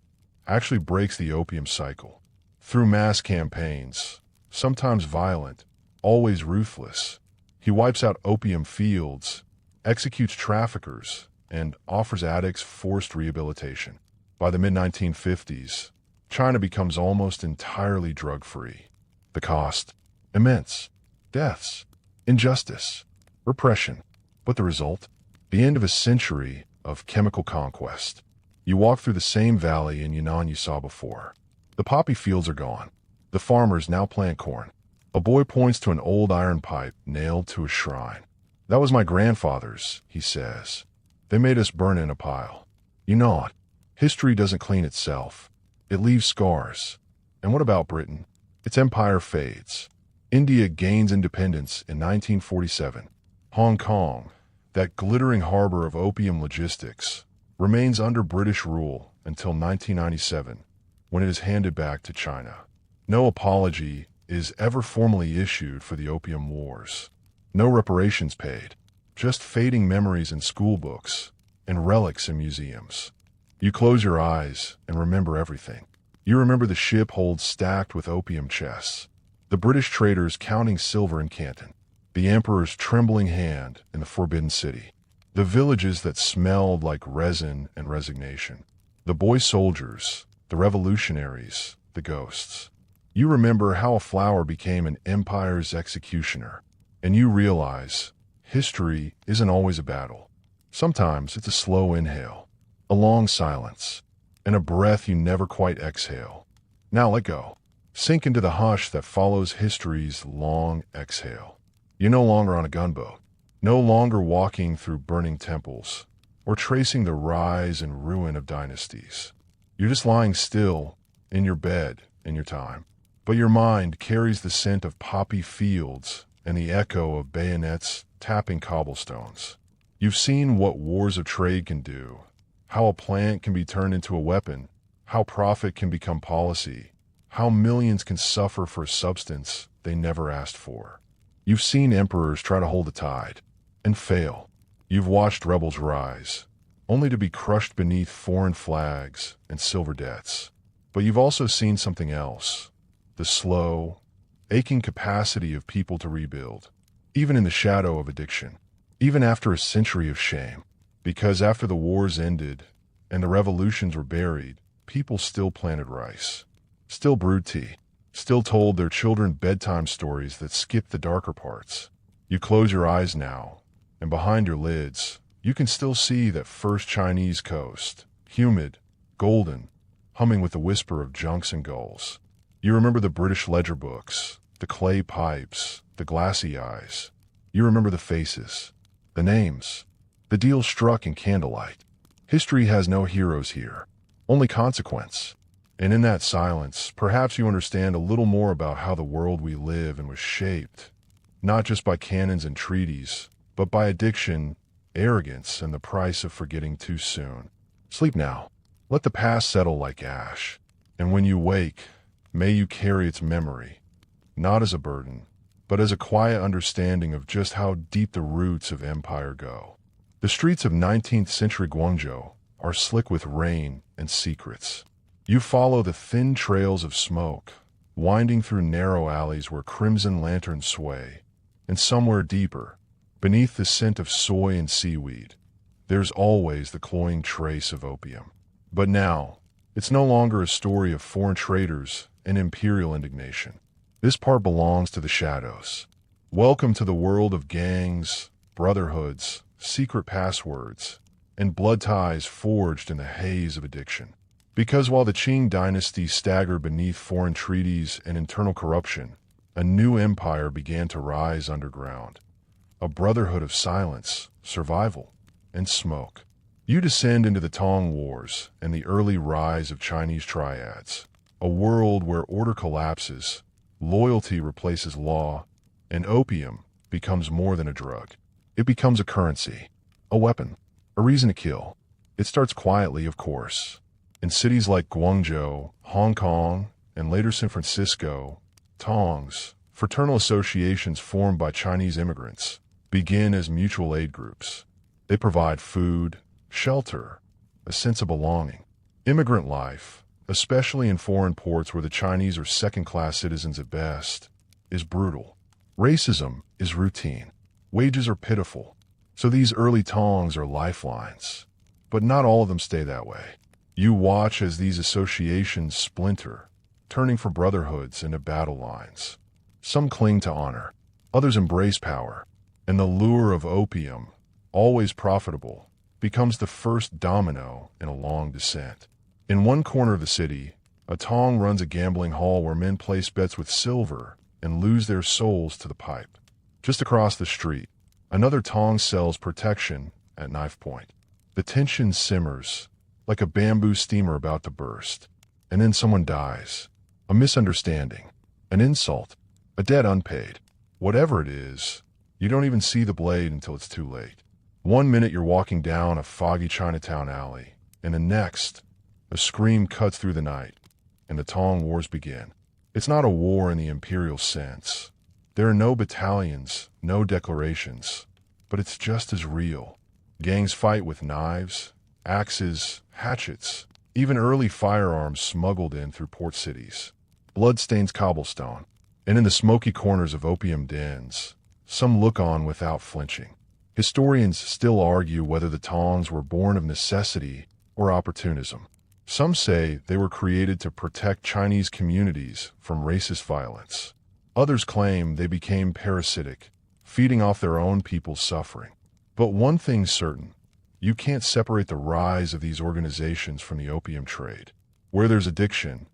Speaker 1: actually breaks the opium cycle. Through mass campaigns, sometimes violent, always ruthless, he wipes out opium fields, executes traffickers, and offers addicts forced rehabilitation. By the mid-1950s, China becomes almost entirely drug-free. The cost? Immense. Deaths. Injustice. Repression. But the result? The end of a century of chemical conquest. You walk through the same valley in Yunnan you saw before. The poppy fields are gone. The farmers now plant corn. A boy points to an old iron pipe nailed to a shrine. "That was my grandfather's," he says. "They made us burn in a pile." You know it. History doesn't clean itself. It leaves scars. And what about Britain? Its empire fades. India gains independence in 1947. Hong Kong, that glittering harbor of opium logistics, remains under British rule until 1997, when it is handed back to China. No apology is ever formally issued for the opium wars. No reparations paid. Just fading memories in school books and relics in museums. You close your eyes and remember everything. You remember the ship holds stacked with opium chests, the British traders counting silver in Canton, the emperor's trembling hand in the Forbidden City, the villages that smelled like resin and resignation, the boy soldiers, the revolutionaries, the ghosts. You remember how a flower became an empire's executioner, and you realize history isn't always a battle. Sometimes it's a slow inhale, a long silence, and a breath you never quite exhale. Now let go. Sink into the hush that follows history's long exhale. You're no longer on a gunboat, no longer walking through burning temples, or tracing the rise and ruin of dynasties. You're just lying still in your bed, in your time. But your mind carries the scent of poppy fields and the echo of bayonets tapping cobblestones. You've seen what wars of trade can do, how a plant can be turned into a weapon, how profit can become policy, how millions can suffer for a substance they never asked for. You've seen emperors try to hold the tide and fail. You've watched rebels rise, only to be crushed beneath foreign flags and silver debts. But you've also seen something else, the slow, aching capacity of people to rebuild, even in the shadow of addiction, even after a century of shame. Because after the wars ended and the revolutions were buried, people still planted rice, still brewed tea, still told their children bedtime stories that skipped the darker parts. You close your eyes now, and behind your lids, you can still see that first Chinese coast, humid, golden, humming with the whisper of junks and gulls. You remember the British ledger books, the clay pipes, the glassy eyes. You remember the faces, the names, the deals struck in candlelight. History has no heroes here, only consequence. And in that silence, perhaps you understand a little more about how the world we live in was shaped, not just by cannons and treaties, but by addiction, arrogance, and the price of forgetting too soon. Sleep now. Let the past settle like ash. And when you wake, may you carry its memory, not as a burden, but as a quiet understanding of just how deep the roots of empire go. The streets of 19th century Guangzhou are slick with rain and secrets. You follow the thin trails of smoke, winding through narrow alleys where crimson lanterns sway, and somewhere deeper, beneath the scent of soy and seaweed, there's always the cloying trace of opium. But now, it's no longer a story of foreign traders and imperial indignation. This part belongs to the shadows. Welcome to the world of gangs, brotherhoods, secret passwords, and blood ties forged in the haze of addiction. Because while the Qing dynasty staggered beneath foreign treaties and internal corruption, a new empire began to rise underground. A brotherhood of silence, survival, and smoke. You descend into the Tang Wars and the early rise of Chinese triads, a world where order collapses, loyalty replaces law, and opium becomes more than a drug. It becomes a currency, a weapon, a reason to kill. It starts quietly, of course. In cities like Guangzhou, Hong Kong, and later San Francisco, Tongs, fraternal associations formed by Chinese immigrants, begin as mutual aid groups. They provide food, shelter, a sense of belonging. Immigrant life, especially in foreign ports where the Chinese are second-class citizens at best, is brutal. Racism is routine. Wages are pitiful. So these early Tongs are lifelines. But not all of them stay that way. You watch as these associations splinter, turning from brotherhoods into battle lines. Some cling to honor, others embrace power, and the lure of opium, always profitable, becomes the first domino in a long descent. In one corner of the city, a Tong runs a gambling hall where men place bets with silver and lose their souls to the pipe. Just across the street, another Tong sells protection at knife point. The tension simmers, like a bamboo steamer about to burst. And then someone dies. A misunderstanding, an insult, a debt unpaid. Whatever it is, you don't even see the blade until it's too late. One minute you're walking down a foggy Chinatown alley, and the next, a scream cuts through the night, and the Tong Wars begin. It's not a war in the imperial sense. There are no battalions, no declarations, but it's just as real. Gangs fight with knives, axes, hatchets, even early firearms smuggled in through port cities. Blood stains cobblestone, and in the smoky corners of opium dens, some look on without flinching. Historians still argue whether the Tongs were born of necessity or opportunism. Some say they were created to protect Chinese communities from racist violence. Others claim they became parasitic, feeding off their own people's suffering. But one thing's certain, you can't separate the rise of these organizations from the opium trade. Where there's addiction,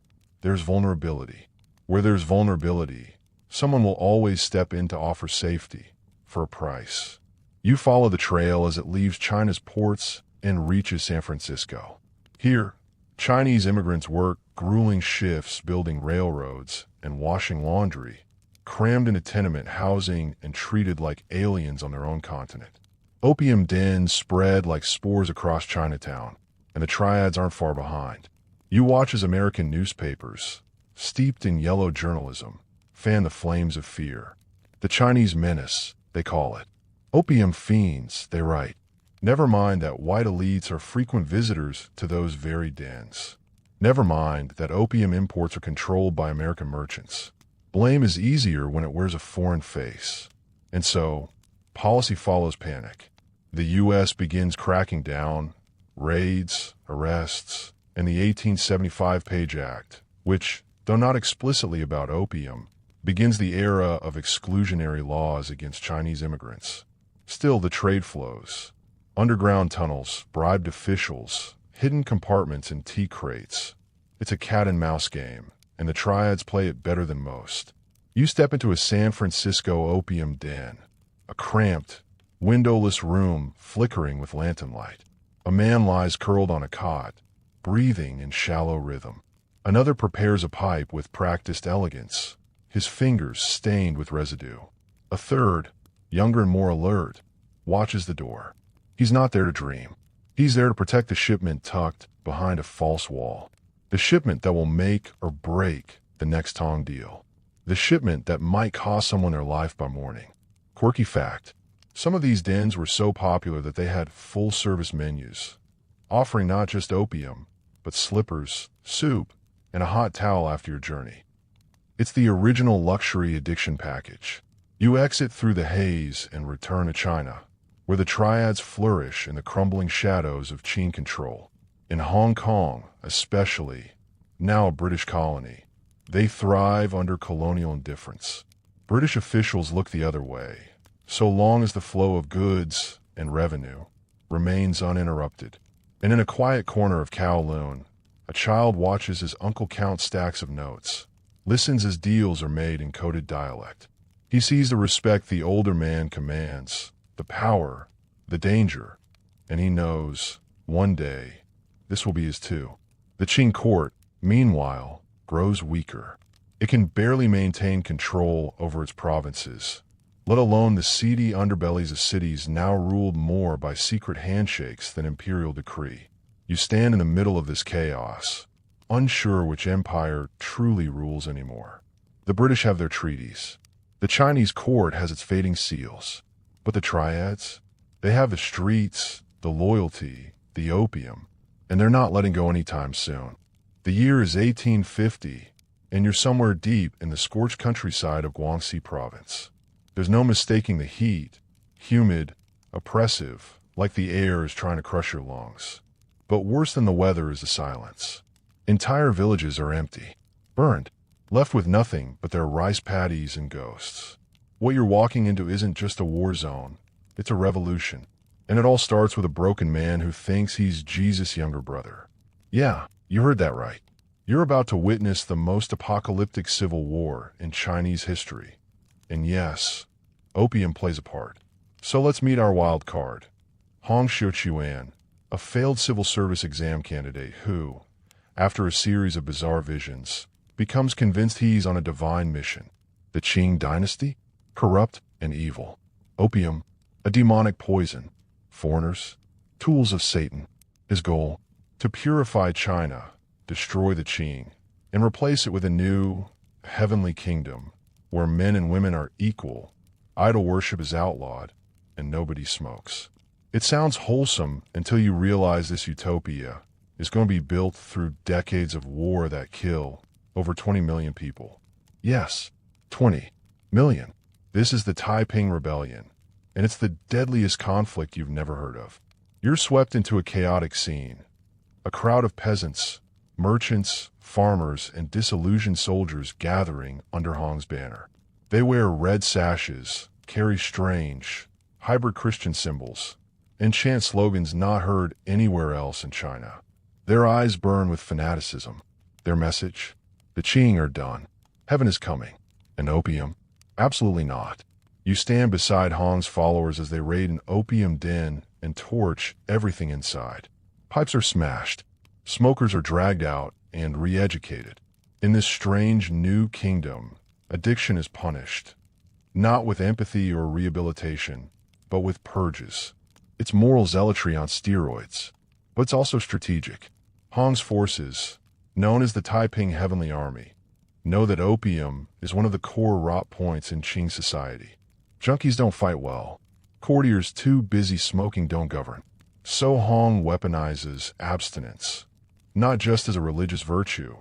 Speaker 1: there's vulnerability. Where there's vulnerability, someone will always step in to offer safety for a price. You follow the trail as it leaves China's ports and reaches San Francisco. Here, Chinese immigrants work grueling shifts building railroads and washing laundry, crammed into tenement housing and treated like aliens on their own continent. Opium dens spread like spores across Chinatown, and the triads aren't far behind. You watch as American newspapers, steeped in yellow journalism, fan the flames of fear. The Chinese menace, they call it. Opium fiends, they write. Never mind that white elites are frequent visitors to those very dens. Never mind that opium imports are controlled by American merchants. Blame is easier when it wears a foreign face. And so, policy follows panic. The U.S. begins cracking down, raids, arrests, and the 1875 Page Act, which, though not explicitly about opium, begins the era of exclusionary laws against Chinese immigrants. Still, the trade flows. Underground tunnels, bribed officials, hidden compartments and tea crates. It's a cat-and-mouse game, and the triads play it better than most. You step into a San Francisco opium den, a cramped, windowless room flickering with lantern light. A man lies curled on a cot, breathing in shallow rhythm. Another prepares a pipe with practiced elegance, his fingers stained with residue. A third, younger and more alert, watches the door. He's not there to dream. He's there to protect the shipment tucked behind a false wall. The shipment that will make or break the next Tong deal. The shipment that might cost someone their life by morning. Quirky fact. Some of these dens were so popular that they had full-service menus, offering not just opium, but slippers, soup, and a hot towel after your journey. It's the original luxury addiction package. You exit through the haze and return to China, where the triads flourish in the crumbling shadows of Qing control. In Hong Kong, especially, now a British colony, they thrive under colonial indifference. British officials look the other way, so long as the flow of goods and revenue remains uninterrupted. And in a quiet corner of Kowloon, a child watches as Uncle counts stacks of notes, listens as deals are made in coded dialect. He sees the respect the older man commands, the power, the danger, and he knows, one day, this will be his too. The Qing court, meanwhile, grows weaker. It can barely maintain control over its provinces, let alone the seedy underbellies of cities now ruled more by secret handshakes than imperial decree. You stand in the middle of this chaos, unsure which empire truly rules anymore. The British have their treaties. The Chinese court has its fading seals. But the triads? They have the streets, the loyalty, the opium, and they're not letting go anytime soon. The year is 1850, and you're somewhere deep in the scorched countryside of Guangxi province. There's no mistaking the heat, humid, oppressive, like the air is trying to crush your lungs. But worse than the weather is the silence. Entire villages are empty, burned, left with nothing but their rice paddies and ghosts. What you're walking into isn't just a war zone, it's a revolution. And it all starts with a broken man who thinks he's Jesus' younger brother. Yeah, you heard that right. You're about to witness the most apocalyptic civil war in Chinese history. And yes, opium plays a part. So let's meet our wild card. Hong Xiuquan, a failed civil service exam candidate who, after a series of bizarre visions, becomes convinced he's on a divine mission. The Qing Dynasty? Corrupt and evil. Opium, a demonic poison. Foreigners, tools of Satan. His goal, to purify China, destroy the Qing, and replace it with a new, heavenly kingdom where men and women are equal, idol worship is outlawed, and nobody smokes. It sounds wholesome until you realize this utopia is going to be built through decades of war that kill over 20 million people. Yes, 20 million. This is the Taiping Rebellion, and it's the deadliest conflict you've never heard of. You're swept into a chaotic scene. A crowd of peasants, merchants, farmers, and disillusioned soldiers gathering under Hong's banner. They wear red sashes, carry strange, hybrid Christian symbols, and chant slogans not heard anywhere else in China. Their eyes burn with fanaticism. Their message? The Qing are done. Heaven is coming. And opium? Absolutely not. You stand beside Hong's followers as they raid an opium den and torch everything inside. Pipes are smashed. Smokers are dragged out and re-educated. In this strange new kingdom, addiction is punished, not with empathy or rehabilitation, but with purges. It's moral zealotry on steroids, but it's also strategic. Hong's forces, known as the Taiping Heavenly Army, know that opium is one of the core rot points in Qing society. Junkies don't fight well. Courtiers too busy smoking don't govern. So Hong weaponizes abstinence, not just as a religious virtue,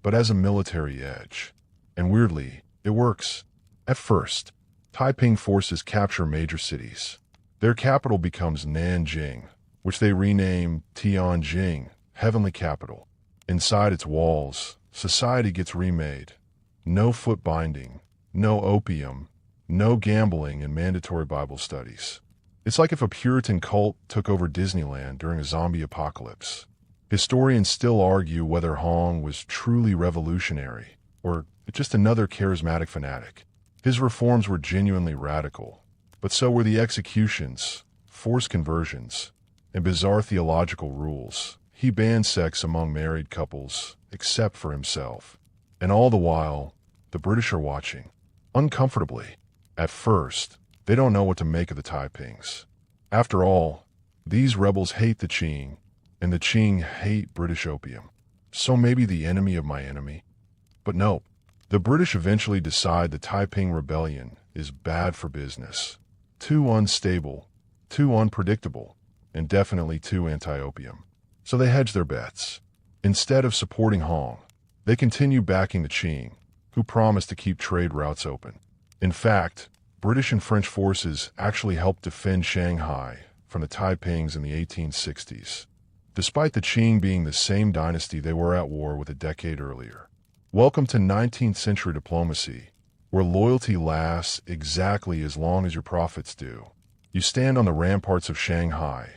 Speaker 1: but as a military edge. And weirdly, it works. At first, Taiping forces capture major cities. Their capital becomes Nanjing, which they rename Tianjing, Heavenly Capital. Inside its walls, society gets remade. No foot binding, no opium, no gambling and mandatory Bible studies. It's like if a Puritan cult took over Disneyland during a zombie apocalypse. Historians still argue whether Hong was truly revolutionary or just another charismatic fanatic. His reforms were genuinely radical, but so were the executions, forced conversions, and bizarre theological rules. He banned sex among married couples, except for himself. And all the while, the British are watching, uncomfortably. At first, they don't know what to make of the Taipings. After all, these rebels hate the Qing, and the Qing hate British opium. So maybe the enemy of my enemy? But no, the British eventually decide the Taiping Rebellion is bad for business. Too unstable, too unpredictable, and definitely too anti-opium. So they hedge their bets. Instead of supporting Hong, they continue backing the Qing, who promised to keep trade routes open. In fact, British and French forces actually helped defend Shanghai from the Taipings in the 1860s, despite the Qing being the same dynasty they were at war with a decade earlier. Welcome to 19th century diplomacy, where loyalty lasts exactly as long as your profits do. You stand on the ramparts of Shanghai,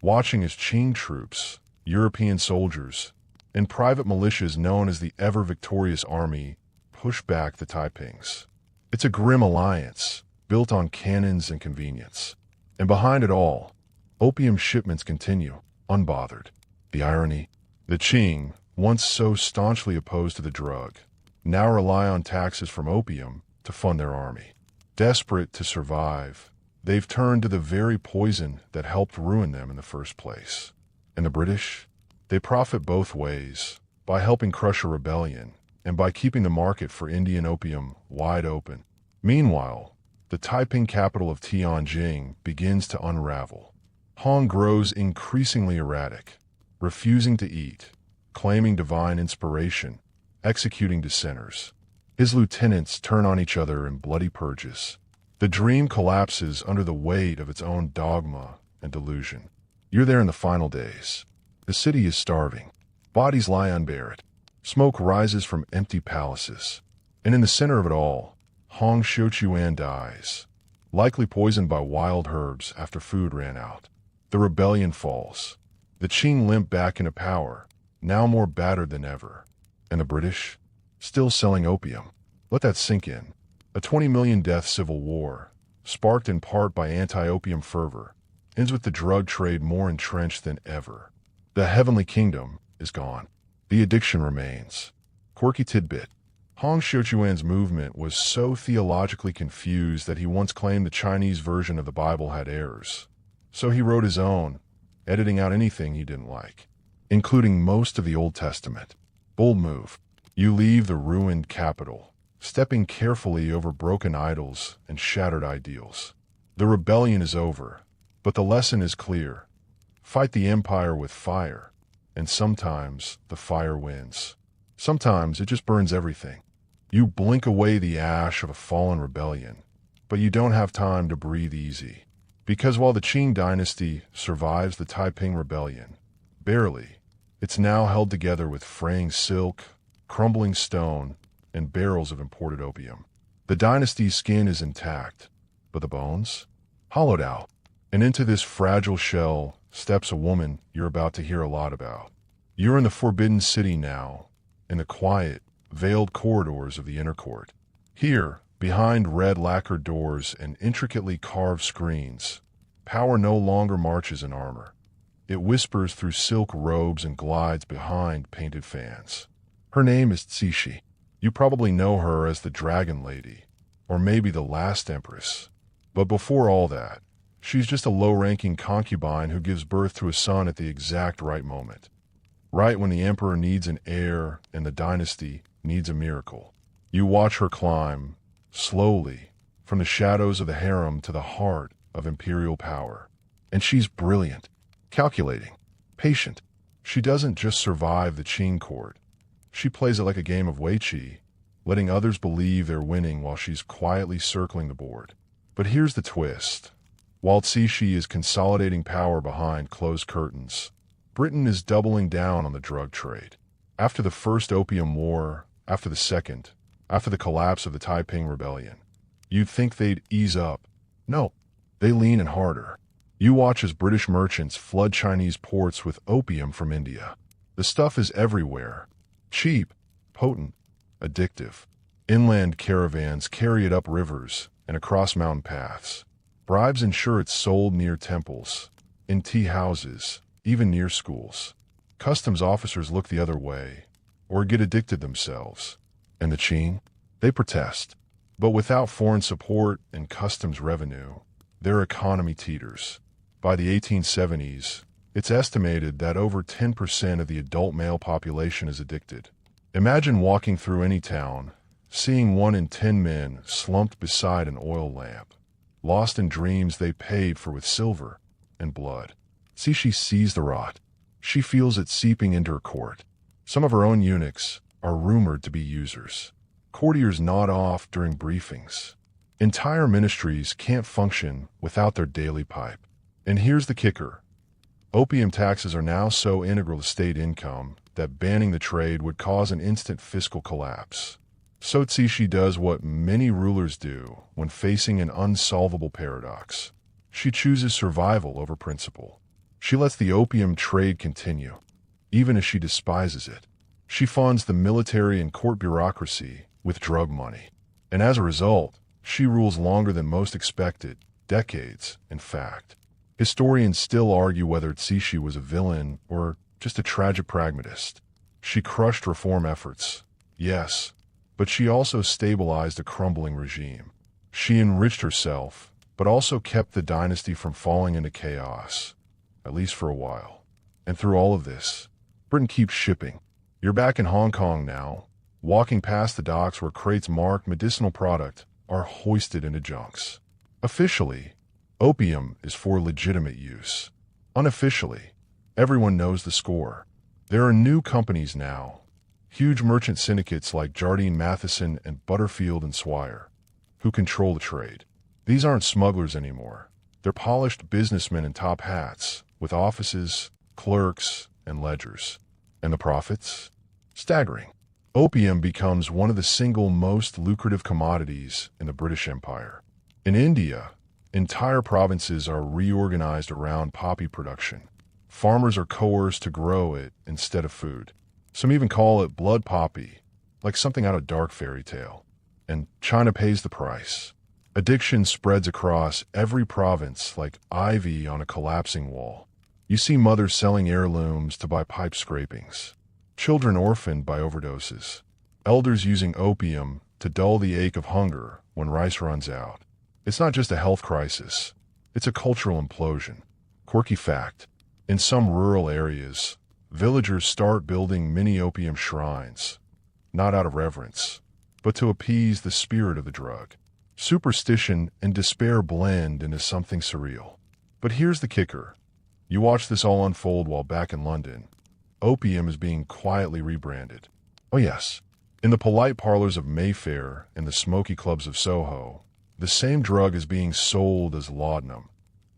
Speaker 1: watching as Qing troops, European soldiers, and private militias known as the ever-victorious army push back the Taipings. It's a grim alliance, built on cannons and convenience. And behind it all, opium shipments continue, unbothered. The irony, the Qing, once so staunchly opposed to the drug, now rely on taxes from opium to fund their army. Desperate to survive, they've turned to the very poison that helped ruin them in the first place. And the British? They profit both ways, by helping crush a rebellion, and by keeping the market for Indian opium wide open. Meanwhile, the Taiping capital of Tianjing begins to unravel. Hong grows increasingly erratic, refusing to eat, claiming divine inspiration, executing dissenters. His lieutenants turn on each other in bloody purges. The dream collapses under the weight of its own dogma and delusion. You're there in the final days. The city is starving. Bodies lie unburied. Smoke rises from empty palaces. And in the center of it all, Hong Xiuquan dies, likely poisoned by wild herbs after food ran out. The rebellion falls. The Qing limp back into power, now more battered than ever. And the British? Still selling opium. Let that sink in. A 20 million death civil war, sparked in part by anti-opium fervor, ends with the drug trade more entrenched than ever. The Heavenly Kingdom is gone. The addiction remains. Quirky tidbit. Hong Xiuquan's movement was so theologically confused that he once claimed the Chinese version of the Bible had errors. So he wrote his own, editing out anything he didn't like, including most of the Old Testament. Bold move. You leave the ruined capital, stepping carefully over broken idols and shattered ideals. The rebellion is over, but the lesson is clear. Fight the empire with fire, and sometimes the fire wins. Sometimes it just burns everything. You blink away the ash of a fallen rebellion, but you don't have time to breathe easy. Because while the Qing dynasty survives the Taiping Rebellion, barely, it's now held together with fraying silk, crumbling stone, and barrels of imported opium. The dynasty's skin is intact, but the bones? Hollowed out. And into this fragile shell steps a woman you're about to hear a lot about. You're in the Forbidden City now, in the quiet, veiled corridors of the inner court. Here, behind red lacquered doors and intricately carved screens, power no longer marches in armor. It whispers through silk robes and glides behind painted fans. Her name is Cixi. You probably know her as the Dragon Lady, or maybe the Last Empress. But before all that, she's just a low-ranking concubine who gives birth to a son at the exact right moment. Right when the emperor needs an heir and the dynasty needs a miracle. You watch her climb, slowly, from the shadows of the harem to the heart of imperial power. And she's brilliant, calculating, patient. She doesn't just survive the Qing court. She plays it like a game of Weiqi, letting others believe they're winning while she's quietly circling the board. But here's the twist. While Cixi is consolidating power behind closed curtains, Britain is doubling down on the drug trade. After the First Opium War, after the Second, after the collapse of the Taiping Rebellion, you'd think they'd ease up. No, they lean in harder. You watch as British merchants flood Chinese ports with opium from India. The stuff is everywhere. Cheap, potent, addictive. Inland caravans carry it up rivers and across mountain paths. Bribes ensure it's sold near temples, in tea houses, even near schools. Customs officers look the other way, or get addicted themselves. And the Qing? They protest. But without foreign support and customs revenue, their economy teeters. By the 1870s, it's estimated that over 10% of the adult male population is addicted. Imagine walking through any town, seeing 1 in 10 men slumped beside an oil lamp, lost in dreams they paid for with silver and blood. Cixi sees the rot. She feels it seeping into her court. Some of her own eunuchs are rumored to be users. Courtiers nod off during briefings. Entire ministries can't function without their daily pipe. And here's the kicker. Opium taxes are now so integral to state income that banning the trade would cause an instant fiscal collapse. So Cixi does what many rulers do when facing an unsolvable paradox. She chooses survival over principle. She lets the opium trade continue, even as she despises it. She funds the military and court bureaucracy with drug money. And as a result, she rules longer than most expected, decades, in fact. Historians still argue whether Cixi was a villain or just a tragic pragmatist. She crushed reform efforts, yes, but she also stabilized a crumbling regime. She enriched herself, but also kept the dynasty from falling into chaos, at least for a while. And through all of this, Britain keeps shipping. You're back in Hong Kong now, walking past the docks where crates marked medicinal product are hoisted into junks. Officially, opium is for legitimate use. Unofficially, everyone knows the score. There are new companies now, huge merchant syndicates like Jardine Matheson and Butterfield and Swire, who control the trade. These aren't smugglers anymore. They're polished businessmen in top hats, with offices, clerks, and ledgers. And the profits? Staggering. Opium becomes one of the single most lucrative commodities in the British Empire. In India, entire provinces are reorganized around poppy production. Farmers are coerced to grow it instead of food. Some even call it blood poppy, like something out of dark fairy tale. And China pays the price. Addiction spreads across every province like ivy on a collapsing wall. You see mothers selling heirlooms to buy pipe scrapings. Children orphaned by overdoses. Elders using opium to dull the ache of hunger when rice runs out. It's not just a health crisis. It's a cultural implosion. Quirky fact. In some rural areas, villagers start building mini opium shrines, not out of reverence, but to appease the spirit of the drug. Superstition and despair blend into something surreal. But here's the kicker. You watch this all unfold while back in London. Opium is being quietly rebranded. Oh yes, in the polite parlors of Mayfair and the smoky clubs of Soho, the same drug is being sold as laudanum,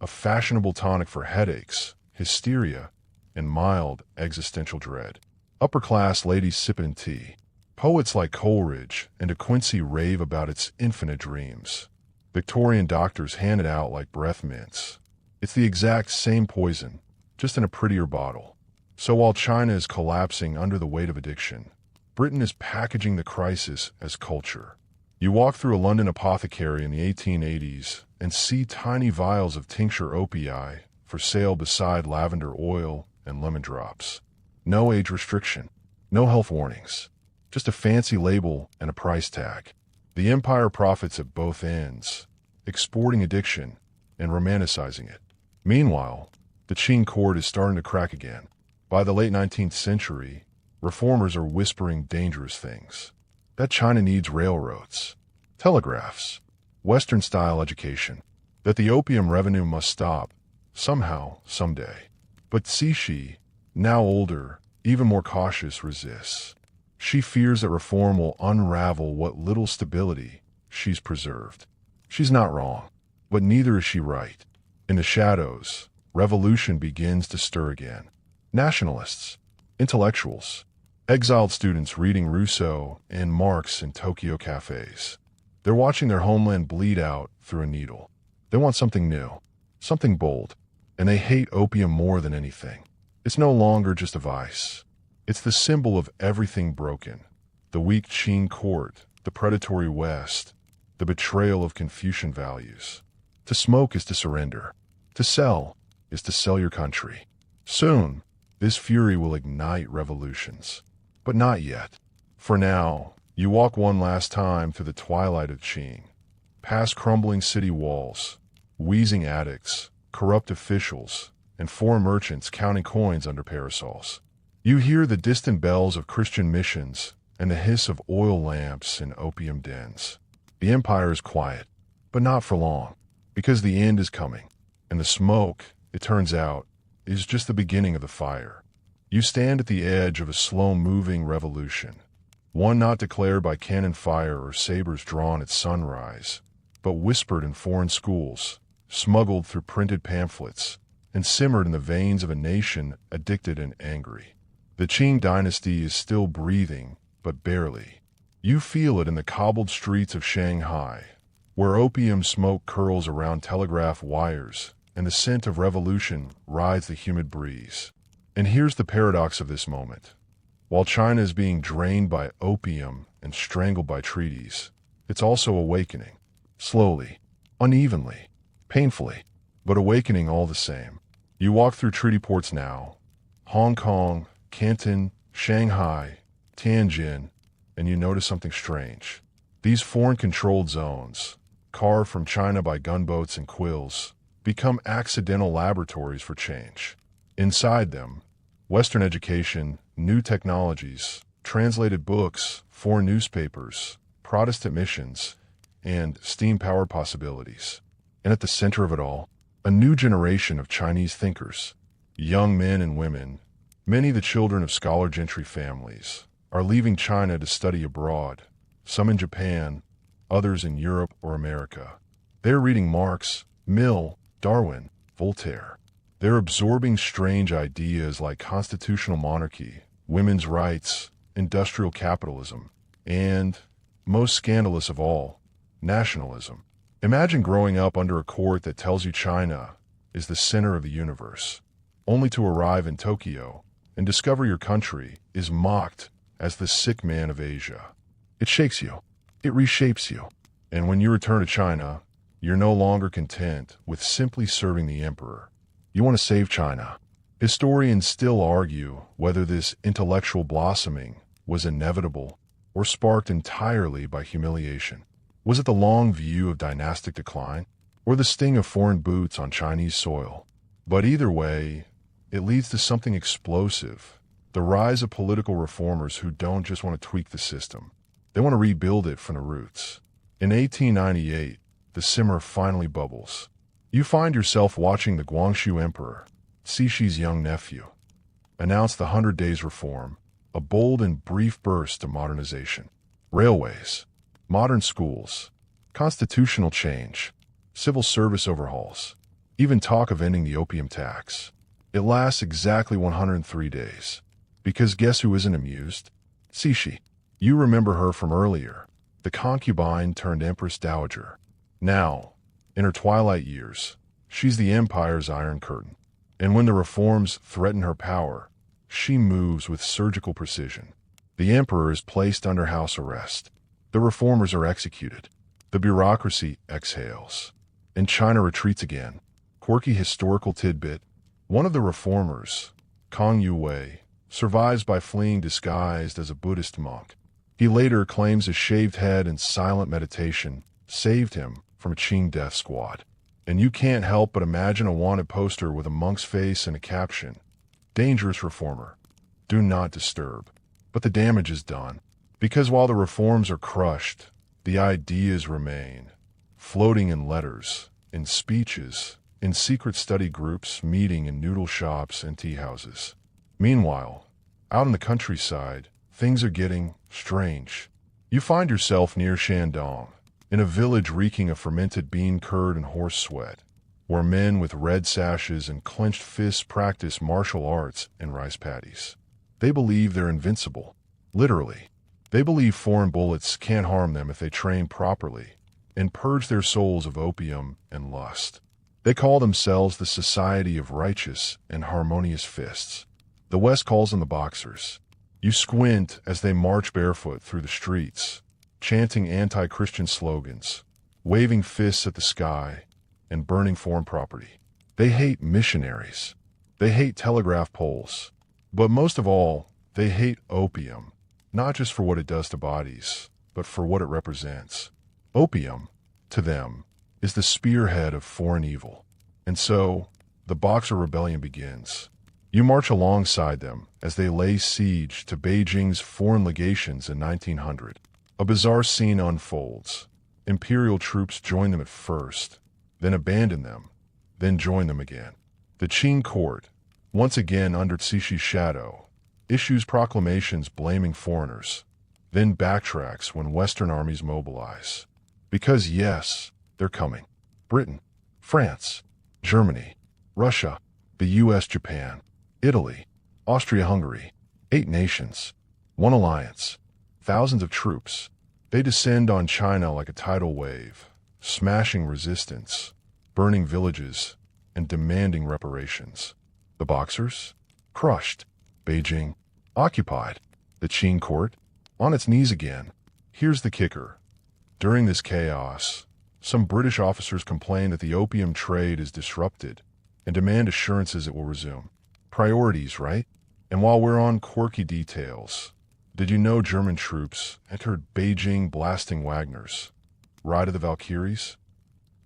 Speaker 1: a fashionable tonic for headaches, hysteria, and mild existential dread. Upper-class ladies sipping tea. Poets like Coleridge and De Quincey rave about its infinite dreams. Victorian doctors hand it out like breath mints. It's the exact same poison, just in a prettier bottle. So while China is collapsing under the weight of addiction, Britain is packaging the crisis as culture. You walk through a London apothecary in the 1880s and see tiny vials of tincture opii for sale beside lavender oil and lemon drops. No age restriction, no health warnings, just a fancy label and a price tag. The empire profits at both ends, exporting addiction and romanticizing it. Meanwhile, the Qing court is starting to crack again. By the late 19th century, reformers are whispering dangerous things. That China needs railroads, telegraphs, Western-style education, that the opium revenue must stop, somehow, someday. But Cixi, now older, even more cautious, resists. She fears that reform will unravel what little stability she's preserved. She's not wrong, but neither is she right. In the shadows, revolution begins to stir again. Nationalists, intellectuals, exiled students reading Rousseau and Marx in Tokyo cafes. They're watching their homeland bleed out through a needle. They want something new, something bold, and they hate opium more than anything. It's no longer just a vice. It's the symbol of everything broken. The weak Qing court, the predatory West, the betrayal of Confucian values. To smoke is to surrender. To sell is to sell your country. Soon, this fury will ignite revolutions. But not yet. For now, you walk one last time through the twilight of Qing, past crumbling city walls, wheezing addicts, corrupt officials, and foreign merchants counting coins under parasols. You hear the distant bells of Christian missions and the hiss of oil lamps in opium dens. The empire is quiet, but not for long, because the end is coming, and the smoke, it turns out, is just the beginning of the fire. You stand at the edge of a slow-moving revolution, one not declared by cannon fire or sabers drawn at sunrise, but whispered in foreign schools, smuggled through printed pamphlets, and simmered in the veins of a nation addicted and angry. The Qing dynasty is still breathing, but barely. You feel it in the cobbled streets of Shanghai, where opium smoke curls around telegraph wires and the scent of revolution rides the humid breeze. And here's the paradox of this moment. While China is being drained by opium and strangled by treaties, it's also awakening. Slowly, unevenly, painfully, but awakening all the same. You walk through treaty ports now, Hong Kong, Canton, Shanghai, Tianjin, and you notice something strange. These foreign-controlled zones, carved from China by gunboats and quills, become accidental laboratories for change. Inside them, Western education, new technologies, translated books, foreign newspapers, Protestant missions, and steam-powered possibilities. And at the center of it all, a new generation of Chinese thinkers, young men and women, many the children of scholar gentry families, are leaving China to study abroad, some in Japan, others in Europe or America. They're reading Marx, Mill, Darwin, Voltaire. They're absorbing strange ideas like constitutional monarchy, women's rights, industrial capitalism, and, most scandalous of all, nationalism. Imagine growing up under a court that tells you China is the center of the universe, only to arrive in Tokyo and discover your country is mocked as the sick man of Asia. It shakes you. It reshapes you. And when you return to China, you're no longer content with simply serving the emperor. You want to save China. Historians still argue whether this intellectual blossoming was inevitable or sparked entirely by humiliation. Was it the long view of dynastic decline, or the sting of foreign boots on Chinese soil? But either way, it leads to something explosive, the rise of political reformers who don't just want to tweak the system. They want to rebuild it from the roots. In 1898, the simmer finally bubbles. You find yourself watching the Guangxu Emperor, Cixi's young nephew, announce the 100 Days Reform, a bold and brief burst of modernization. Railways, modern schools, constitutional change, civil service overhauls, even talk of ending the opium tax. It lasts exactly 103 days. Because guess who isn't amused? Cixi. You remember her from earlier, the concubine turned Empress Dowager. Now, in her twilight years, she's the empire's Iron Curtain. And when the reforms threaten her power, she moves with surgical precision. The emperor is placed under house arrest. The reformers are executed. The bureaucracy exhales. And China retreats again, Quirky historical tidbit. One of the reformers, Kang Yu-wei, survives by fleeing disguised as a Buddhist monk. He later claims his shaved head and silent meditation saved him from a Qing death squad. And you can't help but imagine a wanted poster with a monk's face and a caption, "Dangerous reformer. Do not disturb." But the damage is done. Because while the reforms are crushed, the ideas remain, floating in letters, in speeches, in secret study groups meeting in noodle shops and tea houses. Meanwhile, out in the countryside, things are getting strange. You find yourself near Shandong, in a village reeking of fermented bean curd and horse sweat, where men with red sashes and clenched fists practice martial arts and rice paddies. They believe they're invincible. Literally. They believe foreign bullets can't harm them if they train properly and purge their souls of opium and lust. They call themselves the Society of Righteous and Harmonious Fists. The West calls them the Boxers. You squint as they march barefoot through the streets, chanting anti-Christian slogans, waving fists at the sky, and burning foreign property. They hate missionaries. They hate telegraph poles. But most of all, they hate opium, not just for what it does to bodies, but for what it represents. Opium, to them, is the spearhead of foreign evil. And so, the Boxer Rebellion begins. You march alongside them as they lay siege to Beijing's foreign legations in 1900. A bizarre scene unfolds. Imperial troops join them at first, then abandon them, then join them again. The Qing court, once again under Cixi's shadow, issues proclamations blaming foreigners, then backtracks when Western armies mobilize. Because yes, they're coming. Britain, France, Germany, Russia, the US, Japan, Italy, Austria-Hungary, 8 nations, 1 alliance, thousands of troops. They descend on China like a tidal wave, smashing resistance, burning villages, and demanding reparations. The Boxers? Crushed. Beijing? Occupied. The Qing court? On its knees again. Here's the kicker. During this chaos, some British officers complain that the opium trade is disrupted and demand assurances it will resume. Priorities, right? And while we're on quirky details, did you know German troops entered Beijing blasting Wagners? Ride of the Valkyries?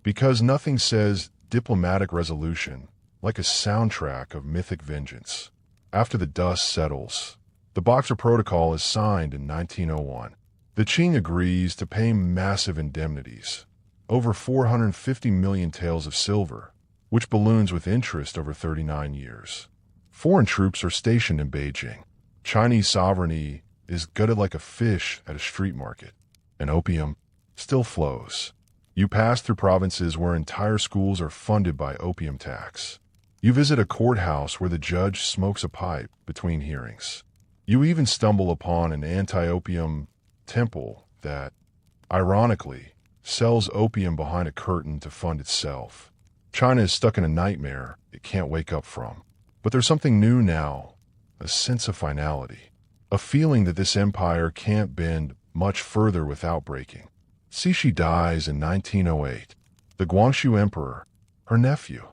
Speaker 1: Because nothing says diplomatic resolution like a soundtrack of mythic vengeance. After the dust settles, the Boxer Protocol is signed in 1901. The Qing agrees to pay massive indemnities, over 450 million taels of silver, which balloons with interest over 39 years. Foreign troops are stationed in Beijing. Chinese sovereignty is gutted like a fish at a street market, and opium still flows. You pass through provinces where entire schools are funded by opium tax. You visit a courthouse where the judge smokes a pipe between hearings. You even stumble upon an anti-opium temple that, ironically, sells opium behind a curtain to fund itself. China is stuck in a nightmare it can't wake up from. But there's something new now, a sense of finality, a feeling that this empire can't bend much further without breaking. Cixi dies in 1908. The Guangxu emperor, her nephew,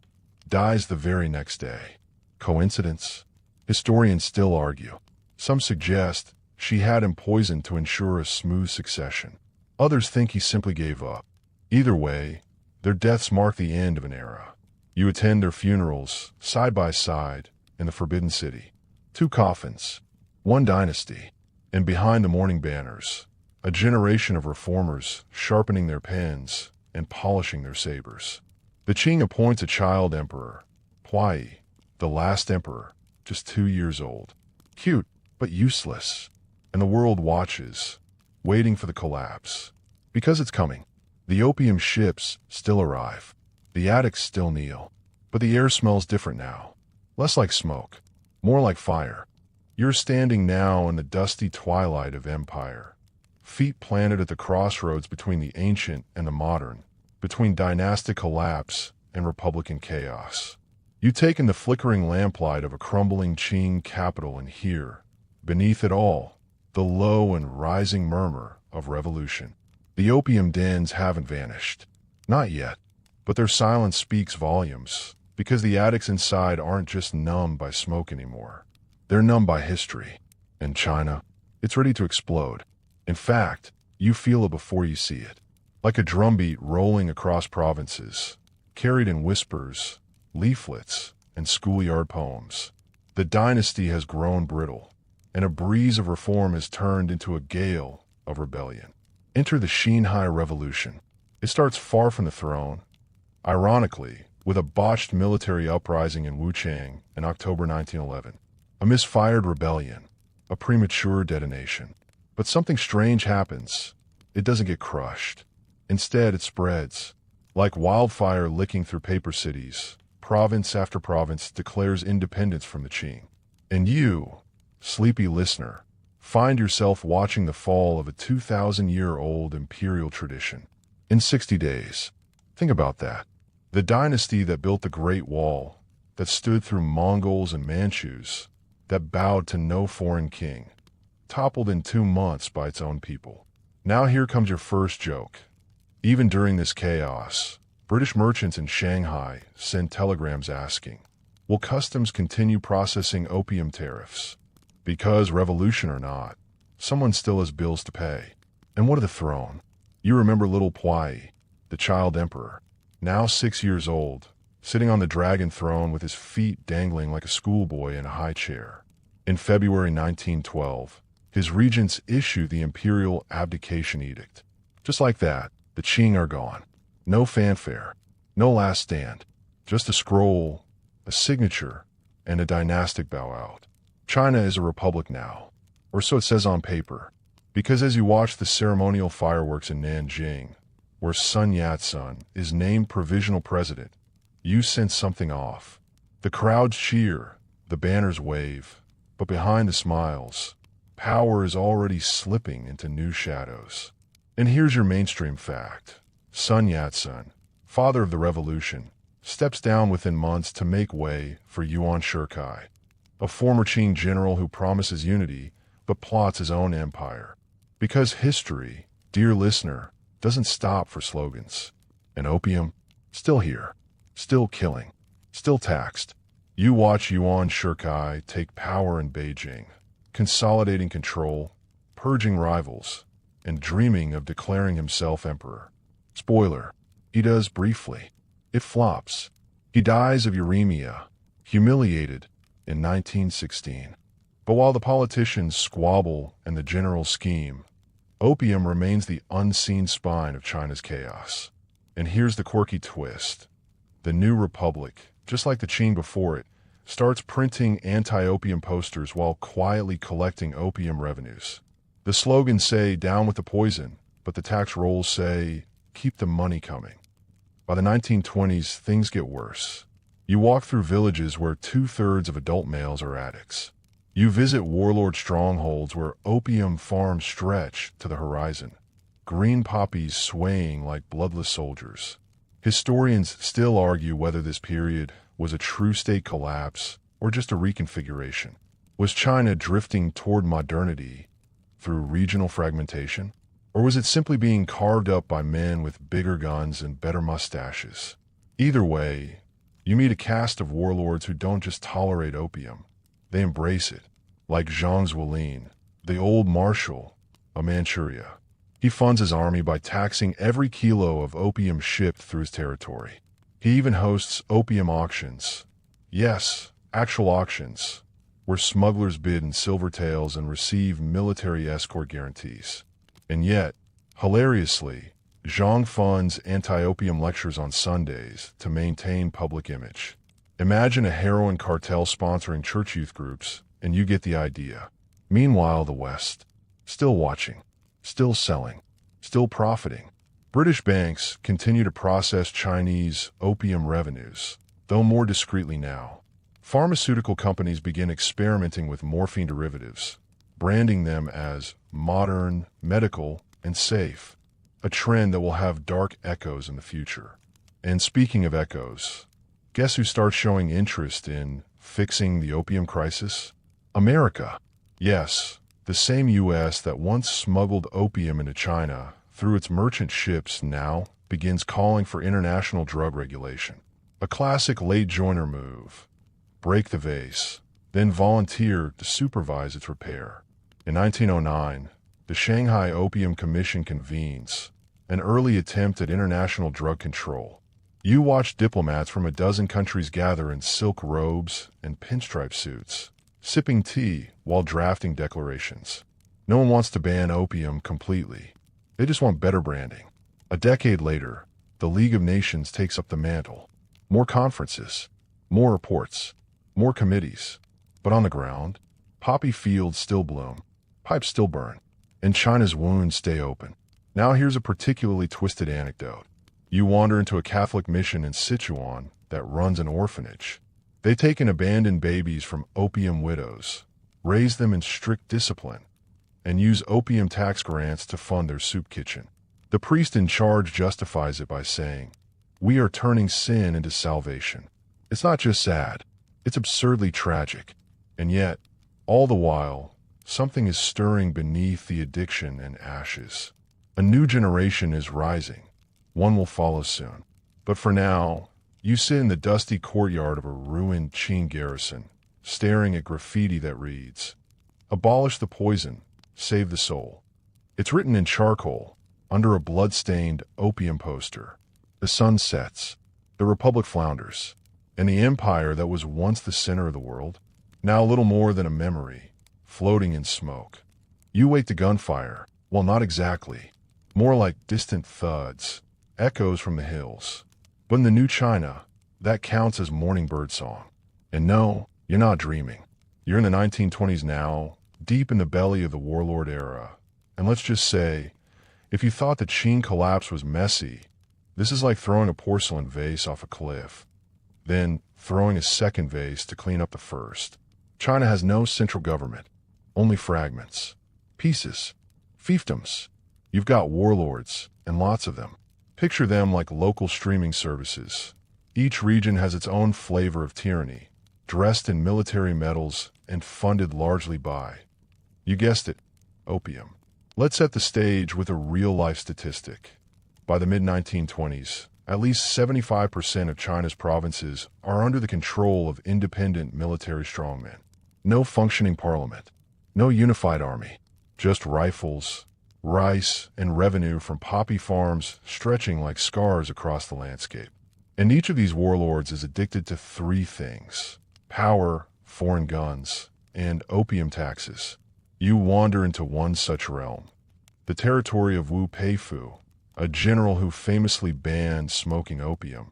Speaker 1: dies the very next day. Coincidence? Historians still argue. Some suggest she had him poisoned to ensure a smooth succession. Others think he simply gave up. Either way, their deaths mark the end of an era. You attend their funerals, side by side, in the Forbidden City. 2 coffins, 1 dynasty, and behind the mourning banners, a generation of reformers sharpening their pens and polishing their sabers. The Qing appoints a child emperor, Huai, the last emperor, just 2 years old. Cute, but useless. And the world watches, waiting for the collapse. Because it's coming. The opium ships still arrive. The addicts still kneel. But the air smells different now. Less like smoke, more like fire. You're standing now in the dusty twilight of empire. Feet planted at the crossroads between the ancient and the modern, between dynastic collapse and republican chaos. You take in the flickering lamplight of a crumbling Qing capital and hear, beneath it all, the low and rising murmur of revolution. The opium dens haven't vanished. Not yet. But their silence speaks volumes. Because the addicts inside aren't just numbed by smoke anymore. They're numbed by history. And China, it's ready to explode. In fact, you feel it before you see it. Like a drumbeat rolling across provinces, carried in whispers, leaflets, and schoolyard poems. The dynasty has grown brittle, and a breeze of reform has turned into a gale of rebellion. Enter the Xinhai Revolution. It starts far from the throne, ironically, with a botched military uprising in Wuchang in October 1911. A misfired rebellion, a premature detonation. But something strange happens. It doesn't get crushed. Instead, it spreads. Like wildfire licking through paper cities, province after province declares independence from the Qing. And you, sleepy listener, find yourself watching the fall of a 2,000-year-old imperial tradition. In 60 days. Think about that. The dynasty that built the Great Wall, that stood through Mongols and Manchus, that bowed to no foreign king, toppled in 2 months by its own people. Now here comes your first joke. Even during this chaos, British merchants in Shanghai send telegrams asking, will customs continue processing opium tariffs? Because, revolution or not, someone still has bills to pay. And what of the throne? You remember little Puai, the child emperor, now 6 years old, sitting on the dragon throne with his feet dangling like a schoolboy in a high chair. In February 1912, his regents issue the imperial abdication edict. Just like that, the Qing are gone. No fanfare, no last stand, just a scroll, a signature, and a dynastic bow out. China is a republic now, or so it says on paper, because as you watch the ceremonial fireworks in Nanjing, where Sun Yat-sen is named provisional president, you sense something off. The crowds cheer, the banners wave, but behind the smiles, power is already slipping into new shadows. And here's your mainstream fact. Sun Yat-sen, father of the revolution, steps down within months to make way for Yuan Shikai, a former Qing general who promises unity but plots his own empire. Because history, dear listener, doesn't stop for slogans. And opium, still here, still killing, still taxed. You watch Yuan Shikai take power in Beijing, consolidating control, purging rivals, and dreaming of declaring himself emperor. Spoiler, he does briefly. It flops. He dies of uremia, humiliated, in 1916. But while the politicians squabble and the generals scheme, opium remains the unseen spine of China's chaos. And here's the quirky twist. The new republic, just like the Qing before it, starts printing anti-opium posters while quietly collecting opium revenues. The slogans say, down with the poison, but the tax rolls say, keep the money coming. By the 1920s, things get worse. You walk through villages where 2/3 of adult males are addicts. You visit warlord strongholds where opium farms stretch to the horizon, green poppies swaying like bloodless soldiers. Historians still argue whether this period was a true state collapse or just a reconfiguration. Was China drifting toward modernity through regional fragmentation? Or was it simply being carved up by men with bigger guns and better mustaches? Either way, you meet a cast of warlords who don't just tolerate opium. They embrace it, like Zhang Zuolin, the old marshal of Manchuria. He funds his army by taxing every kilo of opium shipped through his territory. He even hosts opium auctions. Yes, actual auctions, where smugglers bid in silver taels and receive military escort guarantees. And yet, hilariously, Zhang funds anti-opium lectures on Sundays to maintain public image. Imagine a heroin cartel sponsoring church youth groups, and you get the idea. Meanwhile, the West, still watching, still selling, still profiting. British banks continue to process Chinese opium revenues, though more discreetly now. Pharmaceutical companies begin experimenting with morphine derivatives, branding them as modern, medical, and safe, a trend that will have dark echoes in the future. And speaking of echoes, guess who starts showing interest in fixing the opium crisis? America. Yes, the same U.S. that once smuggled opium into China through its merchant ships now begins calling for international drug regulation. A classic late joiner move. Break the vase, then volunteer to supervise its repair. In 1909, the Shanghai Opium Commission convenes, an early attempt at international drug control. You watch diplomats from a dozen countries gather in silk robes and pinstripe suits, sipping tea while drafting declarations. No one wants to ban opium completely. They just want better branding. A decade later, the League of Nations takes up the mantle. More conferences, more reports, more committees. But on the ground, poppy fields still bloom, pipes still burn, and China's wounds stay open. Now here's a particularly twisted anecdote. You wander into a Catholic mission in Sichuan that runs an orphanage. They take in abandoned babies from opium widows, raise them in strict discipline, and use opium tax grants to fund their soup kitchen. The priest in charge justifies it by saying, "We are turning sin into salvation." It's not just sad, it's absurdly tragic. And yet, all the while, something is stirring beneath the addiction and ashes. A new generation is rising. One will follow soon. But for now, you sit in the dusty courtyard of a ruined Qing garrison, staring at graffiti that reads, "Abolish the poison, save the soul." It's written in charcoal, under a blood-stained opium poster. The sun sets, the republic flounders, and the empire that was once the center of the world, now little more than a memory, floating in smoke. You wake to gunfire, well, not exactly, more like distant thuds, echoes from the hills. But in the new China, that counts as morning bird song. And no, you're not dreaming. You're in the 1920s now, deep in the belly of the warlord era. And let's just say, if you thought the Qing collapse was messy, this is like throwing a porcelain vase off a cliff, then throwing a second vase to clean up the first. China has no central government, only fragments, pieces, fiefdoms. You've got warlords, and lots of them. Picture them like local streaming services. Each region has its own flavor of tyranny, dressed in military medals and funded largely by, you guessed it, opium. Let's set the stage with a real-life statistic. By the mid-1920s, at least 75% of China's provinces are under the control of independent military strongmen. No functioning parliament, no unified army, just rifles, rice, and revenue from poppy farms stretching like scars across the landscape. And each of these warlords is addicted to three things: power, foreign guns, and opium taxes. You wander into one such realm, the territory of Wu Peifu, a general who famously banned smoking opium,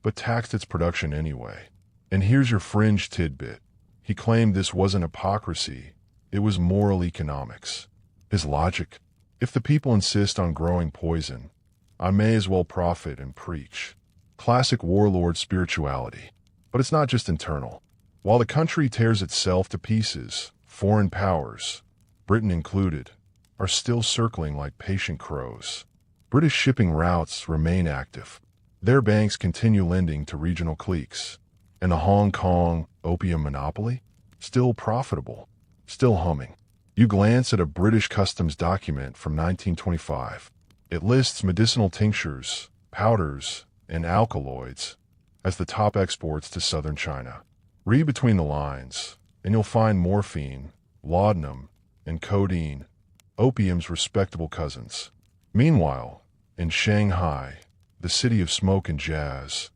Speaker 1: but taxed its production anyway. And here's your fringe tidbit. He claimed this wasn't hypocrisy, it was moral economics. His logic: if the people insist on growing poison, I may as well profit and preach. Classic warlord spirituality. But it's not just internal. While the country tears itself to pieces, foreign powers, Britain included, are still circling like patient crows. British shipping routes remain active. Their banks continue lending to regional cliques. And the Hong Kong opium monopoly? Still profitable, still humming. You glance at a British customs document from 1925. It lists medicinal tinctures, powders, and alkaloids as the top exports to southern China. Read between the lines, and you'll find morphine, laudanum, and codeine, opium's respectable cousins. Meanwhile, in Shanghai, the city of smoke and jazz,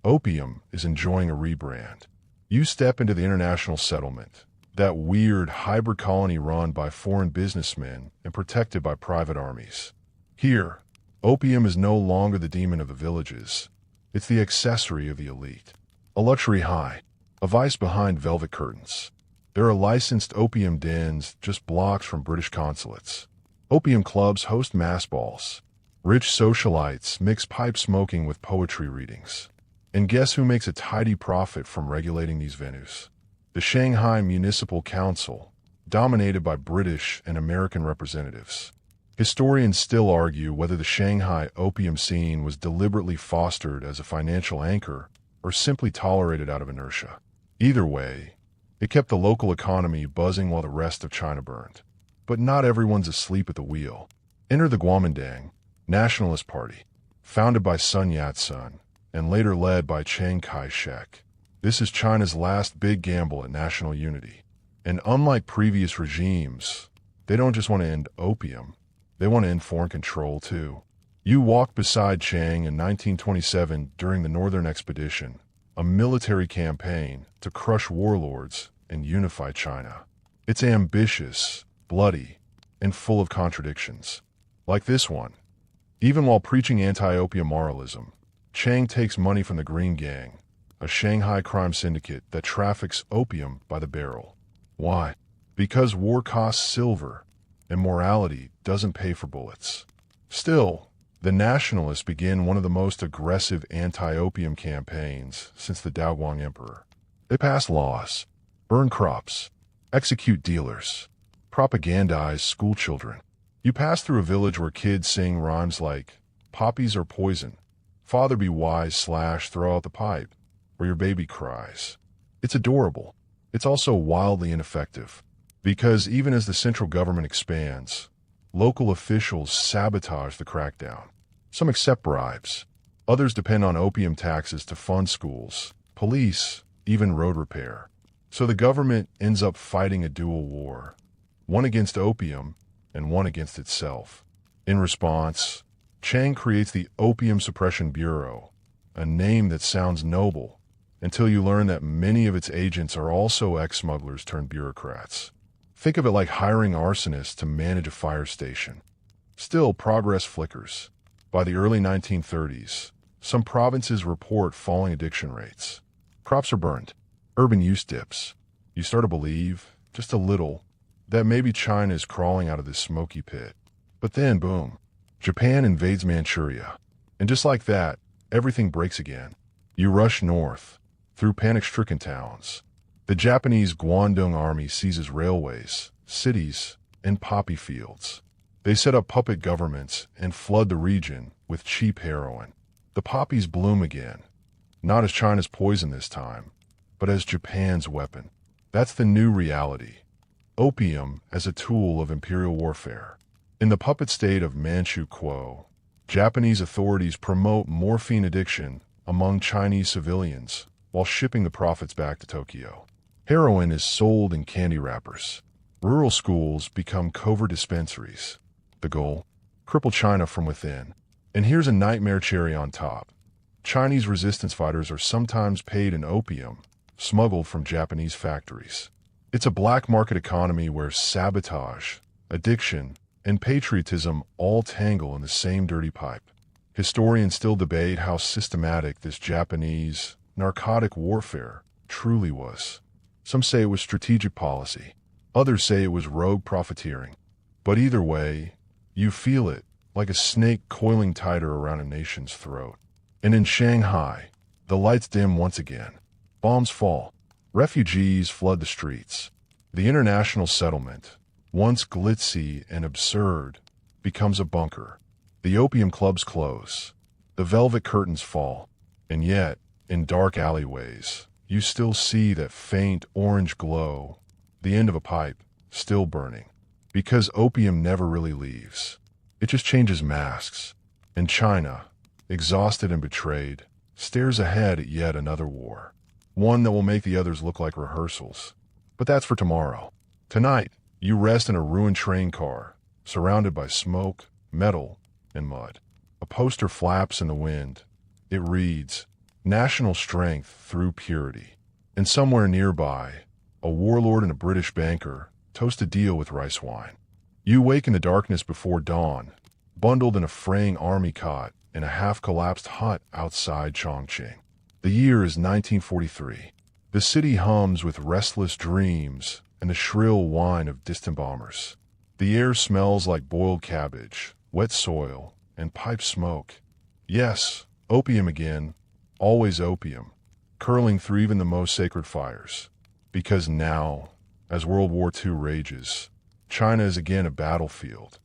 Speaker 1: opium is enjoying a rebrand. You step into the international settlement, that weird hybrid colony run by foreign businessmen and protected by private armies. Here, opium is no longer the demon of the villages. It's the accessory of the elite. A luxury high, a vice behind velvet curtains. There are licensed opium dens just blocks from British consulates. Opium clubs host mass balls. Rich socialites mix pipe smoking with poetry readings. And guess who makes a tidy profit from regulating these venues? The Shanghai Municipal Council, dominated by British and American representatives. Historians still argue whether the Shanghai opium scene was deliberately fostered as a financial anchor or simply tolerated out of inertia. Either way, it kept the local economy buzzing while the rest of China burned. But not everyone's asleep at the wheel. Enter the Kuomintang, Nationalist Party, founded by Sun Yat-sen, and later led by Chiang Kai-shek. This is China's last big gamble at national unity. And unlike previous regimes, they don't just want to end opium, they want to end foreign control too. You walked beside Chiang in 1927 during the Northern Expedition, a military campaign to crush warlords and unify China. It's ambitious, bloody, and full of contradictions. Like this one. Even while preaching anti-opium moralism, Chiang takes money from the Green Gang, a Shanghai crime syndicate that traffics opium by the barrel. Why? Because war costs silver, and morality doesn't pay for bullets. Still, the nationalists begin one of the most aggressive anti-opium campaigns since the Daoguang Emperor. They pass laws, burn crops, execute dealers, propagandize schoolchildren. You pass through a village where kids sing rhymes like, "Poppies are poison, father be wise / throw out the pipe," or your baby cries. It's adorable. It's also wildly ineffective, because even as the central government expands, local officials sabotage the crackdown. Some accept bribes. Others depend on opium taxes to fund schools, police, even road repair. So the government ends up fighting a dual war, one against opium and one against itself. In response, Chiang creates the Opium Suppression Bureau, a name that sounds noble, until you learn that many of its agents are also ex-smugglers turned bureaucrats. Think of it like hiring arsonists to manage a fire station. Still, progress flickers. By the early 1930s, some provinces report falling addiction rates. Crops are burned. Urban use dips. You start to believe, just a little, that maybe China is crawling out of this smoky pit. But then, boom, Japan invades Manchuria. And just like that, everything breaks again. You rush north, through panic-stricken towns. The Japanese Guangdong army seizes railways, cities, and poppy fields. They set up puppet governments and flood the region with cheap heroin. The poppies bloom again, not as China's poison this time, but as Japan's weapon. That's the new reality. Opium as a tool of imperial warfare. In the puppet state of Manchu Kuo, Japanese authorities promote morphine addiction among Chinese civilians while shipping the profits back to Tokyo. Heroin is sold in candy wrappers. Rural schools become covert dispensaries. The goal? Cripple China from within. And here's a nightmare cherry on top. Chinese resistance fighters are sometimes paid in opium, smuggled from Japanese factories. It's a black market economy where sabotage, addiction, and patriotism all tangle in the same dirty pipe. Historians still debate how systematic this Japanese narcotic warfare truly was. Some say it was strategic policy. Others say it was rogue profiteering. But either way, you feel it, like a snake coiling tighter around a nation's throat. And in Shanghai, the lights dim once again. Bombs fall. Refugees flood the streets. The international settlement, once glitzy and absurd, becomes a bunker. The opium clubs close. The velvet curtains fall. And yet, in dark alleyways, you still see that faint orange glow, the end of a pipe, still burning. Because opium never really leaves. It just changes masks. And China, exhausted and betrayed, stares ahead at yet another war. One that will make the others look like rehearsals. But that's for tomorrow. Tonight, you rest in a ruined train car, surrounded by smoke, metal, and mud. A poster flaps in the wind. It reads, "National Strength Through Purity." And somewhere nearby, a warlord and a British banker toast a deal with rice wine. You wake in the darkness before dawn, bundled in a fraying army cot in a half-collapsed hut outside Chongqing. The year is 1943. The city hums with restless dreams and the shrill whine of distant bombers. The air smells like boiled cabbage, wet soil, and pipe smoke. Yes, opium again, always opium, curling through even the most sacred fires. Because now, as World War II rages, China is again a battlefield,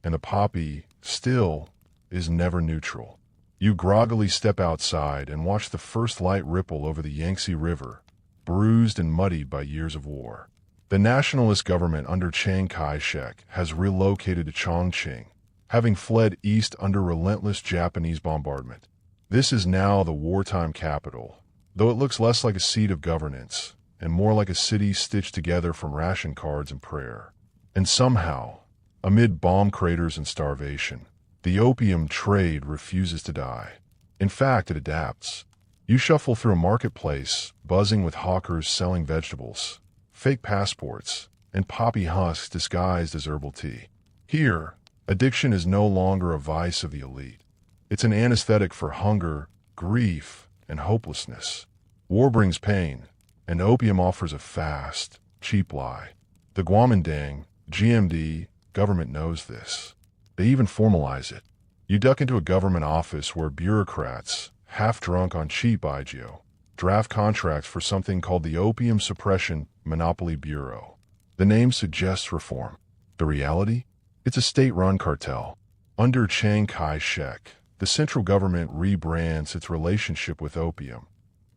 Speaker 1: and the poppy, still, is never neutral. You groggily step outside and watch the first light ripple over the Yangtze River, bruised and muddied by years of war. The nationalist government under Chiang Kai-shek has relocated to Chongqing, having fled east under relentless Japanese bombardment. This is now the wartime capital, though it looks less like a seat of governance and more like a city stitched together from ration cards and prayer. And somehow, amid bomb craters and starvation, the opium trade refuses to die. In fact, it adapts. You shuffle through a marketplace, buzzing with hawkers selling vegetables, fake passports, and poppy husks disguised as herbal tea. Here, addiction is no longer a vice of the elite. It's an anesthetic for hunger, grief, and hopelessness. War brings pain, and opium offers a fast, cheap lie. The Guomindang, GMD, government knows this. They even formalize it. You duck into a government office where bureaucrats, half drunk on cheap IGO, draft contracts for something called the Opium Suppression Monopoly Bureau. The name suggests reform. The reality? It's a state-run cartel. Under Chiang Kai-shek, the central government rebrands its relationship with opium.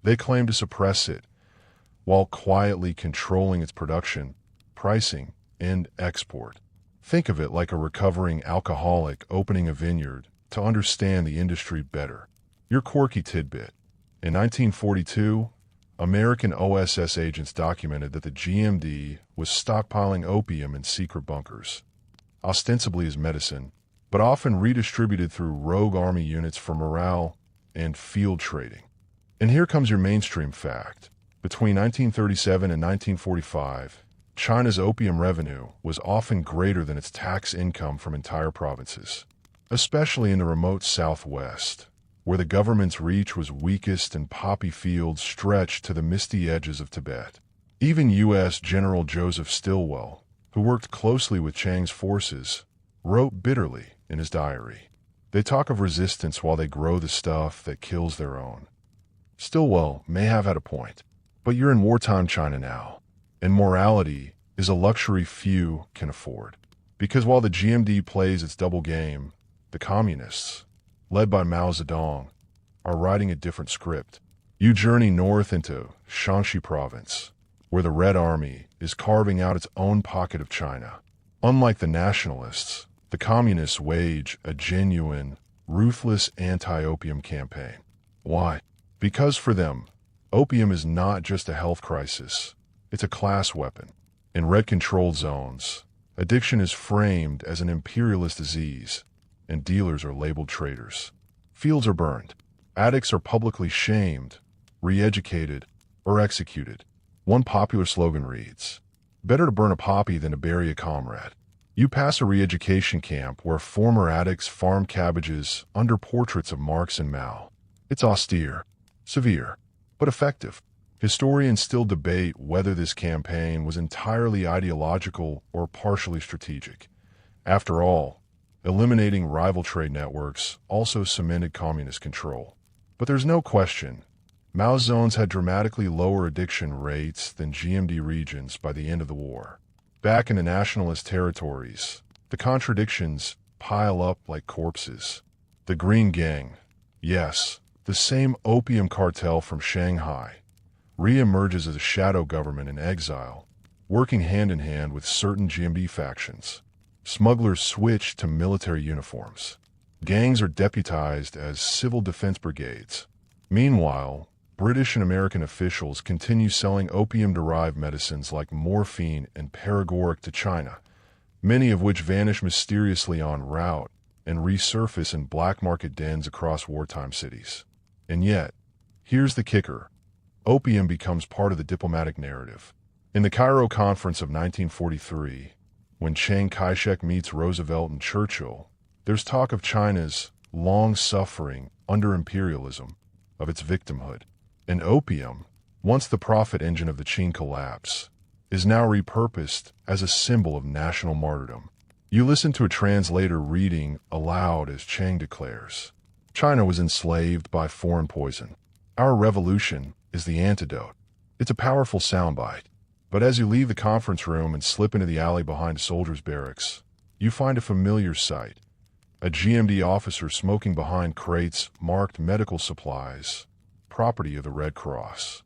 Speaker 1: They claim to suppress it, while quietly controlling its production, pricing, and export. Think of it like a recovering alcoholic opening a vineyard to understand the industry better. Your quirky tidbit. In 1942, American OSS agents documented that the GMD was stockpiling opium in secret bunkers, ostensibly as medicine, but often redistributed through rogue army units for morale and field trading. And here comes your mainstream fact. Between 1937 and 1945, China's opium revenue was often greater than its tax income from entire provinces, especially in the remote southwest, where the government's reach was weakest and poppy fields stretched to the misty edges of Tibet. Even U.S. General Joseph Stilwell, who worked closely with Chiang's forces, wrote bitterly in his diary. They talk of resistance while they grow the stuff that kills their own. Stilwell may have had a point, but you're in wartime China now, and morality is a luxury few can afford. Because while the GMD plays its double game, the communists, led by Mao Zedong, are writing a different script. You journey north into Shanxi province, where the Red Army is carving out its own pocket of China. Unlike the nationalists, the communists wage a genuine, ruthless anti-opium campaign. Why? Because for them, opium is not just a health crisis. It's a class weapon. In red-controlled zones, addiction is framed as an imperialist disease, and dealers are labeled traitors. Fields are burned. Addicts are publicly shamed, re-educated, or executed. One popular slogan reads, "Better to burn a poppy than to bury a comrade." You pass a re-education camp where former addicts farm cabbages under portraits of Marx and Mao. It's austere, severe, but effective. Historians still debate whether this campaign was entirely ideological or partially strategic. After all, eliminating rival trade networks also cemented communist control. But there's no question, Mao's zones had dramatically lower addiction rates than GMD regions by the end of the war. Back in the nationalist territories, the contradictions pile up like corpses. The Green Gang, yes, the same opium cartel from Shanghai, re-emerges as a shadow government in exile, working hand-in-hand with certain GMD factions. Smugglers switch to military uniforms. Gangs are deputized as civil defense brigades. Meanwhile, British and American officials continue selling opium-derived medicines like morphine and paregoric to China, many of which vanish mysteriously en route and resurface in black market dens across wartime cities. And yet, here's the kicker. Opium becomes part of the diplomatic narrative. In the Cairo Conference of 1943, when Chiang Kai-shek meets Roosevelt and Churchill, there's talk of China's long suffering under imperialism, of its victimhood. And opium, once the profit engine of the Qing collapse, is now repurposed as a symbol of national martyrdom. You listen to a translator reading aloud as Chiang declares, "China was enslaved by foreign poison. Our revolution is the antidote." It's a powerful soundbite. But as you leave the conference room and slip into the alley behind a soldier's barracks, you find a familiar sight. A GMD officer smoking behind crates marked medical supplies, property of the Red Cross.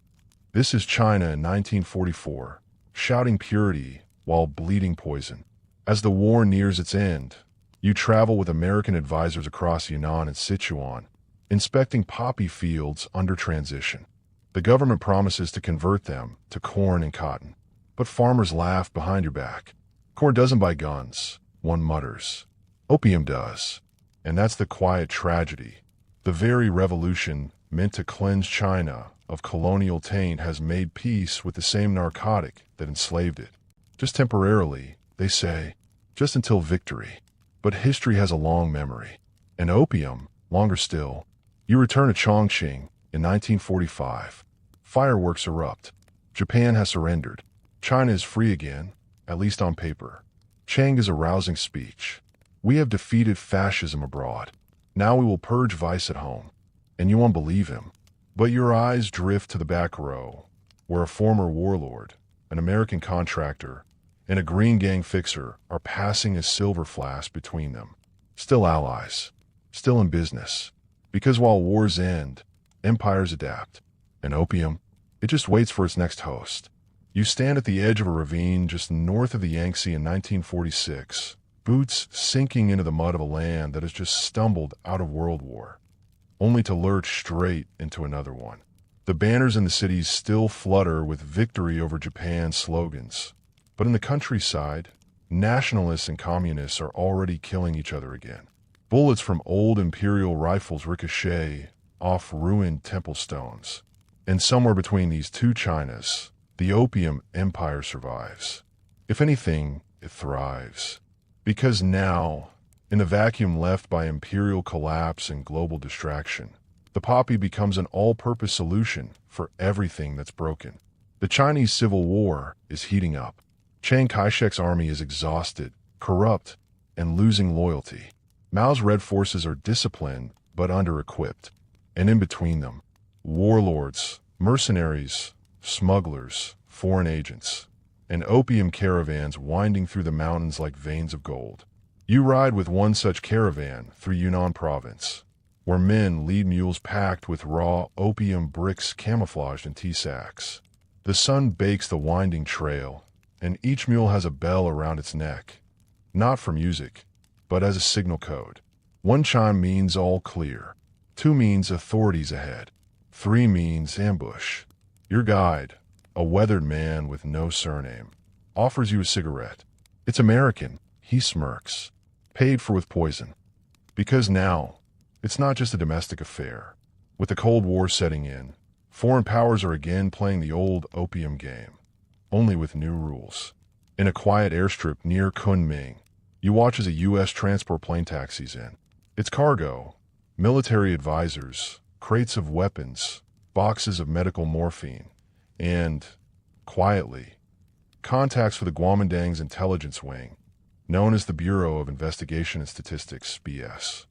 Speaker 1: This is China in 1944, shouting purity while bleeding poison. As the war nears its end, you travel with American advisors across Yunnan and Sichuan, inspecting poppy fields under transition. The government promises to convert them to corn and cotton, but farmers laugh behind your back. Corn doesn't buy guns, one mutters. Opium does. And that's the quiet tragedy. The very revolution meant to cleanse China of colonial taint has made peace with the same narcotic that enslaved it. Just temporarily, they say, just until victory. But history has a long memory. And opium, longer still. You return to Chongqing in 1945. Fireworks erupt. Japan has surrendered. China is free again, at least on paper. Chiang is a rousing speech. We have defeated fascism abroad. Now we will purge vice at home. And you won't believe him. But your eyes drift to the back row, where a former warlord, an American contractor, and a Green Gang fixer are passing a silver flask between them. Still allies. Still in business. Because while wars end, empires adapt. And opium, it just waits for its next host. You stand at the edge of a ravine just north of the Yangtze in 1946, boots sinking into the mud of a land that has just stumbled out of World War, only to lurch straight into another one. The banners in the cities still flutter with victory over Japan's slogans. But in the countryside, nationalists and communists are already killing each other again. Bullets from old imperial rifles ricochet off ruined temple stones. And somewhere between these two Chinas, the opium empire survives. If anything, it thrives. Because now, in the vacuum left by imperial collapse and global distraction, the poppy becomes an all-purpose solution for everything that's broken. The Chinese Civil War is heating up. Chiang Kai-shek's army is exhausted, corrupt, and losing loyalty. Mao's Red forces are disciplined but under-equipped. And in between them, warlords, mercenaries, smugglers, foreign agents, and opium caravans winding through the mountains like veins of gold. You ride with one such caravan through Yunnan province, where men lead mules packed with raw opium bricks camouflaged in tea sacks. The sun bakes the winding trail, and each mule has a bell around its neck, not for music, but as a signal code. One chime means all clear. 2 means authorities ahead. 3 means ambush. Your guide, a weathered man with no surname, offers you a cigarette. It's American, he smirks, paid for with poison. Because now, it's not just a domestic affair. With the Cold War setting in, foreign powers are again playing the old opium game, only with new rules. In a quiet airstrip near Kunming, you watch as a U.S. transport plane taxis in. Its cargo, military advisors, crates of weapons, boxes of medical morphine, and, quietly, contacts for the Guomindang's intelligence wing, known as the Bureau of Investigation and Statistics, BS.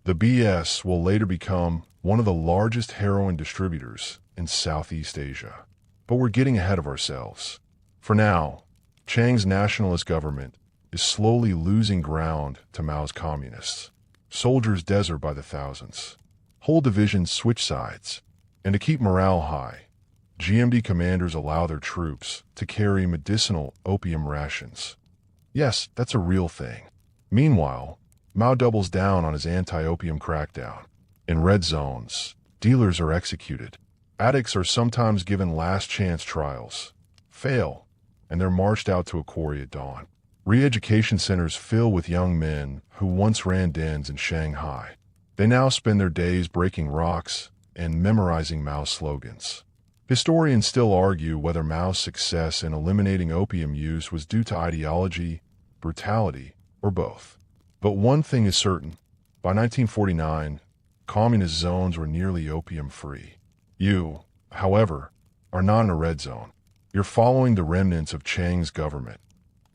Speaker 1: The BS will later become one of the largest heroin distributors in Southeast Asia. But we're getting ahead of ourselves. For now, Chiang's nationalist government is slowly losing ground to Mao's communists. Soldiers desert by the thousands. Whole divisions switch sides. And to keep morale high, GMD commanders allow their troops to carry medicinal opium rations. Yes, that's a real thing. Meanwhile, Mao doubles down on his anti-opium crackdown. In red zones, dealers are executed. Addicts are sometimes given last-chance trials, fail, and they're marched out to a quarry at dawn. Re-education centers fill with young men who once ran dens in Shanghai. They now spend their days breaking rocks and memorizing Mao's slogans. Historians still argue whether Mao's success in eliminating opium use was due to ideology, brutality, or both. But one thing is certain. By 1949, communist zones were nearly opium-free. You, however, are not in a red zone. You're following the remnants of Chiang's government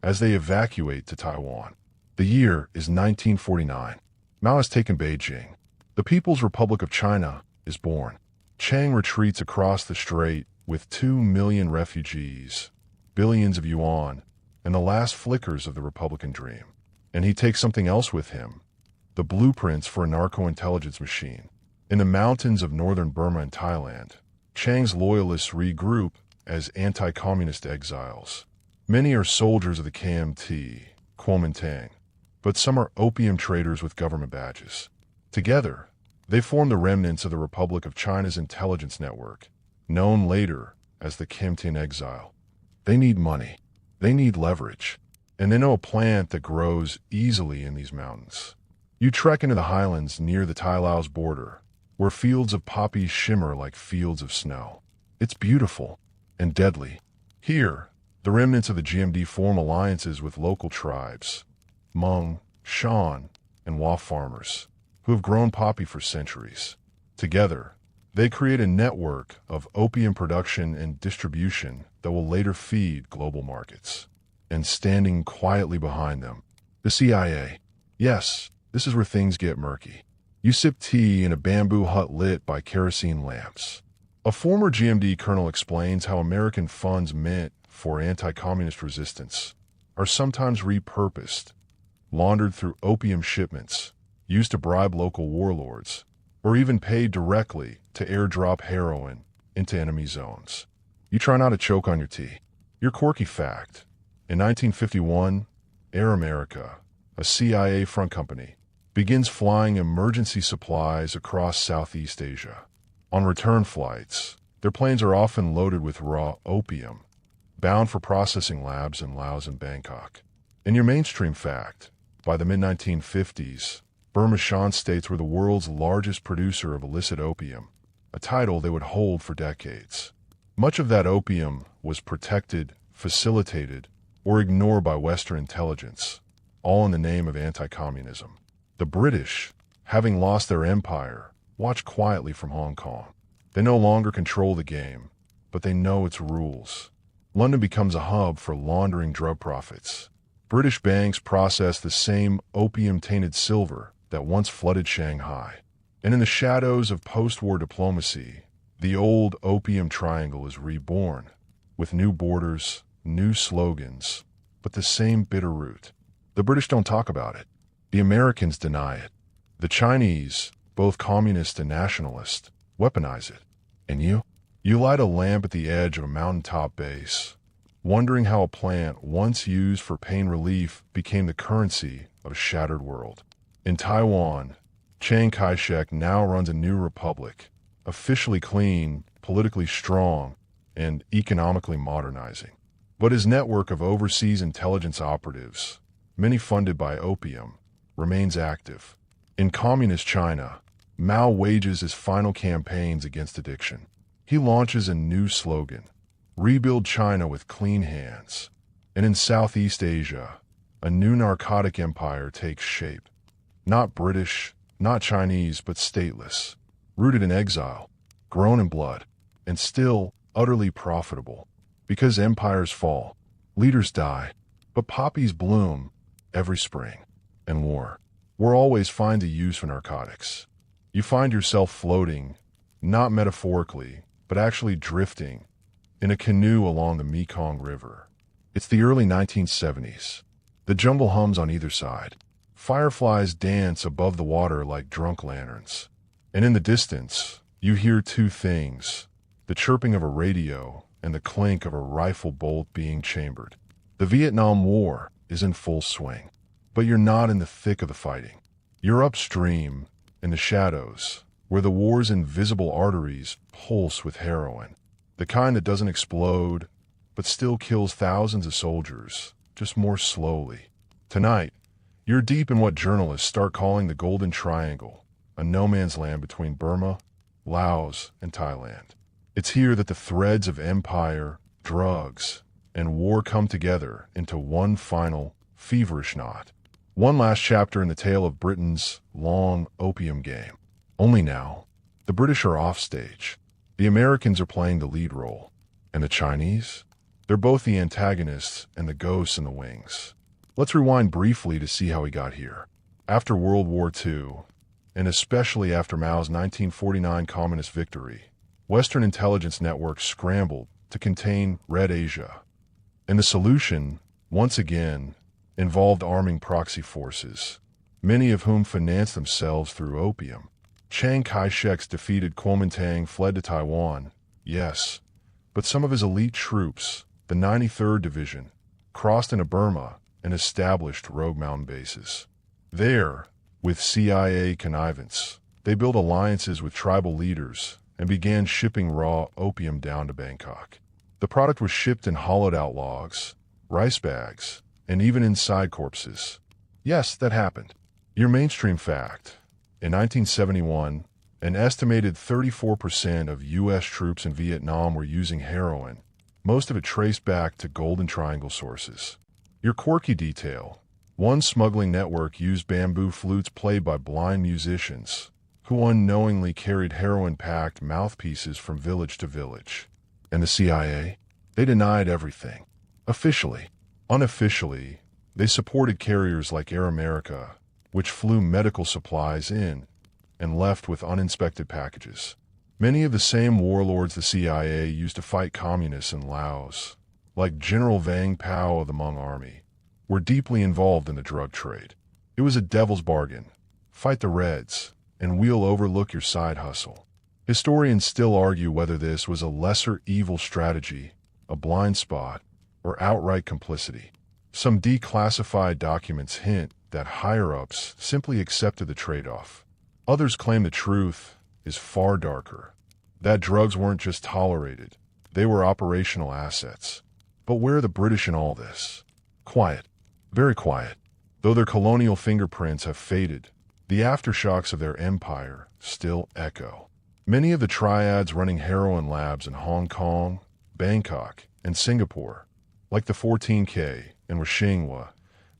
Speaker 1: as they evacuate to Taiwan. The year is 1949. Mao has taken Beijing. The People's Republic of China is born. Chiang retreats across the strait with 2 million refugees, billions of yuan, and the last flickers of the Republican dream. And he takes something else with him, the blueprints for a narco-intelligence machine. In the mountains of northern Burma and Thailand, Chiang's loyalists regroup as anti-communist exiles. Many are soldiers of the KMT, Kuomintang, but some are opium traders with government badges. Together, They form the remnants of the Republic of China's intelligence network, known later as the Kimtin Exile. They need money. They need leverage. And they know a plant that grows easily in these mountains. You trek into the highlands near the Tai-Laos border, where fields of poppies shimmer like fields of snow. It's beautiful and deadly. Here, the remnants of the GMD form alliances with local tribes, Hmong, Shan, and Wa farmers, who have grown poppy for centuries. Together, they create a network of opium production and distribution that will later feed global markets. And standing quietly behind them, the CIA. Yes, this is where things get murky. You sip tea in a bamboo hut lit by kerosene lamps. A former GMD colonel explains how American funds meant for anti-communist resistance are sometimes repurposed, laundered through opium shipments, used to bribe local warlords, or even paid directly to airdrop heroin into enemy zones. You try not to choke on your tea. Your quirky fact. In 1951, Air America, a CIA front company, begins flying emergency supplies across Southeast Asia. On return flights, their planes are often loaded with raw opium, bound for processing labs in Laos and Bangkok. In your mainstream fact, by the mid-1950s, Burma Shan states were the world's largest producer of illicit opium, a title they would hold for decades. Much of that opium was protected, facilitated, or ignored by Western intelligence, all in the name of anti-communism. The British, having lost their empire, watch quietly from Hong Kong. They no longer control the game, but they know its rules. London becomes a hub for laundering drug profits. British banks process the same opium-tainted silver that once flooded Shanghai. And in the shadows of post-war diplomacy, the old opium triangle is reborn, with new borders, new slogans, but the same bitter root. The British don't talk about it. The Americans deny it. The Chinese, both communist and nationalist, weaponize it. And you? You light a lamp at the edge of a mountaintop base, wondering how a plant once used for pain relief became the currency of a shattered world. In Taiwan, Chiang Kai-shek now runs a new republic, officially clean, politically strong, and economically modernizing. But his network of overseas intelligence operatives, many funded by opium, remains active. In communist China, Mao wages his final campaigns against addiction. He launches a new slogan, "Rebuild China with clean hands." And in Southeast Asia, a new narcotic empire takes shape. Not British, not Chinese, but stateless, rooted in exile, grown in blood, and still utterly profitable. Because empires fall, leaders die, but poppies bloom every spring. And war always finds a use for narcotics. You find yourself floating, not metaphorically, but actually drifting, in a canoe along the Mekong River. It's the early 1970s. The jungle hums on either side. Fireflies dance above the water like drunk lanterns. And in the distance, you hear two things: the chirping of a radio and the clink of a rifle bolt being chambered. The Vietnam War is in full swing, but you're not in the thick of the fighting. You're upstream, in the shadows, where the war's invisible arteries pulse with heroin, the kind that doesn't explode, but still kills thousands of soldiers, just more slowly. Tonight, you're deep in what journalists start calling the Golden Triangle, a no-man's land between Burma, Laos, and Thailand. It's here that the threads of empire, drugs, and war come together into one final, feverish knot. One last chapter in the tale of Britain's long opium game. Only now, the British are offstage. The Americans are playing the lead role. And the Chinese? They're both the antagonists and the ghosts in the wings. Let's rewind briefly to see how we got here. After World War II, and especially after Mao's 1949 communist victory, Western intelligence networks scrambled to contain Red Asia. And the solution, once again, involved arming proxy forces, many of whom financed themselves through opium. Chiang Kai-shek's defeated Kuomintang fled to Taiwan, yes, but some of his elite troops, the 93rd Division, crossed into Burma and established rogue mountain bases. There, with CIA connivance, They built alliances with tribal leaders and began shipping raw opium down to Bangkok. The product was shipped in hollowed-out logs, rice bags, and even inside corpses. Yes, that happened. Your mainstream fact. In 1971, an estimated 34% of U.S. troops in Vietnam were using heroin, most of it traced back to Golden Triangle sources. Your quirky detail. One smuggling network used bamboo flutes played by blind musicians, who unknowingly carried heroin-packed mouthpieces from village to village. And the CIA? They denied everything. Officially. Unofficially, they supported carriers like Air America, which flew medical supplies in and left with uninspected packages. Many of the same warlords the CIA used to fight communists in Laos, like General Vang Pao of the Hmong Army, were deeply involved in the drug trade. It was a devil's bargain. Fight the Reds, and we'll overlook your side hustle. Historians still argue whether this was a lesser evil strategy, a blind spot, or outright complicity. Some declassified documents hint that higher-ups simply accepted the trade-off. Others claim the truth is far darker, that drugs weren't just tolerated, they were operational assets. But where are the British in all this? Quiet. Very quiet. Though their colonial fingerprints have faded, the aftershocks of their empire still echo. Many of the triads running heroin labs in Hong Kong, Bangkok, and Singapore, like the 14K and Xinhua,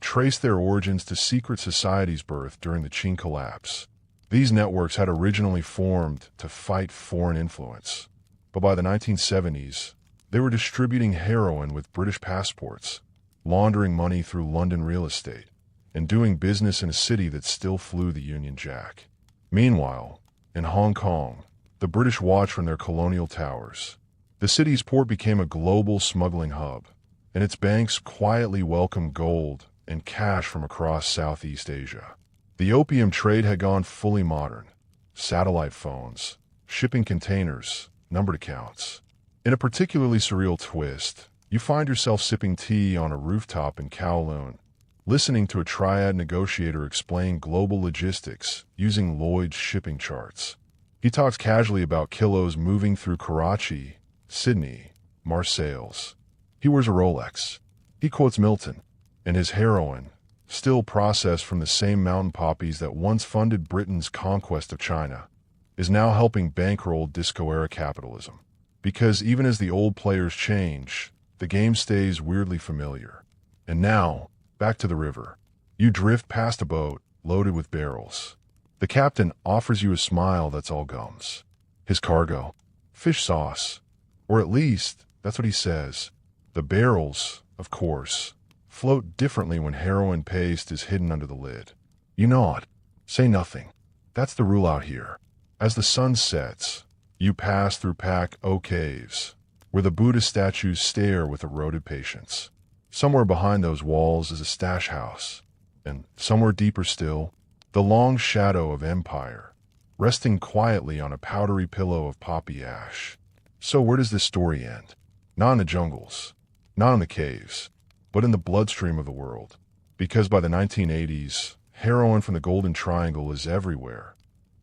Speaker 1: trace their origins to secret societies birthed during the Qing collapse. These networks had originally formed to fight foreign influence, but by the 1970s, they were distributing heroin with British passports, laundering money through London real estate, and doing business in a city that still flew the Union Jack. Meanwhile, in Hong Kong, the British watched from their colonial towers. The city's port became a global smuggling hub, and its banks quietly welcomed gold and cash from across Southeast Asia. The opium trade had gone fully modern. Satellite phones, shipping containers, numbered accounts. In a particularly surreal twist, you find yourself sipping tea on a rooftop in Kowloon, listening to a triad negotiator explain global logistics using Lloyd's shipping charts. He talks casually about kilos moving through Karachi, Sydney, Marseilles. He wears a Rolex. He quotes Milton, and his heroin, still processed from the same mountain poppies that once funded Britain's conquest of China, is now helping bankroll disco-era capitalism. Because even as the old players change, the game stays weirdly familiar. And now, back to the river. You drift past a boat loaded with barrels. The captain offers you a smile that's all gums. His cargo? Fish sauce. Or at least, that's what he says. The barrels, of course, float differently when heroin paste is hidden under the lid. You nod. Say nothing. That's the rule out here. As the sun sets, you pass through Pak O caves, where the Buddhist statues stare with eroded patience. Somewhere behind those walls is a stash house, and somewhere deeper still, the long shadow of empire, resting quietly on a powdery pillow of poppy ash. So where does this story end? Not in the jungles, not in the caves, but in the bloodstream of the world. Because by the 1980s, heroin from the Golden Triangle is everywhere.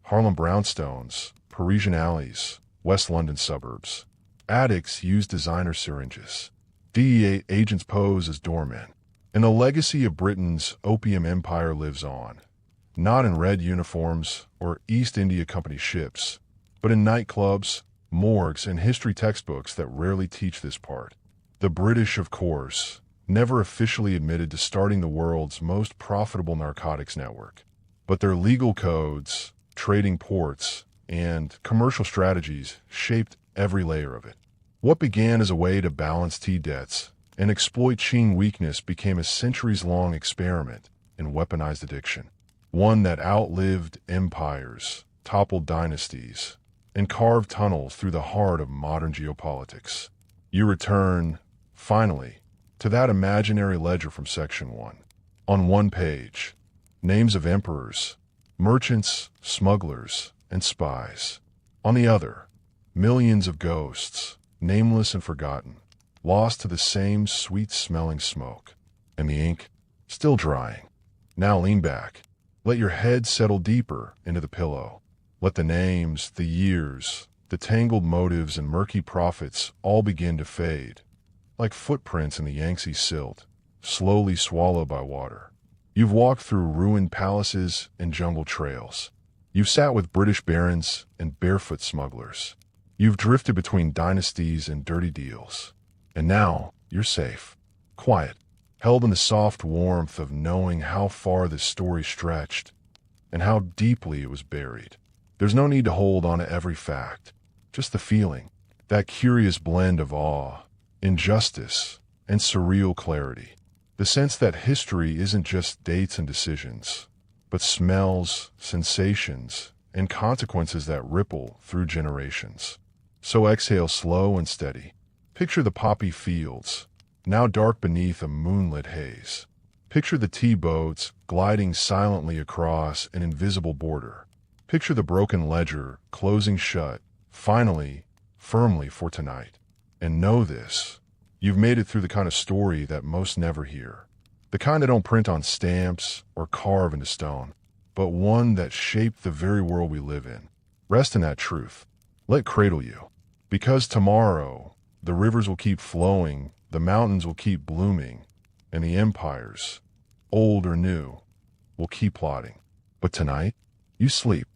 Speaker 1: Harlem brownstones, Parisian alleys, West London suburbs. Addicts use designer syringes. DEA agents pose as doormen. And the legacy of Britain's opium empire lives on. Not in red uniforms or East India Company ships, but in nightclubs, morgues, and history textbooks that rarely teach this part. The British, of course, never officially admitted to starting the world's most profitable narcotics network. But their legal codes, trading ports, and commercial strategies shaped every layer of it. What began as a way to balance tea debts and exploit Qing weakness became a centuries-long experiment in weaponized addiction. One that outlived empires, toppled dynasties, and carved tunnels through the heart of modern geopolitics. You return, finally, to that imaginary ledger from Section 1. On one page, names of emperors, merchants, smugglers, and spies. On the other, millions of ghosts, nameless and forgotten, lost to the same sweet-smelling smoke. And the ink, still drying. Now lean back. Let your head settle deeper into the pillow. Let the names, the years, the tangled motives and murky prophets all begin to fade, like footprints in the Yangtze silt, slowly swallowed by water. You've walked through ruined palaces and jungle trails. You've sat with British barons and barefoot smugglers. You've drifted between dynasties and dirty deals. And now you're safe, quiet, held in the soft warmth of knowing how far this story stretched and how deeply it was buried. There's no need to hold on to every fact, just the feeling, that curious blend of awe, injustice, and surreal clarity. The sense that history isn't just dates and decisions, but smells, sensations, and consequences that ripple through generations. So exhale slow and steady. Picture the poppy fields, now dark beneath a moonlit haze. Picture the tea boats gliding silently across an invisible border. Picture the broken ledger closing shut, finally, firmly for tonight. And know this, you've made it through the kind of story that most never hear. The kind that don't print on stamps or carve into stone, but one that shaped the very world we live in. Rest in that truth. Let it cradle you. Because tomorrow, the rivers will keep flowing, the mountains will keep blooming, and the empires, old or new, will keep plotting. But tonight, you sleep.